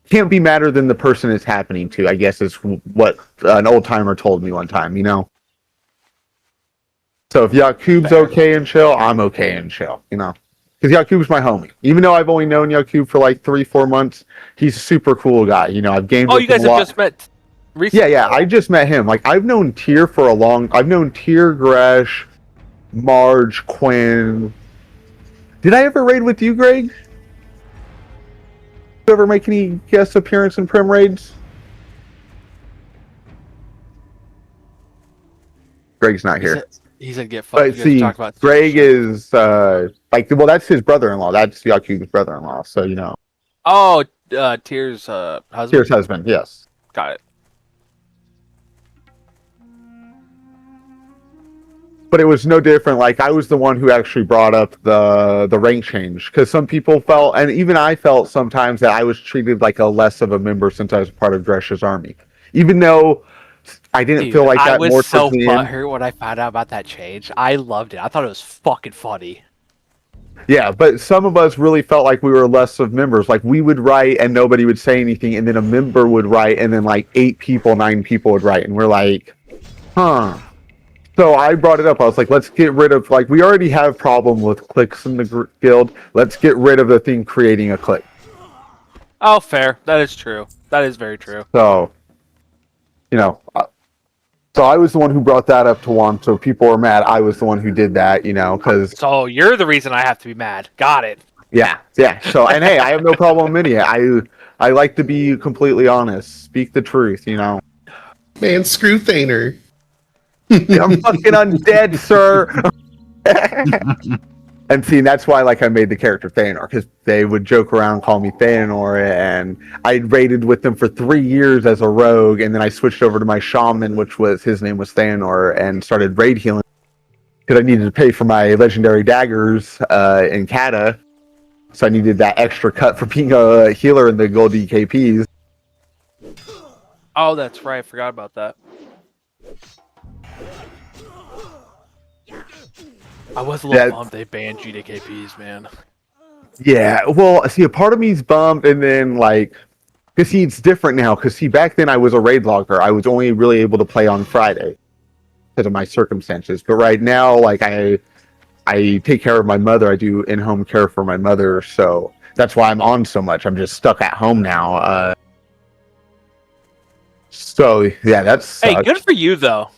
can't be madder than the person it's happening to, I guess is what an old timer told me one time, you know. So if Yakub's okay and chill, I'm okay and chill, you know. Because Yakub's my homie. Even though I've only known Yakub for like 3-4 months, he's a super cool guy. You know, I've gamed with him a lot. Oh, you guys have just met recently? Yeah, I just met him. Like, I've known Tyr Gresh, Marge, Quinn. Did I ever raid with you, Greg? Did you ever make any guest appearance in Prim raids? Greg's not here. He said get fucked. But see, Greg is, that's his brother-in-law. That's Yakub's brother-in-law, so, you know. Oh, Tyr's husband? Tyr's husband, yes. Got it. But it was no different. Like, I was the one who actually brought up the rank change, because some people felt, and even I felt sometimes, that I was treated like a less of a member since I was part of Gresh's army. Even though I didn't feel like that. I was so butthurt when I found out about that change. I loved it. I thought it was fucking funny. Yeah, but some of us really felt like we were less of members. Like we would write and nobody would say anything, and then a member would write, and then like 8 people, 9 people would write, and we're like, huh. So I brought it up. I was like, let's get rid of we already have problem with cliques in the guild. Let's get rid of the thing creating a clique. Oh, fair. That is true. That is very true. So, so I was the one who brought that up to Juan. So people were mad. I was the one who did that, because So you're the reason I have to be mad. Got it. yeah. So and hey, I have no problem with it. I like to be completely honest, speak the truth. Man, screw Thaner. I'm fucking undead, sir. And see, that's why I made the character Thanor, because they would joke around, call me Thanor, and I raided with them for 3 years as a rogue, and then I switched over to my shaman, his name was Thanor, and started raid healing because I needed to pay for my legendary daggers in Kata, so I needed that extra cut for being a healer in the gold DKPs. Oh, that's right. I forgot about that. I was a little bummed they banned GDKPs, man. Yeah, well, see, a part of me's bummed, and then because it's different now. Because back then I was a raid logger. I was only really able to play on Friday because of my circumstances. But right now, I take care of my mother. I do in-home care for my mother, so that's why I'm on so much. I'm just stuck at home now. So yeah, that's Hey, good for you though.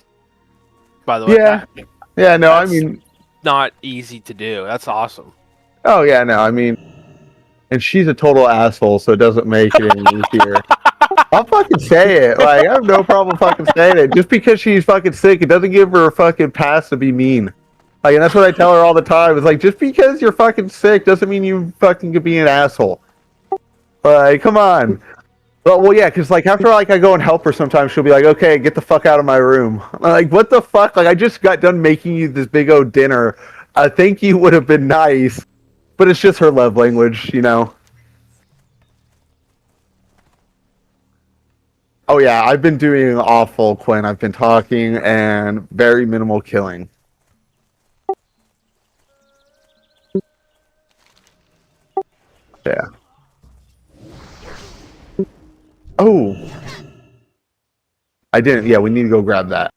By the way, yeah. No, I That's- mean, not easy to do. That's awesome. oh yeah, no, I mean, and she's a total asshole, so it doesn't make it any easier. I'll fucking say it. I have no problem fucking saying it. Just because she's fucking sick, it doesn't give her a fucking pass to be mean. And that's what I tell her all the time. It's just because you're fucking sick doesn't mean you fucking could be an asshole. Come on. Well, yeah, because after I go and help her sometimes, she'll be like, okay, get the fuck out of my room. I'm what the fuck? I just got done making you this big old dinner. Thank you would have been nice. But it's just her love language, Oh yeah, I've been doing awful, Quinn. I've been talking and very minimal killing. Yeah. Oh. I didn't. Yeah, we need to go grab that.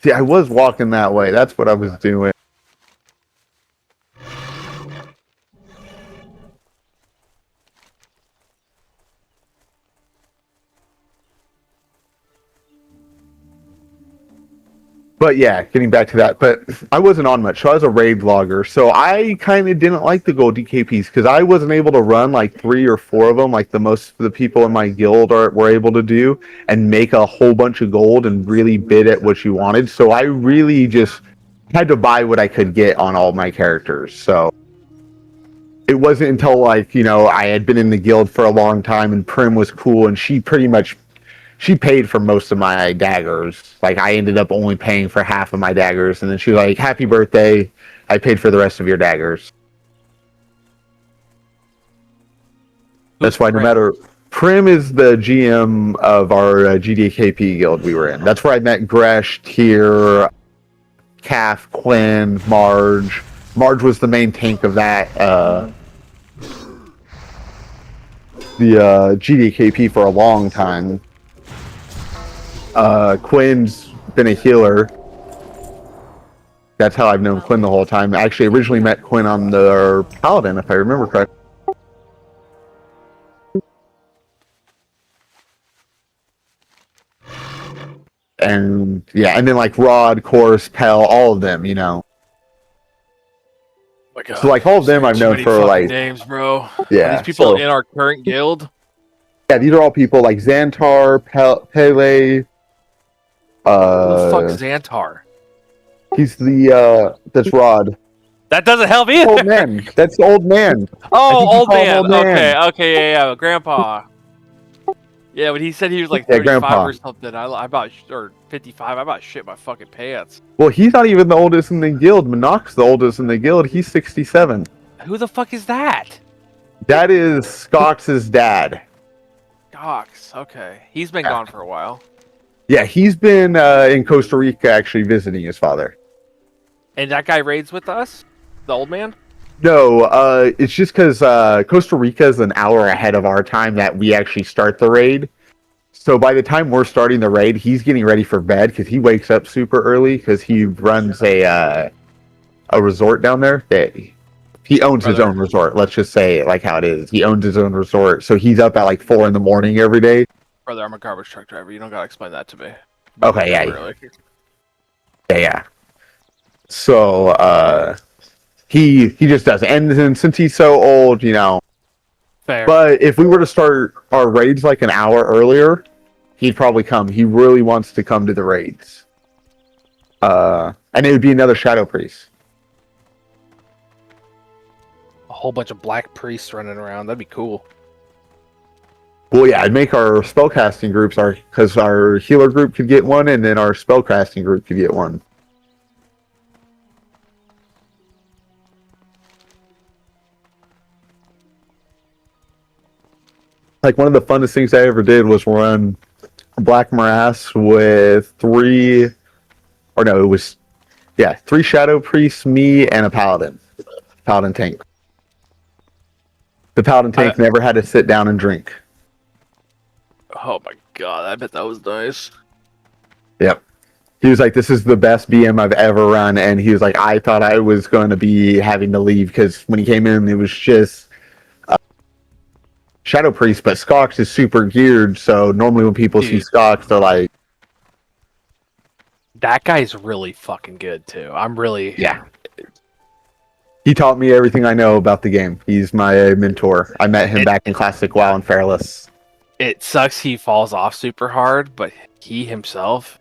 See, I was walking that way. That's what I was doing. But yeah, getting back to that. But I wasn't on much, so I was a raid logger. So I kind of didn't like the gold DKPs because I wasn't able to run 3 or 4 of them, like the most of the people in my guild were able to do, and make a whole bunch of gold and really bid at what you wanted. So I really just had to buy what I could get on all my characters. So it wasn't until I had been in the guild for a long time and Prim was cool, and she paid for most of my daggers. I ended up only paying for half of my daggers, and then she was like, happy birthday, I paid for the rest of your daggers. That's why no matter... Prim is the GM of our GDKP guild we were in. That's where I met Gresh, Tyr, Calf, Quinn, Marge. Marge was the main tank of that. The GDKP for a long time. Quinn's been a healer. That's how I've known Quinn the whole time. I actually originally met Quinn on the Paladin, if I remember correctly. And yeah, and then Rod, Chorus, Pell, all of them, My God. So all of them I've known for names, bro. Yeah. Are these people in our current guild? Yeah, these are all people like Xantar, Pele. Who the fuck is Xantar? He's that's Rod. That doesn't help either. Old man. That's the old man. Oh, you old call him man. old man. Okay, yeah, Grandpa. Yeah, when he said he was 35 Grandpa. or something, I about or 55. I about shit my fucking pants. Well, he's not even the oldest in the guild. Monarch's the oldest in the guild. He's 67. Who the fuck is that? That is Scox's dad. Cox. Okay, he's been gone for a while. Yeah, he's been in Costa Rica actually visiting his father. And that guy raids with us? The old man? No, it's just because Costa Rica is an hour ahead of our time that we actually start the raid. So by the time we're starting the raid, he's getting ready for bed because he wakes up super early because he runs a resort down there. He owns his own resort. Let's just say it like how it is. He owns his own resort, so he's up at like 4 a.m. every day. Brother, I'm a garbage truck driver. You don't gotta explain that to me. Okay, yeah. Yeah. So he just does it. And then since he's so old, Fair. But if we were to start our raids like an hour earlier, he'd probably come. He really wants to come to the raids. And it would be another Shadow Priest. A whole bunch of black priests running around. That'd be cool. Well, yeah, I'd make our spellcasting groups because our healer group could get one, and then our spellcasting group could get one. Like one of the funnest things I ever did was run Black Morass with 3 Shadow Priests, me, and a Paladin tank. The Paladin tank never had to sit down and drink. Oh my god, I bet that was nice. Yep. He was like, this is the best BM I've ever run, and he was like, I thought I was going to be having to leave, because when he came in, it was just Shadow Priest, but Skox is super geared, so normally when people see Skox, they're like... That guy's really fucking good, too. Yeah. He taught me everything I know about the game. He's my mentor. I met him back in Classic WoW and Fairless. It sucks he falls off super hard, but he himself...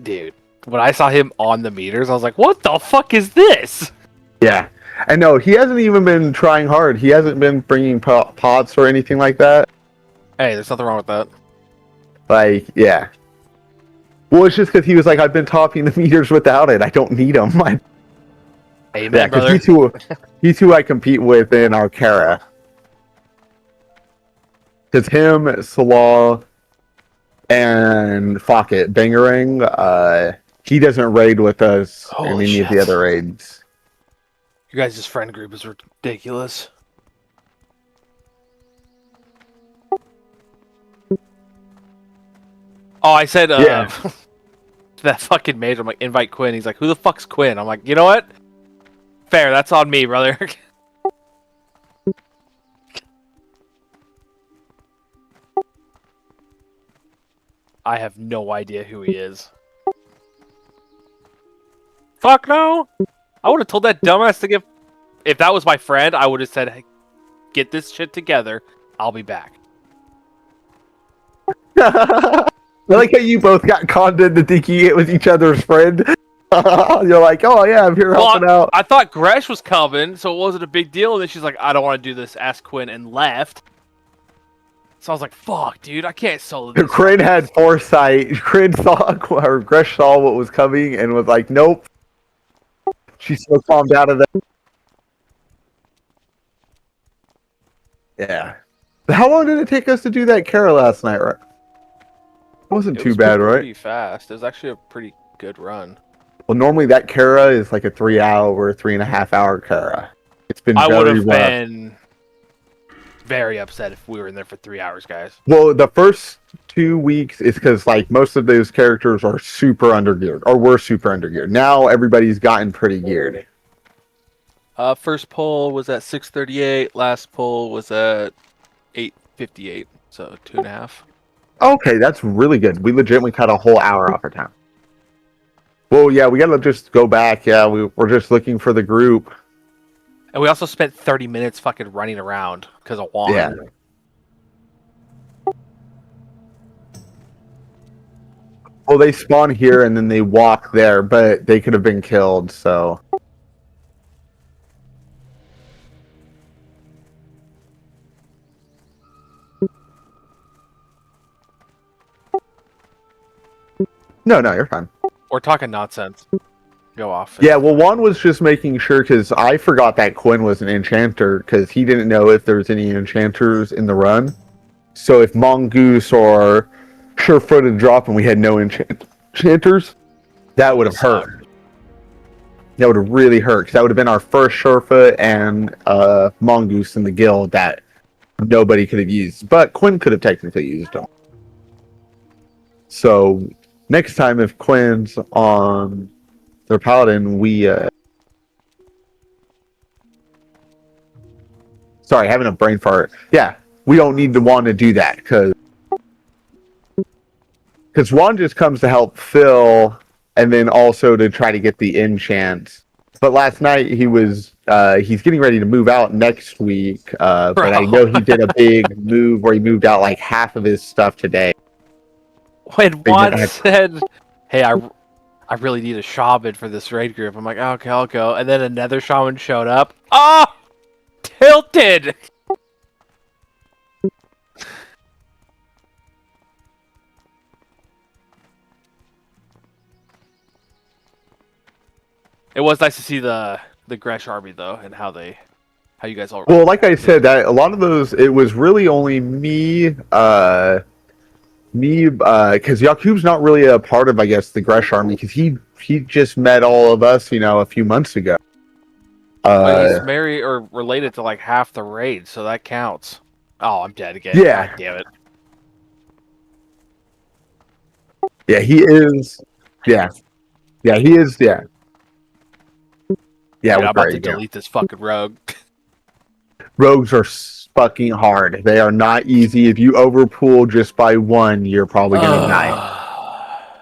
Dude, when I saw him on the meters, I was like, what the fuck is this? Yeah. And no, he hasn't even been trying hard. He hasn't been bringing pots or anything like that. Hey, there's nothing wrong with that. Like, yeah. Well, it's just because he was like, I've been topping the meters without it. I don't need them. Amen, Yeah, because he's who I compete with in our Kara. Because him, Salah, and Focket, Bangarang, he doesn't raid with us in any of the other raids. You guys' friend group is ridiculous. Oh, I said, Yeah. that fucking mage, I'm like, invite Quinn. He's like, who the fuck's Quinn? I'm like, you know what? Fair, that's on me, brother. I have no idea who he is. Fuck no! I would have told that dumbass to give... If that was my friend, I would have said, hey, get this shit together. I'll be back. I like how you both got conned into thinking it was each other's friend. You're like, oh yeah, I'm here helping out. I thought Gresh was coming, so it wasn't a big deal. And then she's like, I don't want to do this. Ask Quinn, and left. So I was like, fuck, dude, I can't solo this. Crane had foresight. Crane saw, or Gresh saw what was coming and was like, nope. She's so calmed out of that. Yeah. How long did it take us to do that Kara last night, right? It wasn't too bad, right? Pretty fast. It was actually a pretty good run. Well, normally that Kara is like a 3-hour, 3.5-hour Kara. It's been I would very have rough. been very upset if we were in there for 3 hours, guys. Well, the first 2 weeks is because like most of those characters are super undergeared, or were super undergeared. Now everybody's gotten pretty geared. First pull was at 6:38. Last pull was at 8:58. So 2.5. Okay, that's really good. We legitimately cut a whole hour off our time. Well, yeah, we gotta just go back. Yeah, we're just looking for the group. And we also spent 30 minutes fucking running around because of Juan. Yeah. Well, they spawn here and then they walk there, but they could have been killed, so... No, you're fine. We're talking nonsense. Go off. Yeah, well, Juan was just making sure, because I forgot that Quinn was an enchanter, because he didn't know if there was any enchanters in the run. So if Mongoose or Surefoot had dropped and we had no enchanters, that would have hurt. That would have really hurt, because that would have been our first Surefoot and Mongoose in the guild that nobody could have used. But Quinn could have technically used them. So next time, if Quinn's on their Paladin, we... Sorry, having a brain fart. Yeah, we don't need to want to do that, because Juan just comes to help Phil, and then also to try to get the enchants. But last night he's getting ready to move out next week. But I know he did a big move where he moved out like half of his stuff today. When Juan said, "Hey, I really need a shaman for this raid group," I'm like, "Okay, I'll go." And then another shaman showed up. Ah, tilted. It was nice to see the Gresh army though, and how you guys all. Well, like I said, that a lot of those, it was really only me, because Yakub's not really a part of, I guess, the Gresh army, because he just met all of us, a few months ago. But he's married or related to like half the raid, so that counts. Oh, I'm dead again. Yeah. God damn it. Yeah, he is. Yeah. Yeah, he is. Yeah. Yeah, Dude, I'm about to you go. delete this fucking rogue. Rogues are fucking hard. They are not easy. If you overpool just by one, you're probably gonna die.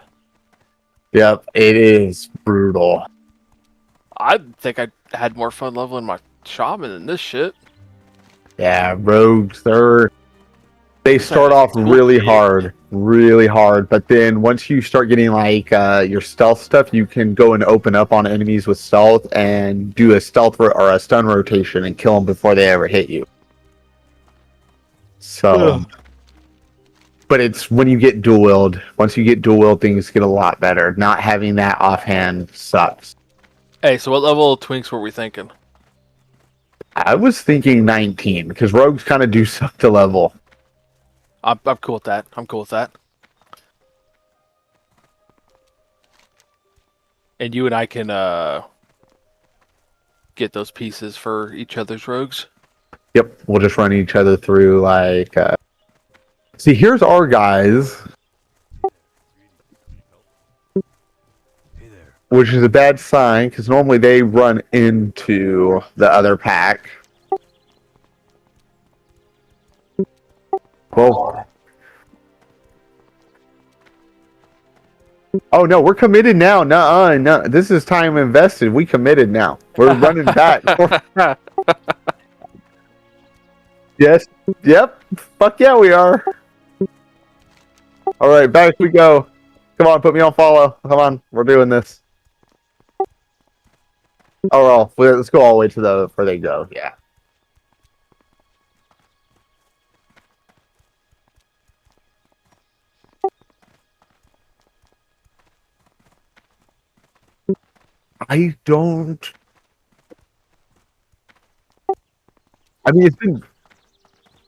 Yep, it is brutal. I think I had more fun leveling my shaman than this shit. Yeah, rogues, they start off cool really shit. hard, but then once you start getting like your stealth stuff, you can go and open up on enemies with stealth and do a stealth or a stun rotation and kill them before they ever hit you. So, but it's when you get dual wield. Once you get dual wield, things get a lot better. Not having that offhand sucks. Hey, so what level of twinks were we thinking? I was thinking 19 because rogues kind of do suck to level. I'm cool with that. I'm cool with that. And you and I can get those pieces for each other's rogues. Yep, we'll just run each other through like. See, here's our guys, which is a bad sign because normally they run into the other pack. Well, oh no, we're committed now. No, this is time invested. We committed now. We're running back. Yes. Yep. Fuck yeah, we are. All right, back we go. Come on, put me on follow. Come on, we're doing this. Oh well, let's go all the way to where they go. Yeah. I mean,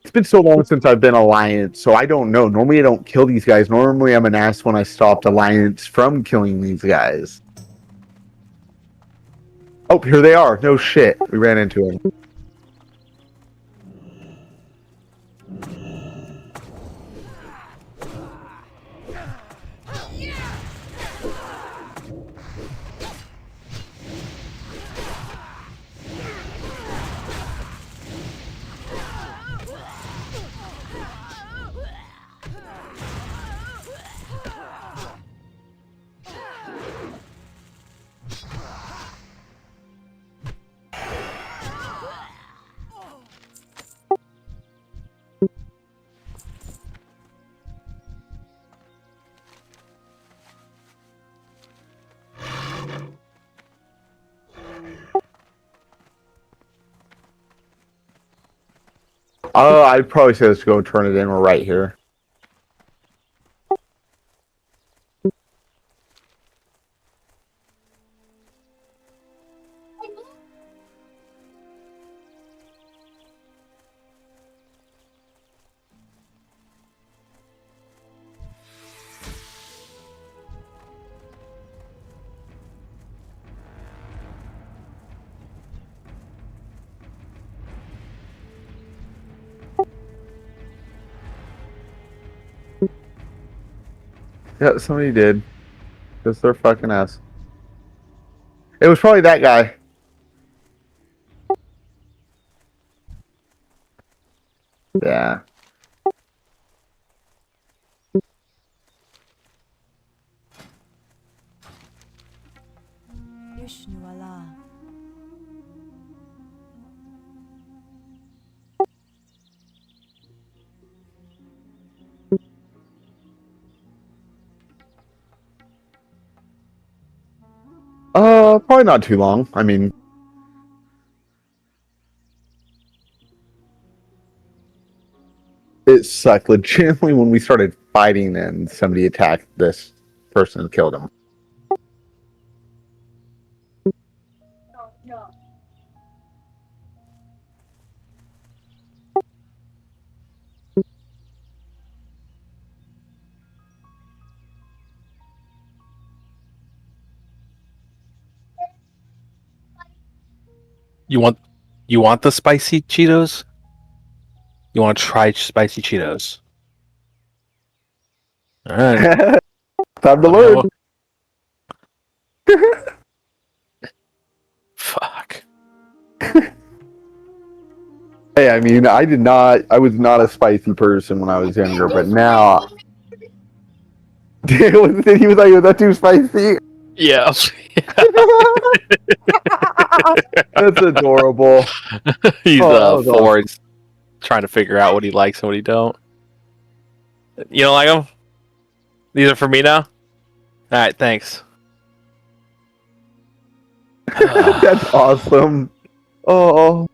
it's been so long since I've been Alliance, so I don't know. Normally, I don't kill these guys. Normally, I'm an ass when I stopped Alliance from killing these guys. Oh, here they are. No shit. We ran into them. I'd probably say let's go turn it in. We're right here. Yeah, somebody did. Because they're fucking ass. It was probably that guy. Yeah. Vishnu Allah. Probably not too long. I mean, it sucked legitimately when we started fighting and somebody attacked this person and killed him. You want the spicy Cheetos? You want to try spicy Cheetos? All right. Time to Let me know. learn. Fuck. Hey, I mean, I was not a spicy person when I was younger, but now. He was like, was that too spicy? Yeah. That's adorable. He's Oh, that was 4. awesome. He's trying to figure out what he likes and what he don't. You don't like them? These are for me now? All right, thanks. That's awesome. Oh.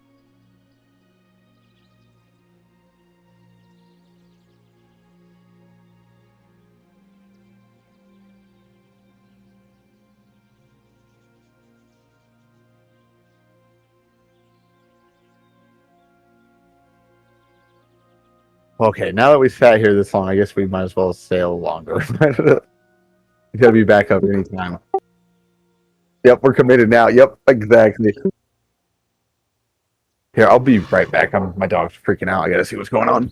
Okay, now that we sat here this long, I guess we might as well sail longer. We gotta be back up anytime. Yep, we're committed now. Yep, exactly. Here, I'll be right back. My dog's freaking out. I gotta see what's going on.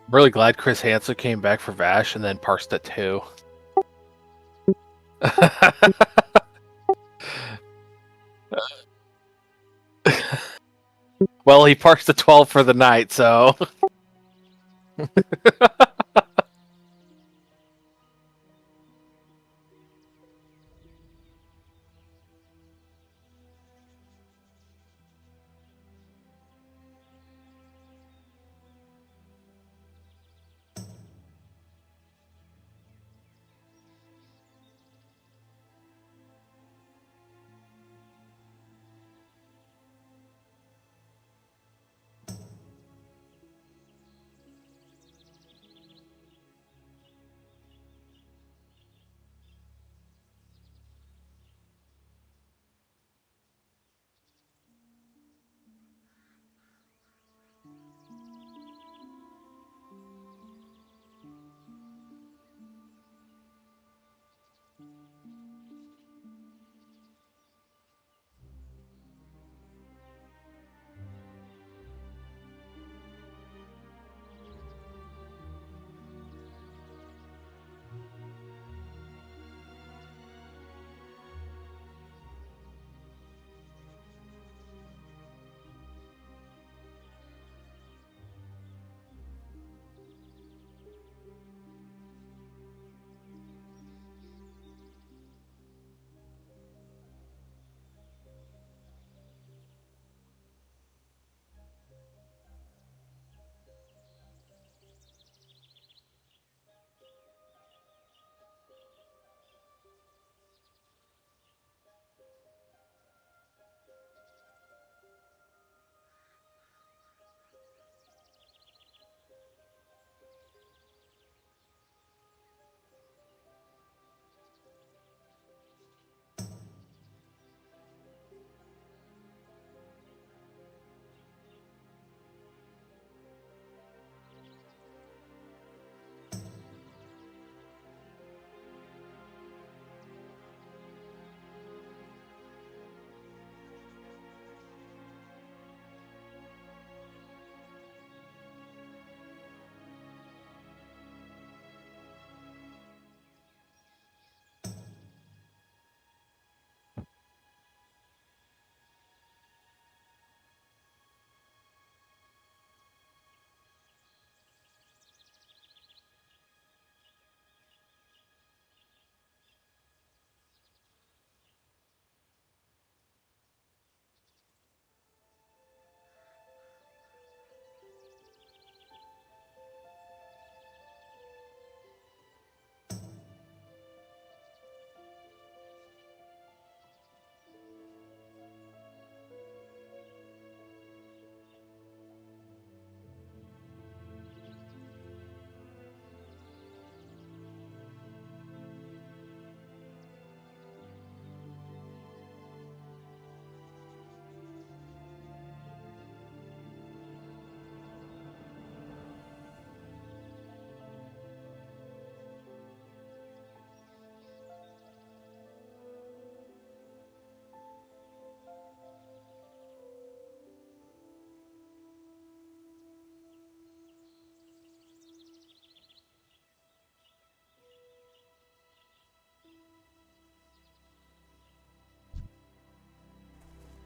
I'm really glad Chris Hansen came back for Vash and then parsed it too. Well, he parsed the 12 for the night, so.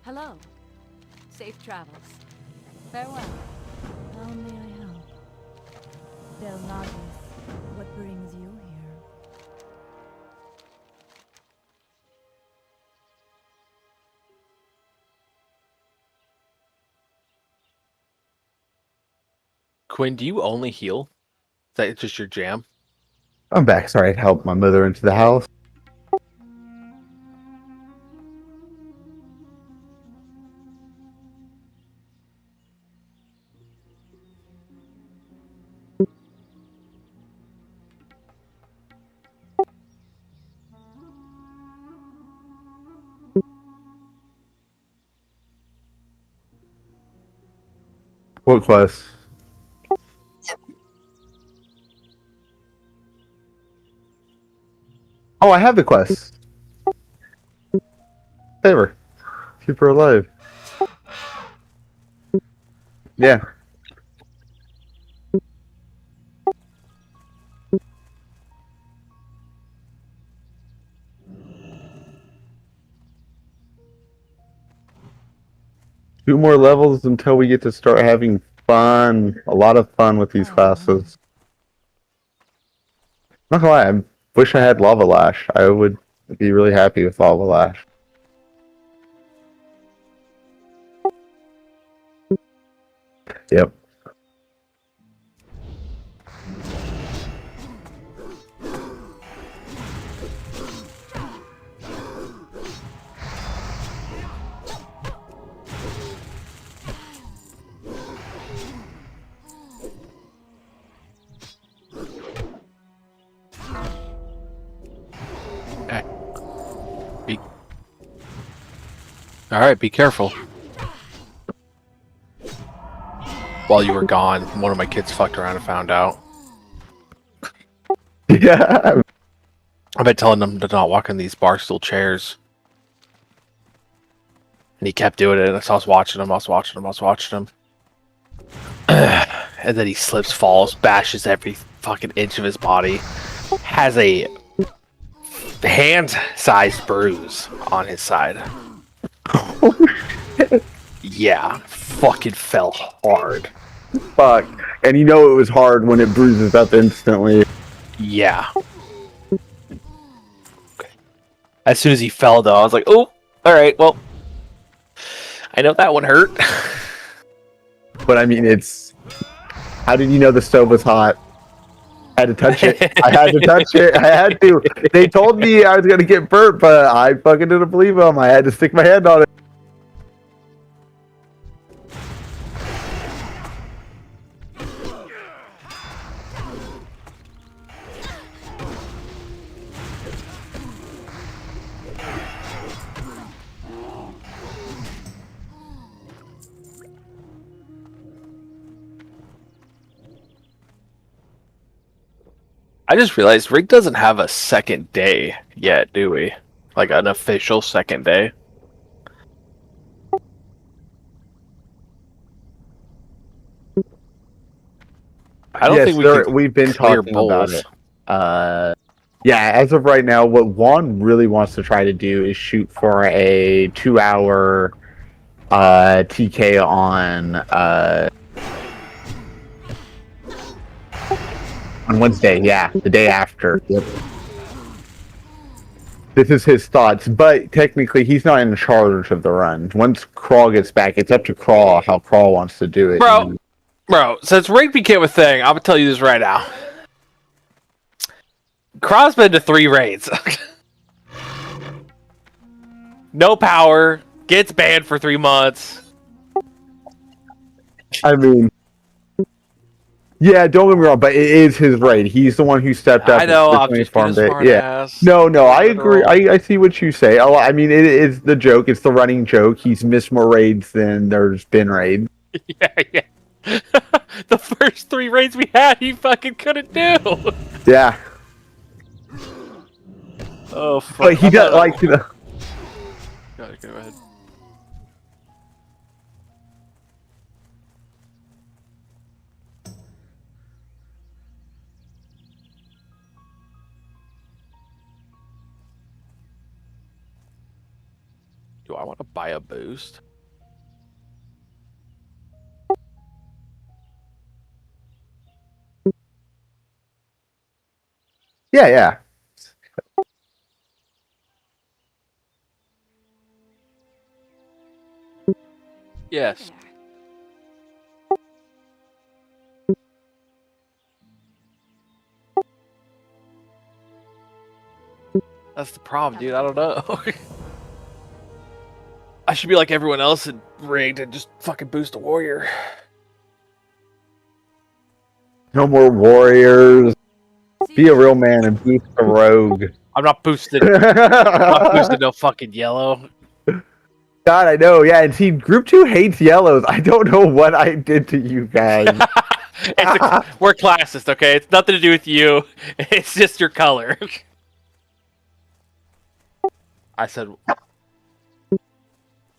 Hello. Safe travels. Farewell. How may I help? Del Nagus, what brings you here? Quinn, do you only heal? Is that just your jam? I'm back. Sorry, I helped my mother into the house. What quest? Oh, I have the quest. Favor. Keep her alive. Yeah. Two more levels until we get to start having fun. A lot of fun with these classes. Not gonna lie, I wish I had Lava Lash. I would be really happy with Lava Lash. Yep. All right, be careful. While you were gone, one of my kids fucked around and found out. Yeah. I've been telling them to not walk in these bar stool chairs. And he kept doing it, and so I was watching him. And then he slips, falls, bashes every fucking inch of his body. Has a hand-sized bruise on his side. Yeah, fucking fell hard. Fuck. And you know it was hard when it bruises up instantly. Yeah. As soon as he fell, though, I was like, oh, alright, well, I know that one hurt. But I mean, it's... How did you know the stove was hot? I had to touch it. I had to touch it. I had to. They told me I was going to get burnt, but I fucking didn't believe them. I had to stick my hand on it. I just realized Rick doesn't have a second day yet, do we? Like an official second day. I don't think we can we've been clear talking about bowls. it. Yeah, as of right now, what Juan really wants to try to do is shoot for a 2-hour TK on Wednesday. Yeah, the day after. Yep. This is his thoughts, but technically he's not in charge of the run. Once Crawl gets back, it's up to Crawl how Crawl wants to do it. Bro, since Rick became a thing, I'm gonna tell you this right now. Craw's been to 3 raids. No power, gets banned for 3 months. I mean, yeah, don't get me wrong, but it is his raid. He's the one who stepped up. I know, and I'm just being a smart ass. No, I agree. I see what you say. I mean, it is the joke. It's the running joke. He's missed more raids than there's been raids. Yeah. The first 3 raids we had, he fucking couldn't do. Yeah. Oh, fuck. But he does, like, you know. Go ahead. Do I want to buy a boost? Yeah, yeah. Yes. That's the problem, dude. I don't know. I should be like everyone else and rigged and just fucking boost a warrior. No more warriors. Be a real man and boost a rogue. I'm not boosted. Not boosted no fucking yellow. God, I know. Yeah, and see, Group 2 hates yellows. I don't know what I did to you guys. We're classist, okay? It's nothing to do with you. It's just your color. I said,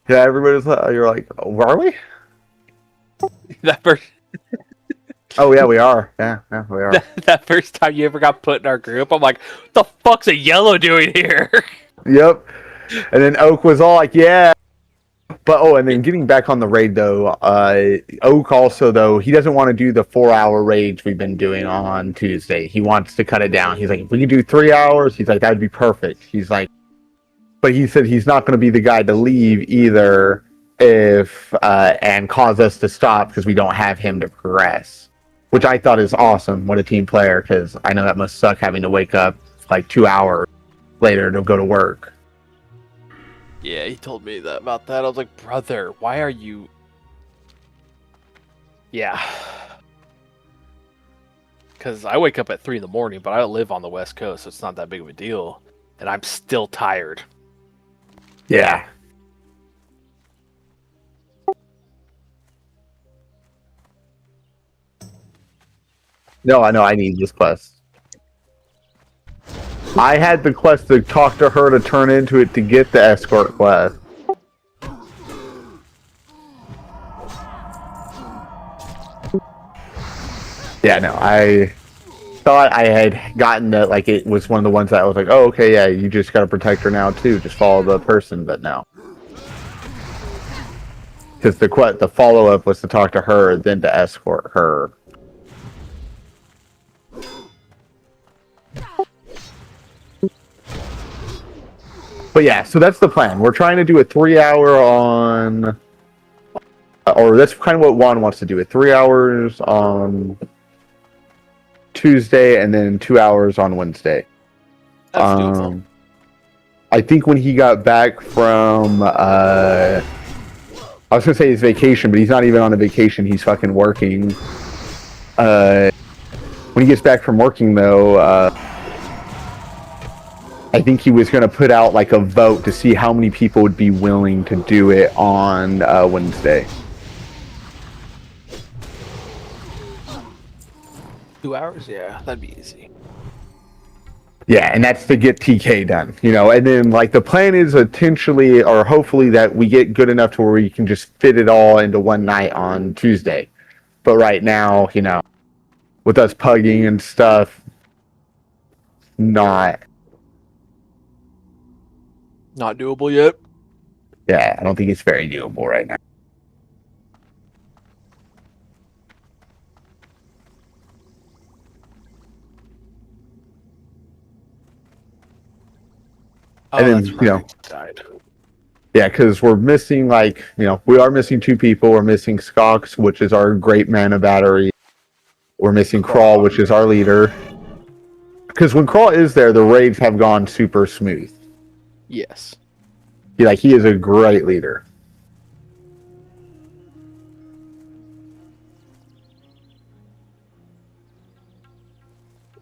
Yeah, everybody's you're like, oh, are we? that first Oh, yeah, we are. Yeah, we are. that first time you ever got put in our group, I'm like, what the fuck's a yellow doing here? Yep. And then Oak was all like, yeah. But, and then getting back on the raid, though, Oak also, though, he doesn't want to do the 4-hour raids we've been doing on Tuesday. He wants to cut it down. He's like, if we could do 3 hours, he's like, that would be perfect. He's like, but he said he's not going to be the guy to leave either if, and cause us to stop because we don't have him to progress. Which I thought is awesome. What a team player, because I know that must suck having to wake up like 2 hours later to go to work. Yeah, he told me that about that. I was like, brother, why are you... Yeah. Because I wake up at 3 in the morning, but I live on the West Coast, so it's not that big of a deal. And I'm still tired. Yeah. No, I know I need this quest. I had the quest to talk to her to turn into it to get the escort quest. Yeah, no, I thought I had gotten that, like, it was one of the ones that I was like, oh, okay, yeah, you just gotta protect her now, too. Just follow the person, but no. Because the follow-up was to talk to her, then to escort her. But yeah, so that's the plan. We're trying to do a 3-hour on... or that's kind of what Juan wants to do. 3 hours on Tuesday and then 2 hours on Wednesday. That's doable. I think when he got back from... I was going to say his vacation, but he's not even on a vacation. He's fucking working. When he gets back from working, though... I think he was going to put out like a vote to see how many people would be willing to do it on Wednesday. 2 hours? Yeah, that'd be easy. Yeah, and that's to get TK done, you know. And then like the plan is potentially or hopefully that we get good enough to where we can just fit it all into one night on Tuesday. But right now, you know, with us pugging and stuff, not doable yet. Yeah, I don't think it's very doable right now. Oh, And then, that's you know, died. yeah, because we're missing, like, you know, we are missing 2 people. We're missing Skox, which is our great mana battery. We're missing Crawl, which is our leader. Because when Crawl is there, the raids have gone super smooth. Yes. He is a great leader.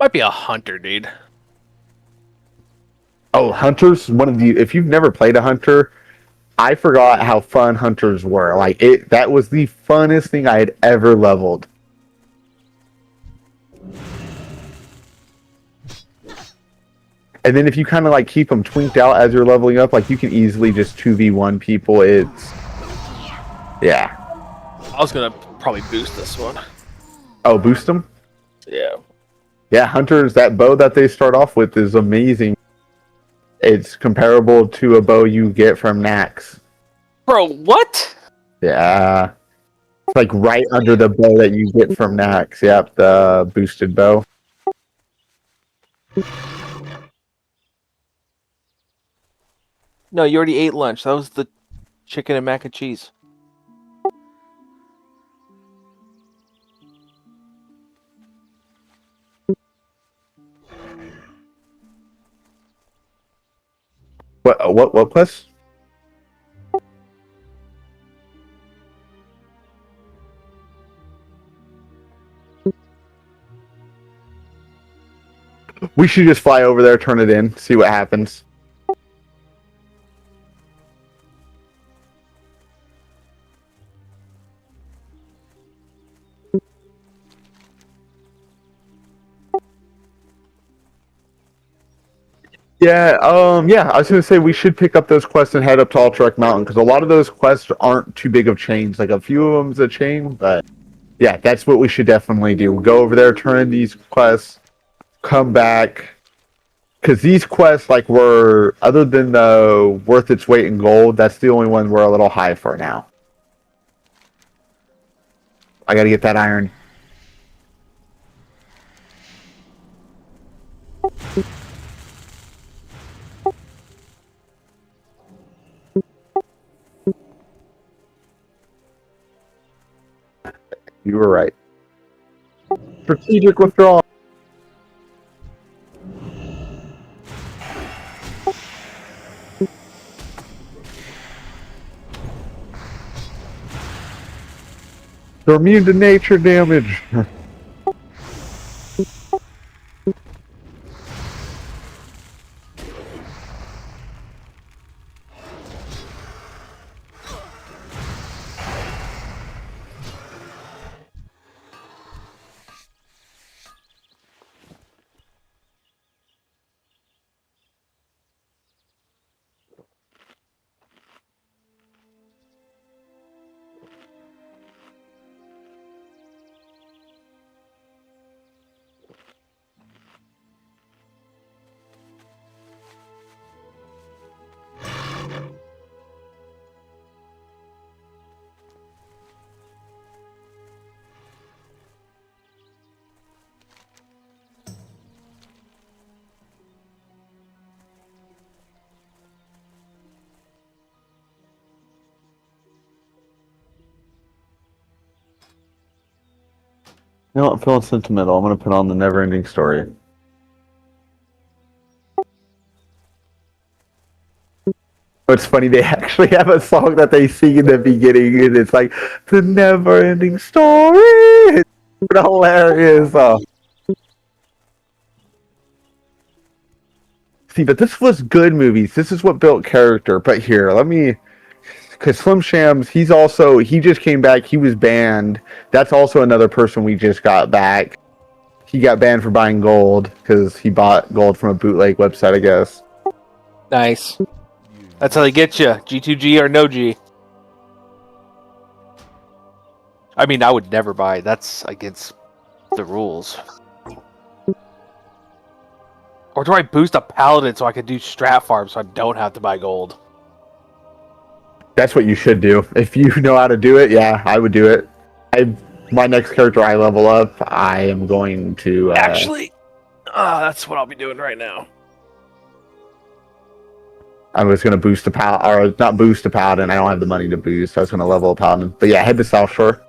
Might be a hunter, dude. Oh, Hunters, if you've never played a Hunter, I forgot how fun Hunters were. Like, that was the funnest thing I had ever leveled. And then if you kind of like keep them twinked out as you're leveling up, like you can easily just 2v1 people. Yeah. I was gonna probably boost this one. Oh, boost them? Yeah. Yeah, Hunters, that bow that they start off with is amazing. It's comparable to a bow you get from Nax. Bro, what? Yeah. It's like right under the bow that you get from Nax. Yep, the boosted bow. No, you already ate lunch. That was the chicken and mac and cheese. What quest? We should just fly over there, turn it in, see what happens. Yeah, yeah, I was gonna say we should pick up those quests and head up to Alterac Mountain, because a lot of those quests aren't too big of chains. Like, a few of them's a chain, but yeah, that's what we should definitely do. We'll go over there, turn in these quests, come back, because these quests, like, were, other than the worth its weight in gold, that's the only one we're a little high for now. I gotta get that iron. You were right. Strategic withdrawal. They're immune to nature damage. You know what? I'm feeling sentimental. I'm gonna put on the Never-Ending Story. It's funny, they actually have a song that they sing in the beginning, and it's like, the never-ending story! It's hilarious. See, but this was good movies. This is what built character. But here, let me... Because Slim Shams, he just came back. He was banned. That's also another person we just got back. He got banned for buying gold, because he bought gold from a bootleg website, I guess. Nice. That's how they get you. G2G or no G. I mean, I would never buy. That's against the rules. Or do I boost a paladin so I can do strat farm so I don't have to buy gold? That's what you should do. If you know how to do it, yeah, I would do it. My next character I level up, I am going to... Actually, that's what I'll be doing right now. I was going to boost a paladin, or not boost a paladin. I don't have the money to boost. I was going to level a paladin. But yeah, head to South Shore.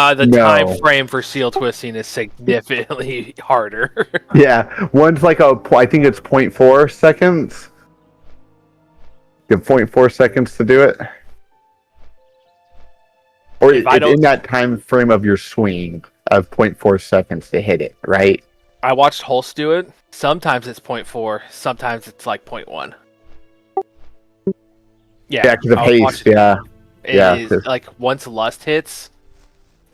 The No. time frame for seal twisting is significantly harder. Yeah, one's like I think it's 0.4 seconds. You have 0.4 seconds to do it. Or If I don't- in that time frame of your swing of 0.4 seconds to hit it, right? I watched Hulse do it. Sometimes it's 0.4, sometimes it's like 0.1. Yeah, because of I was haste, watching- yeah. It Yeah, is, 'cause- like once lust hits.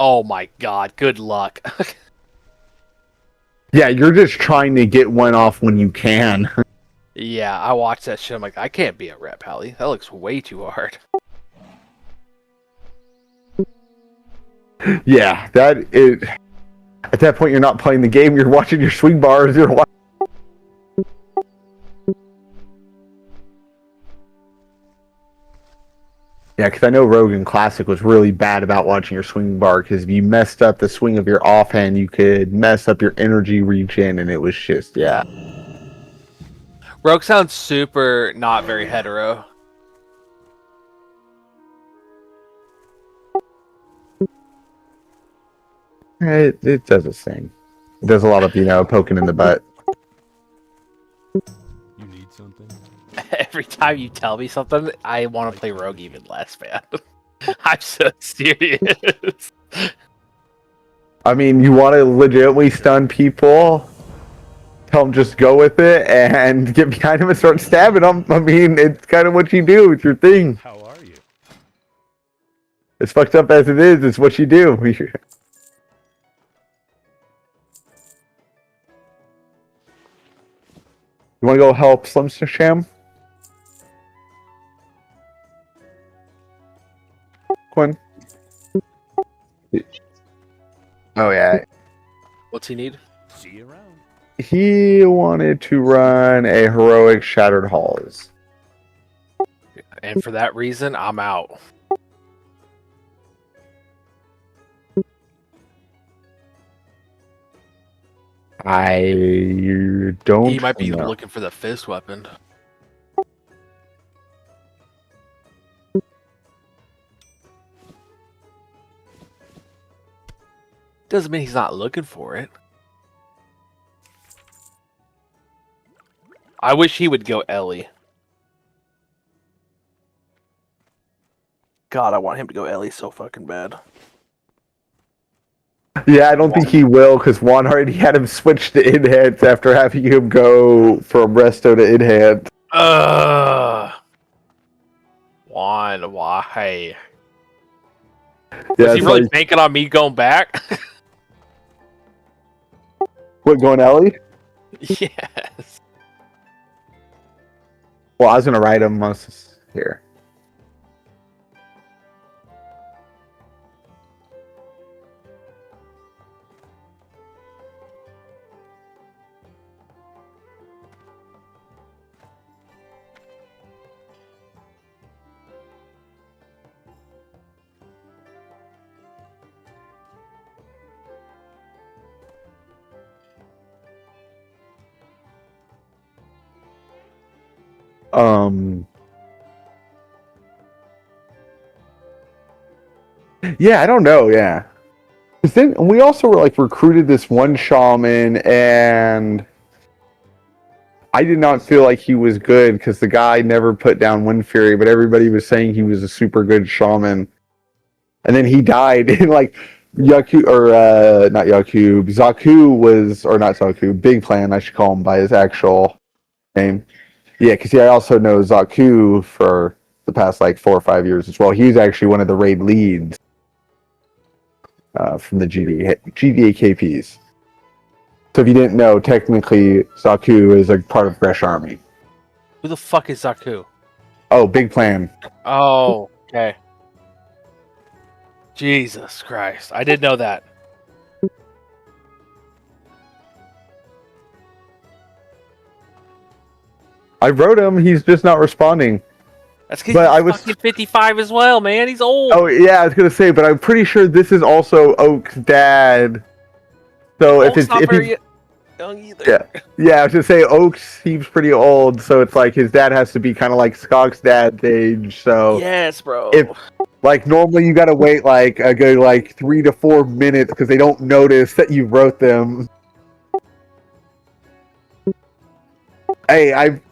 Oh my god! Good luck. Yeah, you're just trying to get one off when you can. Yeah, I watched that shit. I'm like, I can't be a rep, Hallie. That looks way too hard. Yeah, that is. At that point, you're not playing the game. You're watching your swing bars. You're watching. Yeah, because I know Rogan Classic was really bad about watching your swing bar, because if you messed up the swing of your offhand, you could mess up your energy regen, and it was just, yeah. Rogue sounds super not very hetero. It does its thing. It does a lot of, poking in the butt. You need something? Every time you tell me something, I want to play Rogue even less, man. I'm so serious. I mean, you want to legitimately stun people? Tell them just go with it and get behind them and start stabbing them. I mean, it's kind of what you do. It's your thing. How are you? As fucked up as it is, it's what you do. You want to go help Slim Sham? Quinn? Oh, yeah. What's he need? See you around. He wanted to run a heroic Shattered Halls. And for that reason, I'm out. I don't He might be know. looking for the fist weapon. Doesn't mean he's not looking for it. I wish he would go Ellie. God, I want him to go Ellie so fucking bad. Yeah, I don't think he will, because Juan already had him switch to in-hands after having him go from Resto to in-hands. Juan, why? Yeah, Was he it's really like, banking on me going back? what, going Ellie? Yes. Well, I was going to write him here. Yeah, I don't know, yeah. Because then we also were like recruited this one shaman, and I did not feel like he was good because the guy never put down Wind Fury, but everybody was saying he was a super good shaman. And then he died, and like Yaku, or not Yaku, Zaku was, or not Zaku, Big Plan, I should call him by his actual name. Yeah, because I also know Zaku for the past like 4 or 5 years as well. He's actually one of the raid leads from the GDA KPs. So if you didn't know, technically Zaku is a part of Gresh Army. Who the fuck is Zaku? Oh, Big Plan. Oh, okay. Jesus Christ. I didn't know that. I wrote him, he's just not responding. That's because But he's I was- fucking 55 as well, man. He's old. Oh yeah, I was gonna say, but I'm pretty sure this is also Oak's dad. So if it's not if very he's, young either. yeah, I was gonna say Oak seems pretty old, so it's like his dad has to be kind of like Skog's dad's age. So Yes, bro. if like normally you gotta wait like a good like 3 to 4 minutes because they don't notice that you wrote them. Hey, I've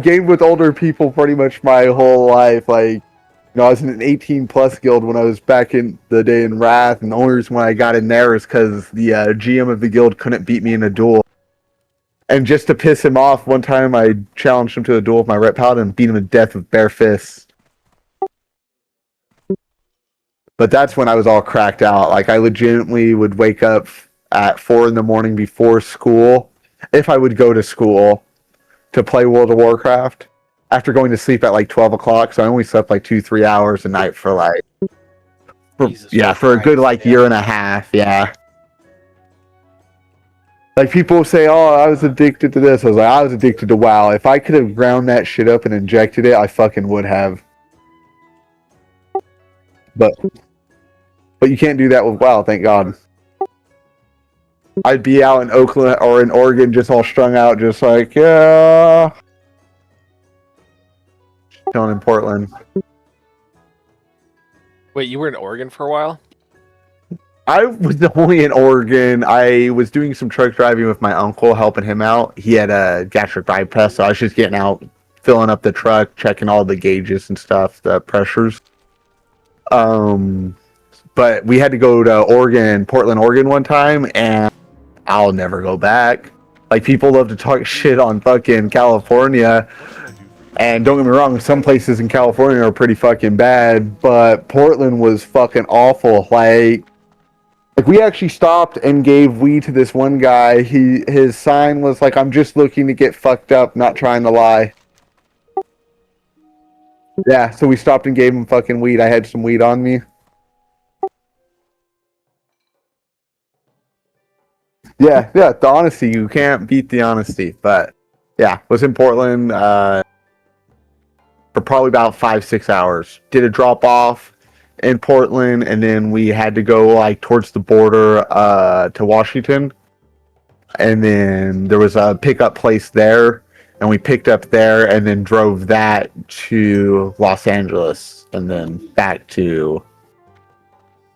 gamed with older people pretty much my whole life. Like, I was in an 18 plus guild when I was back in the day in Wrath, and the only reason why I got in there is because the GM of the guild couldn't beat me in a duel. And just to piss him off, one time I challenged him to a duel with my Rep Paladin and beat him to death with bare fists. But that's when I was all cracked out. Like, I legitimately would wake up at 4 in the morning before school, if I would go to school to play World of Warcraft after going to sleep at like 12 o'clock. So I only slept like 2-3 hours a night for like, Jesus for a good Christ, like yeah. year and a half. Yeah. Like people say, oh, I was addicted to this. I was like, I was addicted to WoW. If I could have ground that shit up and injected it, I fucking would have. But you can't do that with WoW, thank God. I'd be out in Oakland or in Oregon just all strung out, just like, yeah. Chilling in Portland. Wait, you were in Oregon for a while? I was only in Oregon. I was doing some truck driving with my uncle, helping him out. He had a gastric bypass, so I was just getting out, filling up the truck, checking all the gauges and stuff, the pressures. But we had to go to Oregon, Portland, Oregon one time, and I'll never go back. Like, people love to talk shit on fucking California. And don't get me wrong, some places in California are pretty fucking bad, but Portland was fucking awful. Like we actually stopped and gave weed to this one guy. His sign was like, "I'm just looking to get fucked up, not trying to lie." Yeah, so we stopped and gave him fucking weed. I had some weed on me. Yeah, the honesty, you can't beat the honesty. But yeah, was in Portland for probably about 5-6 hours. Did a drop off in Portland, and then we had to go like towards the border to Washington, and then there was a pickup place there, and we picked up there, and then drove that to Los Angeles, and then back to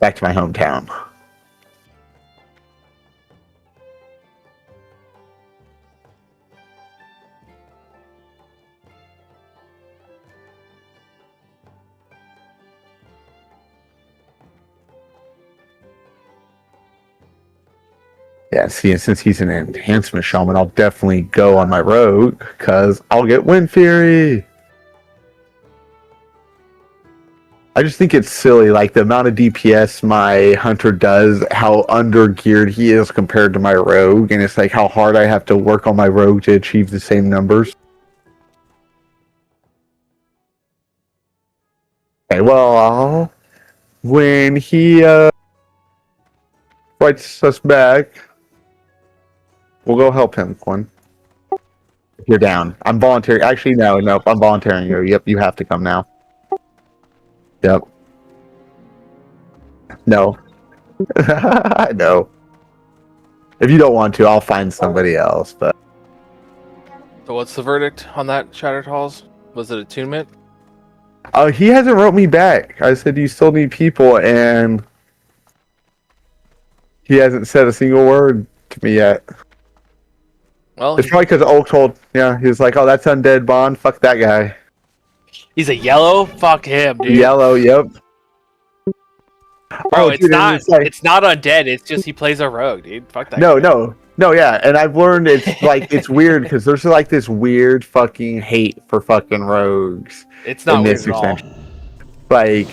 my hometown. Yeah, see, and since he's an enhancement shaman, I'll definitely go on my rogue, because I'll get Wind Fury. I just think it's silly, like the amount of DPS my hunter does, how under-geared he is compared to my rogue, and it's like how hard I have to work on my rogue to achieve the same numbers. Okay, well, when he fights us back, we'll go help him, Quinn. You're down. I'm volunteering. Actually, no, I'm volunteering you. Yep, you have to come now. Yep. No. No. If you don't want to, I'll find somebody else, but... So what's the verdict on that, Shattered Halls? Was it attunement? He hasn't wrote me back. I said, you still need people, and... he hasn't said a single word to me yet. Well, It's probably because Oak told... Yeah, he was like, oh, that's Undead Bond. Fuck that guy. he's a yellow? Fuck him, dude. Yellow, yep. Bro, dude, and it's not undead, it's just he plays a rogue, dude. Fuck that No, guy. no, yeah, and I've learned it's like it's weird because there's like this weird fucking hate for fucking rogues It's not in weird this at all. extension. Like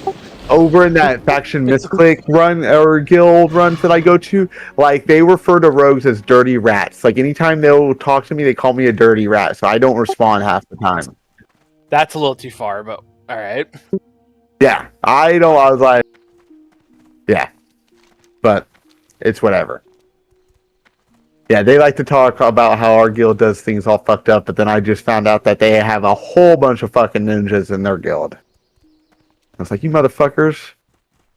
over in that faction misclick run or guild runs that I go to, like they refer to rogues as dirty rats. Like anytime they'll talk to me, they call me a dirty rat, so I don't respond half the time. That's a little too far, but alright. Yeah, I was like, yeah, but it's whatever. Yeah, they like to talk about how our guild does things all fucked up, but then I just found out that they have a whole bunch of fucking ninjas in their guild. I was like, you motherfuckers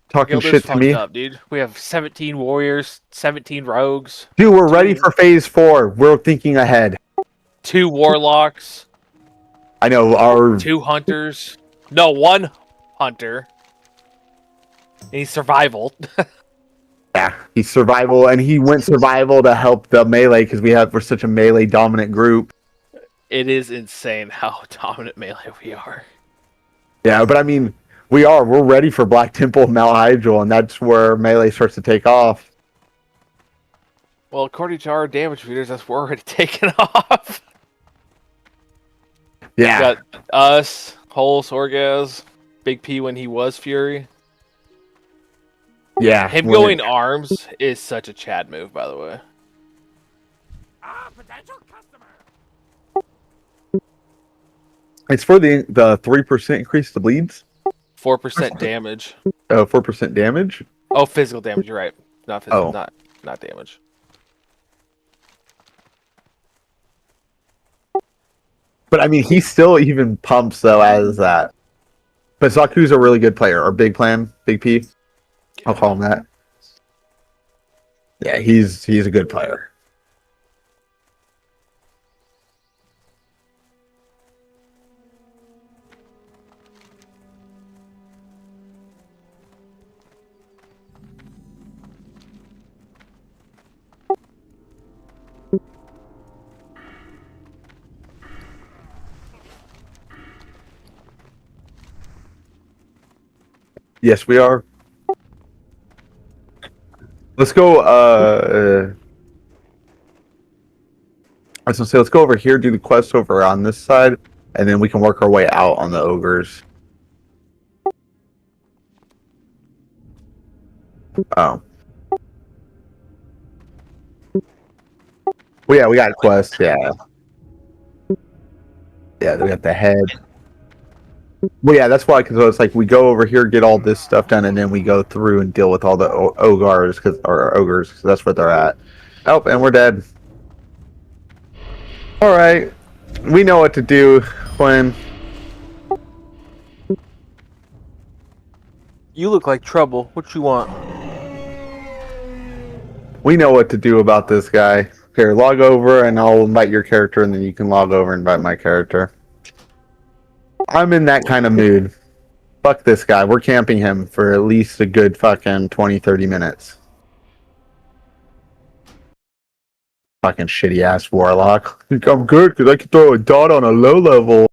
talking Guild is shit to fucked me. up, dude. We have 17 warriors, 17 rogues, Dude, we're ready for phase 4. We're thinking ahead. 2 warlocks, I know, our... 2 hunters. No, 1 hunter. And he's survival. Yeah, he's survival, and he went survival to help the melee, because we're such a melee dominant group. It is insane how dominant melee we are. Yeah, but I mean, we're ready for Black Temple and Mount Hydril, and that's where melee starts to take off. Well, according to our damage readers, that's where we're already taken off. Yeah. Got us, Hole, Sorgaz, Big P when he was Fury. Yeah. Him when going it- arms is such a Chad move, by the way. it's for the 3% increase the bleeds. 4% damage. 4% damage. Oh, physical damage. You're right. Not physical. Oh. Not damage. But I mean, he still even pumps though as that. But Zaku's a really good player, or Big Plan, Big P. I'll call him that. Yeah, he's a good player. Yes, we are. Let's go. I was gonna say, let's go over here, do the quest over on this side, and then we can work our way out on the ogres. Oh. Well, yeah, we got a quest. Yeah. Yeah, we got the head. Well, yeah, that's why, because it's like we go over here, get all this stuff done, and then we go through and deal with all the ogres, because that's where they're at. Oh, and we're dead. All right, we know what to do, Quinn. You look like trouble. What you want? We know what to do about this guy. Here, log over, and I'll invite your character, and then you can log over and invite my character. I'm in that kind of mood. Fuck this guy. We're camping him for at least a good fucking 20, 30 minutes. Fucking shitty ass warlock. I'm good because I can throw a dot on a low level.